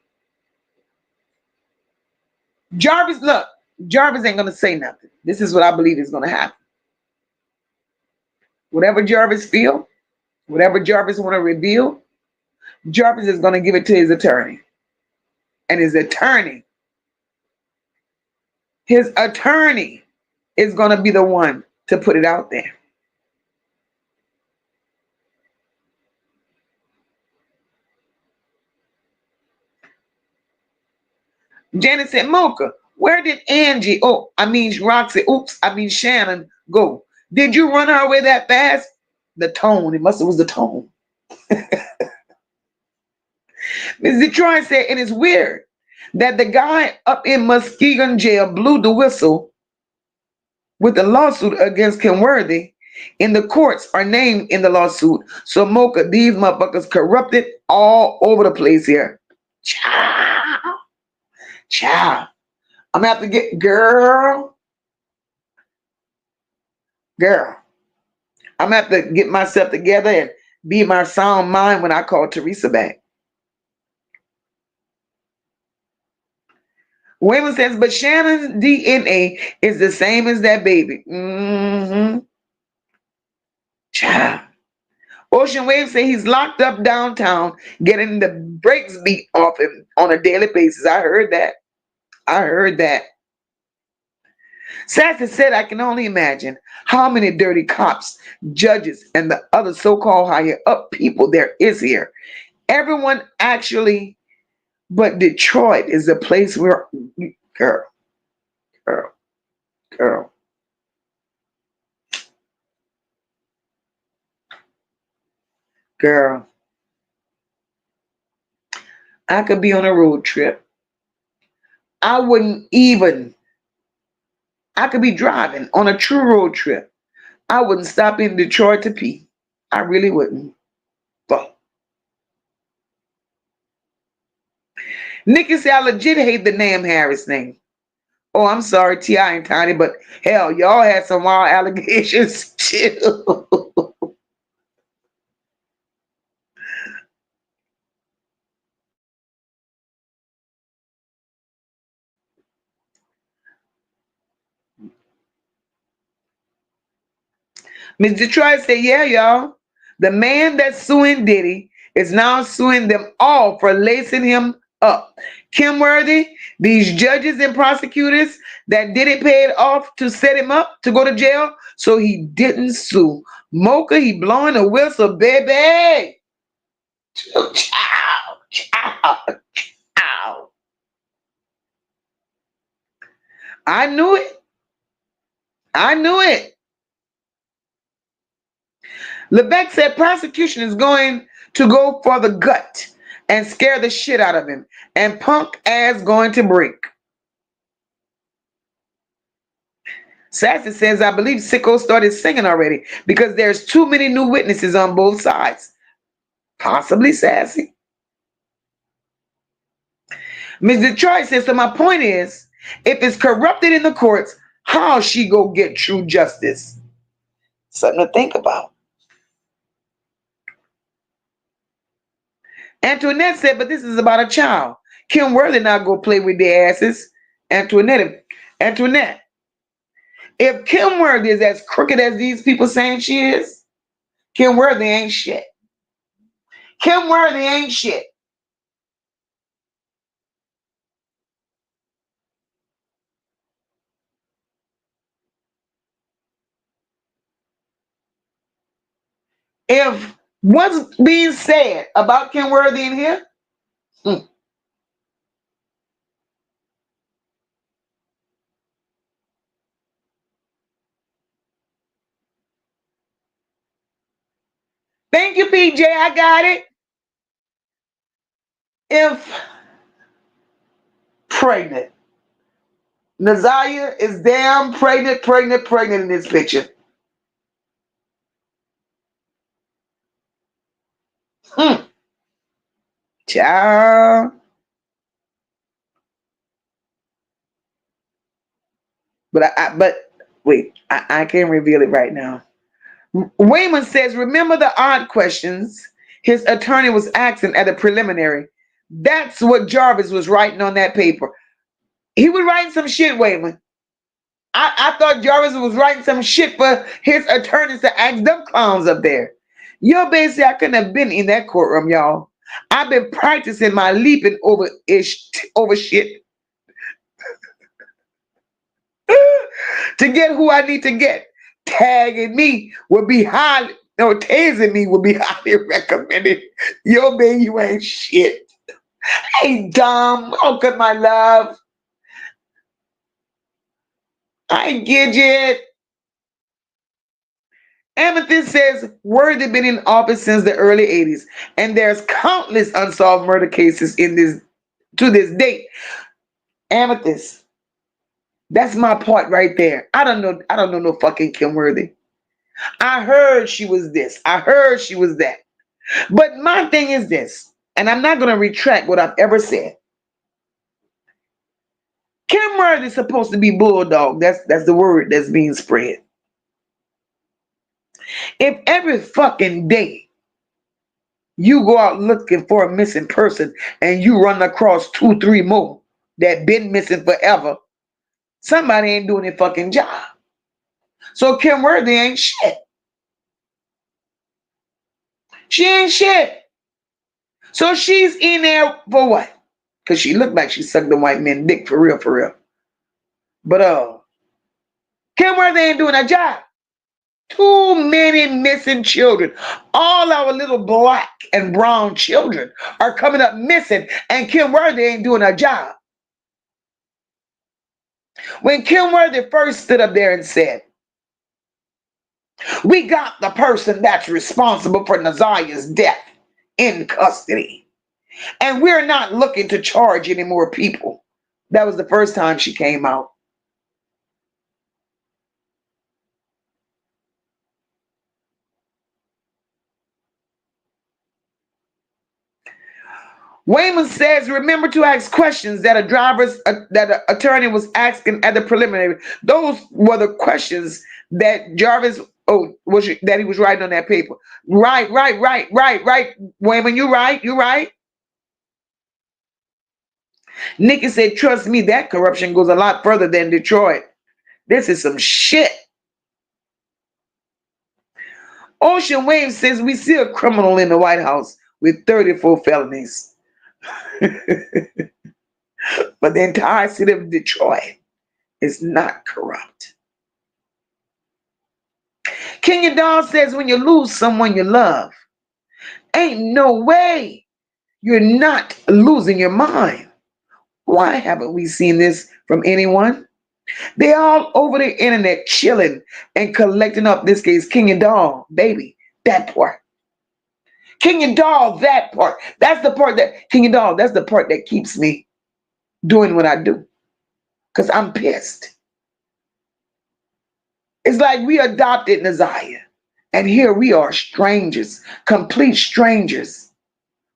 Jarvis, look, Jarvis ain't going to say nothing. This is what I believe is going to happen. Whatever Jarvis feel, whatever Jarvis want to reveal, Jarvis is going to give it to his attorney. And his attorney is going to be the one to put it out there. Janet said, Mocha, where did Shannon go? Did you run her away that fast? The tone, it was the tone. Ms. Detroit said, it is weird that the guy up in Muskegon jail blew the whistle with the lawsuit against Kenworthy. In the courts are named in the lawsuit. So Mocha, these motherfuckers corrupted all over the place here. Child. I'm gonna have to get girl. I'm gonna have to get myself together and be my sound mind when I call Teresa back. Wayman says, but Shannon's DNA is the same as that baby. Child. Ocean Wave say he's locked up downtown, getting the brakes beat off him on a daily basis. I heard that. Sassy said, I can only imagine how many dirty cops, judges, and the other so-called higher up people there is here. Everyone actually, but Detroit is a place where, girl. I could be on a road trip. I could be driving on a true road trip. I wouldn't stop in Detroit to pee. I really wouldn't. But Nikki said, I legit hate the Nam Harris name. Oh, I'm sorry, T.I. and Tiny, but hell, y'all had some wild allegations too. Miss Detroit said, yeah, y'all. The man that's suing Diddy is now suing them all for lacing him up. Kim Worthy, these judges and prosecutors that Diddy paid off to set him up to go to jail, so he didn't sue. Mocha, he blowing a whistle, baby. Child. I knew it. Lebec said prosecution is going to go for the gut and scare the shit out of him. And punk ass going to break. Sassy says, I believe Sicko started singing already because there's too many new witnesses on both sides. Possibly Sassy. Ms. Detroit says, so my point is, if it's corrupted in the courts, how she go get true justice? Something to think about. Antoinette said, but this is about a child. Kim Worthy not go play with their asses. Antoinette, if Kim Worthy is as crooked as these people saying she is, Kim Worthy ain't shit. Kim Worthy ain't shit. If what's being said about Ken Worthy in here, hmm. Thank you, PJ. I got it. If pregnant, Nazaria is damn pregnant in this picture. Hmm. Child. But wait, I can't reveal it right now. Wayman says, remember the odd questions his attorney was asking at the preliminary. That's what Jarvis was writing on that paper. He was writing some shit, Wayman. I thought Jarvis was writing some shit for his attorneys to ask them clowns up there. Yo, basically, I couldn't have been in that courtroom, y'all. I've been practicing my leaping over shit to get who I need to get. Tagging me would be highly, no, tasing me would be highly recommended. Yo, man, you ain't shit. Hey, dumb. Okay, my love. I get it. Amethyst says Worthy been in office since the early 80s, and there's countless unsolved murder cases in this to this date. Amethyst, that's my part right there. I don't know no fucking Kim Worthy. I heard she was this. I heard she was that. But my thing is this, and I'm not gonna retract what I've ever said. Kim Worthy is supposed to be bulldog. That's the word that's being spread. If every fucking day you go out looking for a missing person and you run across two, three more that been missing forever, somebody ain't doing their fucking job. So Kim Worthy ain't shit. She ain't shit. So she's in there for what? Because she looked like she sucked the white man dick for real, for real. But Kim Worthy ain't doing her job. Too many missing children. All our little black and brown children are coming up missing, and Kim Worthy ain't doing her job. When Kim Worthy first stood up there and said, we got the person that's responsible for Nazaria's death in custody, and we're not looking to charge any more people. That was the first time she came out. Wayman says, remember to ask questions that an attorney was asking at the preliminary. Those were the questions that Jarvis that he was writing on that paper. Right. Wayman, you right. Nikki said, trust me, that corruption goes a lot further than Detroit. This is some shit. Ocean Wave says, we see a criminal in the White House with 34 felonies. But the entire city of Detroit is not corrupt. Kenya Dawn says, when you lose someone you love, ain't no way you're not losing your mind. Why haven't we seen this from anyone? They all over the internet chilling and collecting up this case. Kenya Dawn, baby, that part. Kenya Dawn, that part. That's the part that, Kenya Dawn, that's the part that keeps me doing what I do. Because I'm pissed. It's like we adopted Naziah. And here we are, strangers, complete strangers,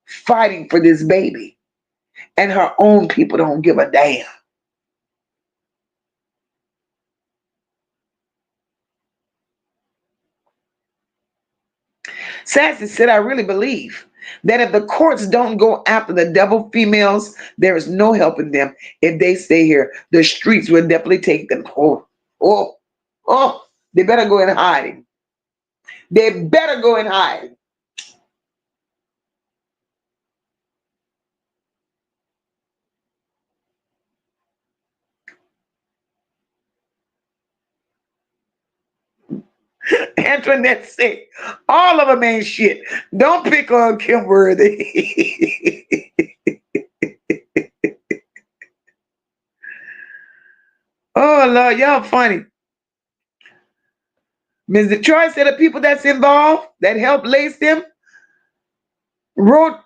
fighting for this baby. And her own people don't give a damn. Sassy said, I really believe that if the courts don't go after the devil females, there is no helping them. If they stay here, the streets will definitely take them. Oh, oh, they better go in hiding. They better go in hiding. Antoinette said, all of them ain't shit. Don't pick on Kim Worthy. Oh, Lord, y'all funny. Ms. Detroit said the people that's involved, that helped lace them, wrote,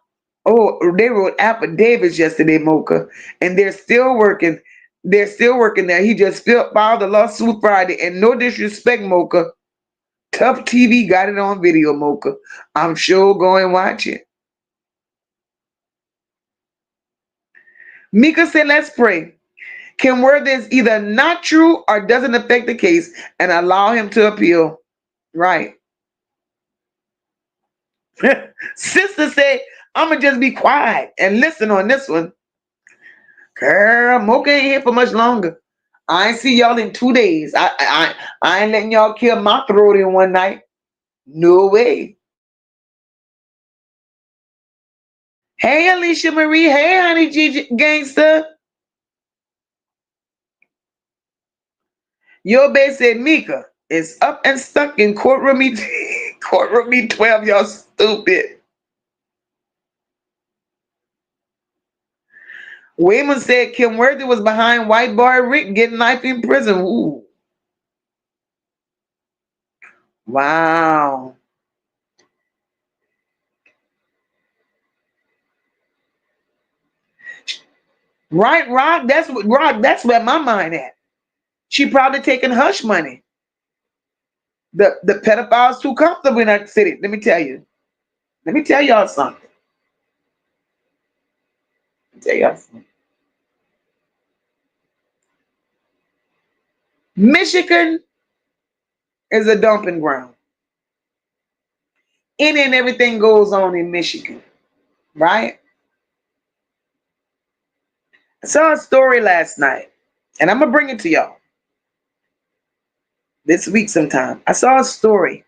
they wrote affidavits yesterday, MOCA, and they're still working. They're still working there. He just filed the lawsuit Friday, and no disrespect, MOCA. Tough TV got it on video, MOCA. I'm sure go and watch it. Mika said, let's pray. Kim Worthy is either not true or doesn't affect the case and allow him to appeal. Right. Sister said, I'm going to just be quiet and listen on this one. Girl, MOCA ain't here for much longer. I ain't see y'all in 2 days. I ain't letting y'all kill my throat in one night. No way. Hey, Alicia Marie. Hey, honey Gigi Gangster. Your babe said Mika is up and stuck in courtroom courtroom 12. Y'all stupid. Wayman said Kim Worthy was behind white boy Rick getting life in prison. Ooh. Wow. Right, Rock. That's where my mind at. She probably taking hush money. The pedophiles too comfortable in that city. Let me tell you. Let me tell y'all something. Michigan is a dumping ground. Any and everything goes on in Michigan, right? I saw a story last night, and I'm gonna bring it to y'all this week sometime. I saw a story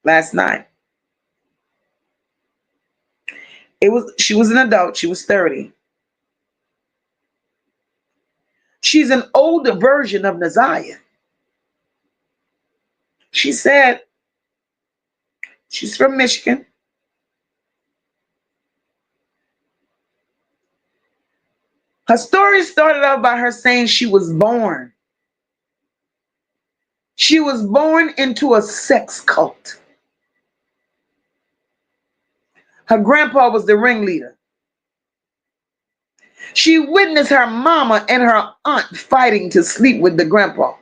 last night. She was an adult, she was 30. She's an older version of Naziah. She said she's from Michigan. Her story started out by her saying she was born. She was born into a sex cult. Her grandpa was the ringleader. She witnessed her mama and her aunt fighting to sleep with the grandpa.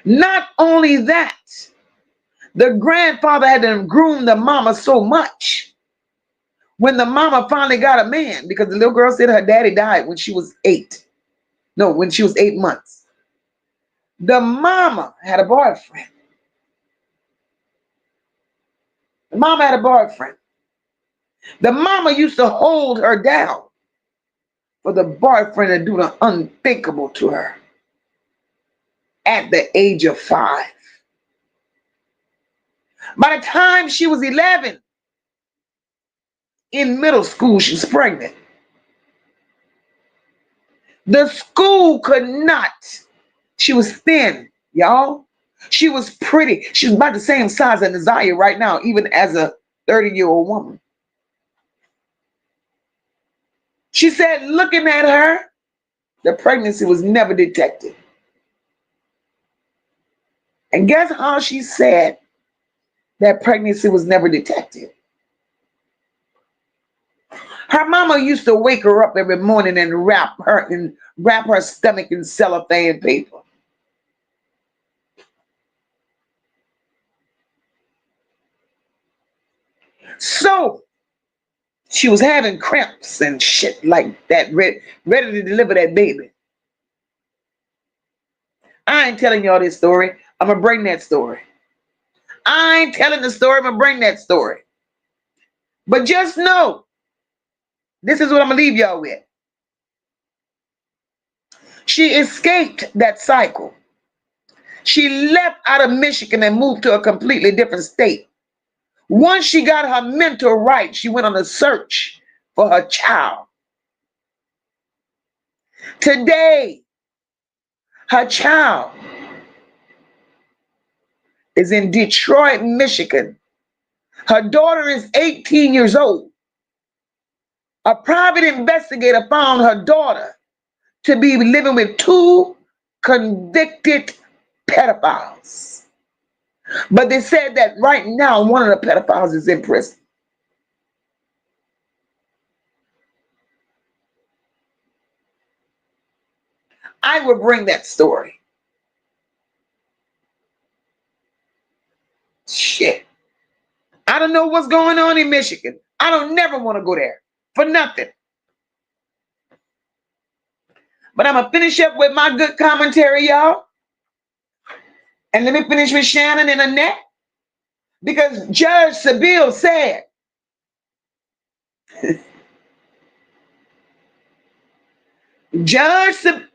Not only that, the grandfather had to groom the mama so much. When the mama finally got a man, because the little girl said her daddy died when she was 8. No, when she was 8 months. The mama had a boyfriend. The mama had a boyfriend. The mama used to hold her down for the boyfriend to do the unthinkable to her at the age of 5. By the time she was 11, in middle school, she was pregnant. The school could not. She was thin, y'all. She was pretty. She was about the same size as Naziah right now, even as a 30-year-old woman. She said, looking at her, the pregnancy was never detected. And guess how she said that pregnancy was never detected? Her mama used to wake her up every morning and wrap her stomach in cellophane paper. So she was having cramps and shit like that, ready to deliver that baby. I ain't telling y'all this story. I'm going to bring that story. I ain't telling the story. I'm going to bring that story. But just know, this is what I'm going to leave y'all with. She escaped that cycle. She left out of Michigan and moved to a completely different state. Once she got her mental right, she went on a search for her child. Today, Her child is in Detroit, Michigan. Her daughter is 18 years old. A private investigator found her daughter to be living with two convicted pedophiles. But they said that right now one of the pedophiles is in prison. I will bring that story. Shit. I don't know what's going on in Michigan. I don't never want to go there for nothing. But I'm going to finish up with my good commentary, y'all. And let me finish with Shannon and Annette. Because Judge Seville said,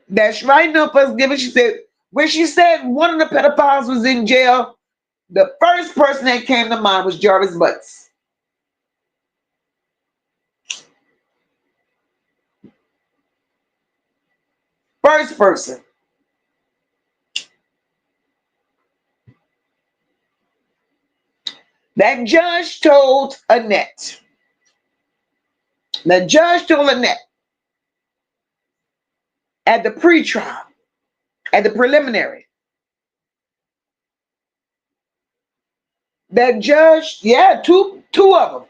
that's right, no first given. She said, when she said one of the pedophiles was in jail, the first person that came to mind was Jarvis Butts. First person. That judge told Annette. The judge told Annette at the pre-trial, at the preliminary, that judge, two of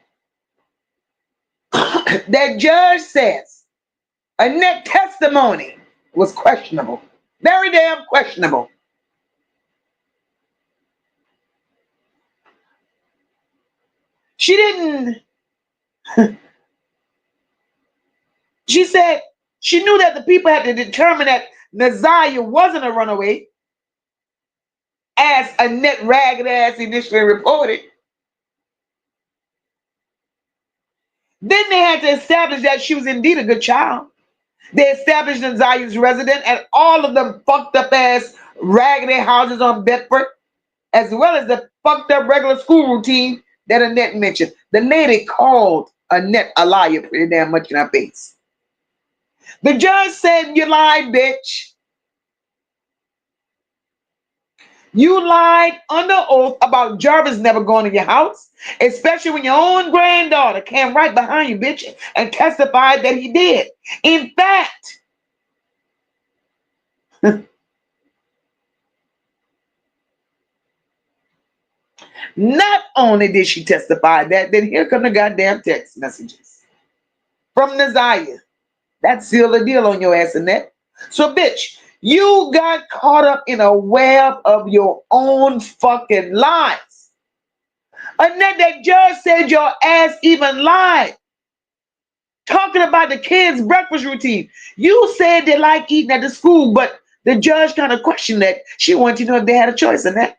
them. That judge says Annette's testimony was questionable. Very damn questionable. She didn't, she said she knew that the people had to determine that Naziah wasn't a runaway, as Annette ragged ass initially reported. Then they had to establish that she was indeed a good child. They established Naziah's residence at all of them fucked up ass raggedy houses on Bedford, as well as the fucked up regular school routine that Annette mentioned. The lady called Annette a liar pretty damn much in her face. The judge said, "You lied, bitch. You lied under oath about Jarvis never going to your house, especially when your own granddaughter came right behind you, bitch, and testified that he did. In fact," not only did she testify that, then here come the goddamn text messages from Naziah. That sealed the deal on your ass, Annette. So, bitch, you got caught up in a web of your own fucking lies. Annette, that judge said your ass even lied. Talking about the kids' breakfast routine. You said they like eating at the school, but the judge kind of questioned that. She wanted to know if they had a choice in that.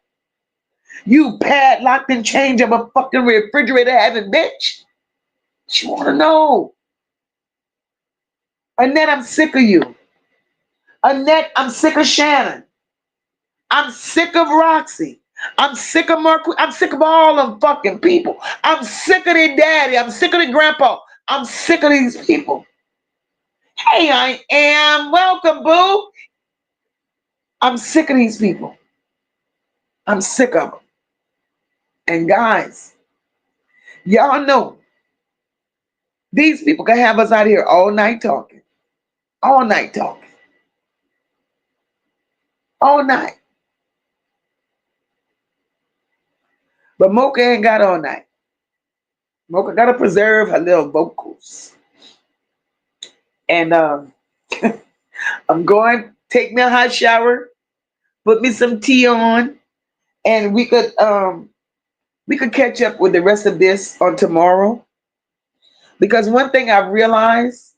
You padlocked and chained up a fucking refrigerator having bitch. She want to know. Annette, I'm sick of you. Annette, I'm sick of Shannon. I'm sick of Roxy. I'm sick of Mark. I'm sick of all them fucking people. I'm sick of their daddy. I'm sick of their grandpa. I'm sick of these people. Hey, I am. Welcome, boo. I'm sick of these people. I'm sick of them. And guys, y'all know these people can have us out here all night talking. All night talking. All night. But MOCA ain't got all night. MOCA got to preserve her little vocals. And I'm going to take me a hot shower, put me some tea on, and we could catch up with the rest of this on tomorrow. Because one thing I've realized,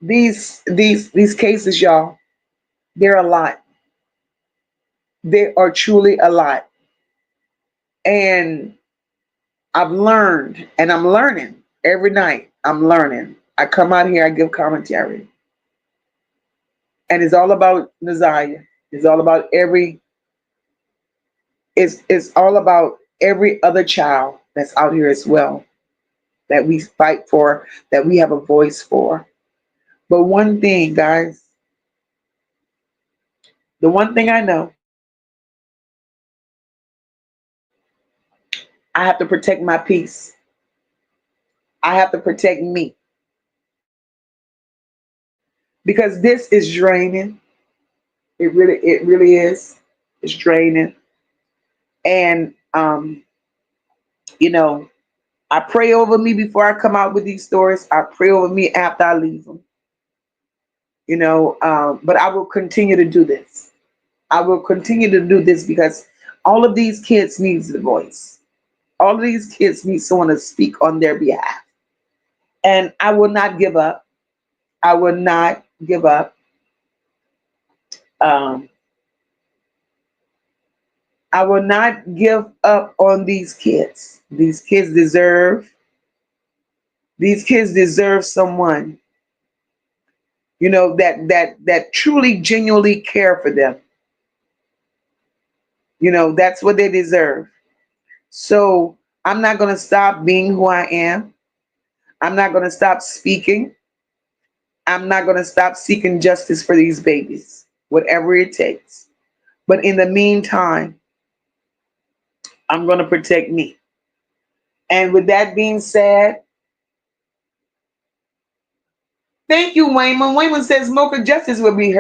these cases, y'all, they're a lot. They are truly a lot. And I've learned, and I'm learning every night. I'm learning. I come out here, I give commentary. And it's all about Naziah. It's all about it's all about every other child that's out here as well, that we fight for, that we have a voice for. But one thing, guys, The one thing I know, I have to protect my peace. I have to protect me because this is draining. It really is. It's draining. And you know, I pray over me before I come out with these stories. I pray over me after I leave them. But I will continue to do this. I will continue to do this because all of these kids needs the voice. All of these kids need someone to speak on their behalf. And I will not give up. I will not give up. Um, I will not give up on these kids. These kids deserve someone, that truly genuinely care for them. That's what they deserve. So I'm not going to stop being who I am. I'm not going to stop speaking. I'm not going to stop seeking justice for these babies, whatever it takes. But in the meantime, I'm going to protect me. And with that being said, thank you, Wayman. Wayman says MOCA justice will be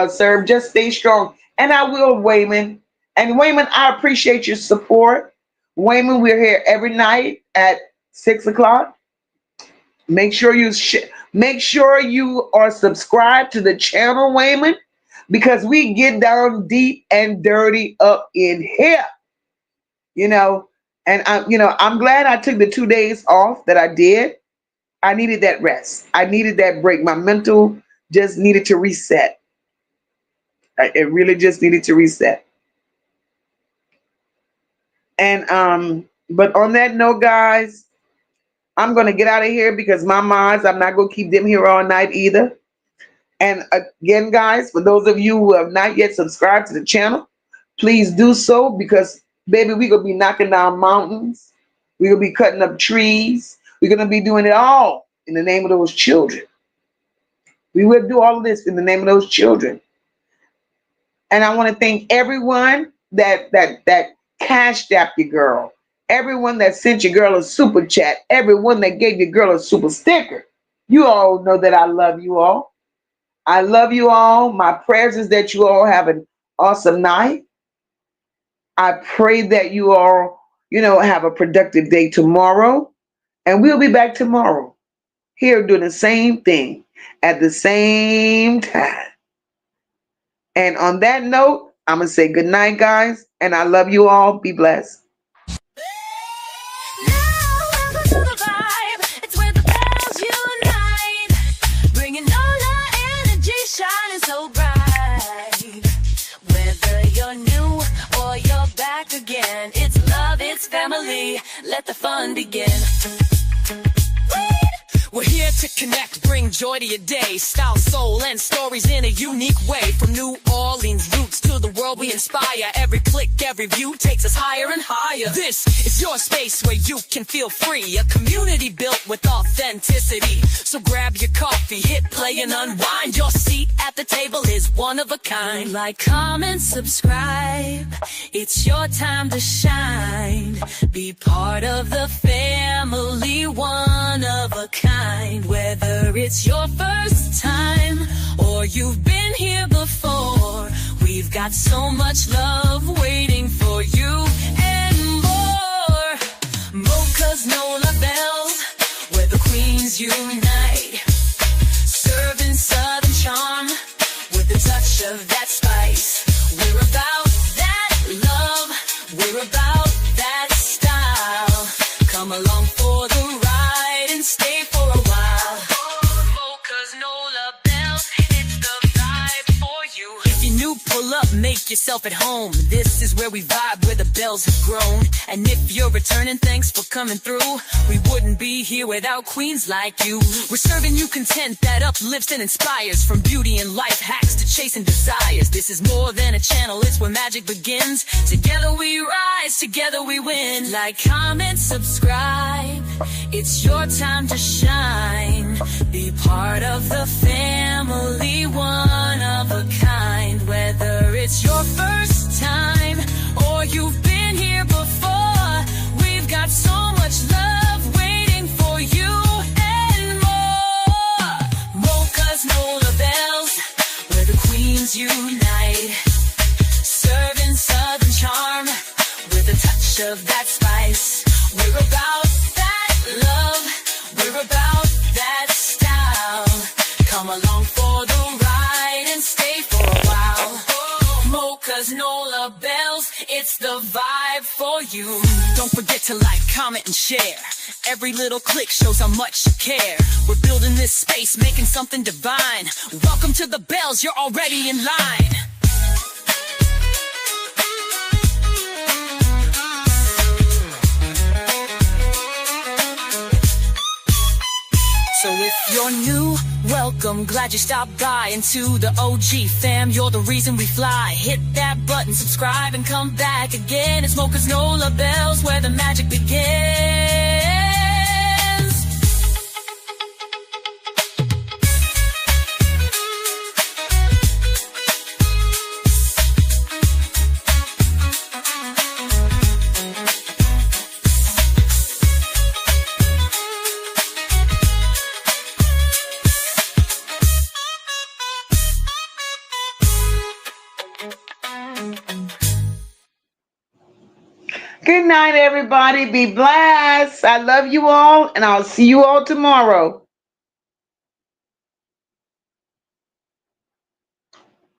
served. Just stay strong. And I will, Wayman. And Wayman, I appreciate your support. Wayman, we're here every night at 6 o'clock. Make sure you are subscribed to the channel, Wayman, because we get down deep and dirty up in here. And I'm glad I took the 2 days off that I did. I needed that rest. I needed that break. My mental just needed to reset. It really just needed to reset. And but on that note, guys, I'm gonna get out of here because my mods, I'm not gonna keep them here all night either. And again, guys, for those of you who have not yet subscribed to the channel, please do so because, baby, we're gonna be knocking down mountains. We're gonna be cutting up trees. We're going to be doing it all in the name of those children. We will do all of this in the name of those children. And I want to thank everyone that cashed out your girl, everyone that sent your girl a super chat, everyone that gave your girl a super sticker. You all know that I love you all. I love you all. My prayers is that you all have an awesome night. I pray that you all, have a productive day tomorrow. And we'll be back tomorrow here doing the same thing at the same time. And on that note, I'm going to say good night, guys. And I love you all. Be blessed. It's where the bells unite, bringing all our energy shining so bright. Whether you're new or you're back again, it's love, it's family. Let the fun begin. We're here to connect, bring joy to your day. Style, soul, and stories in a unique way. From New Orleans roots to the world we inspire. Every click, every view takes us higher and higher. This is your space where you can feel free. A community built with authenticity. So grab your coffee, hit play and unwind. Your seat at the table is one of a kind. Like, comment, subscribe. It's your time to shine. Be part of the family, one of a kind. Whether it's your first time or you've been here before, we've got so much love waiting for you and more. MOCA's NOLA bells, where the queens unite, serving southern charm with a touch of that spice. We're about that love, we're about that style. Come along for the ride and stay for a while. MOCA's NOLA bells, it's the vibe for you. If you're new, pull up, make yourself at home. This is where we vibe, where the bells have grown. And if you're returning, thanks for coming through. We wouldn't be here without queens like you. We're serving you content that uplifts and inspires, from beauty and life hacks to chasing desires. This is more than a channel, it's where magic begins. Together we rise, together we win. Like, comment, subscribe. It's your time to shine. Be part of the family, one of a kind. Whether it's it's your first time or you've been here before, we've got so much love waiting for you and more. Mocha's Nola Bells, where the queens unite, serving southern charm with a touch of that spice. We're about that love, we're about that style. Come along for the ride and stay for a while. Mocha's Nola Bells, it's the vibe for you. Don't forget to like, comment, and share. Every little click shows how much you care. We're building this space, making something divine. Welcome to the Bells, you're already in line. So if you're new, welcome, glad you stopped by. And to the OG fam, you're the reason we fly. Hit that button, subscribe, and come back again. It's Mocha's Nola Bells, where the magic begins. Good night, everybody. Be blessed. I love you all, and I'll see you all tomorrow.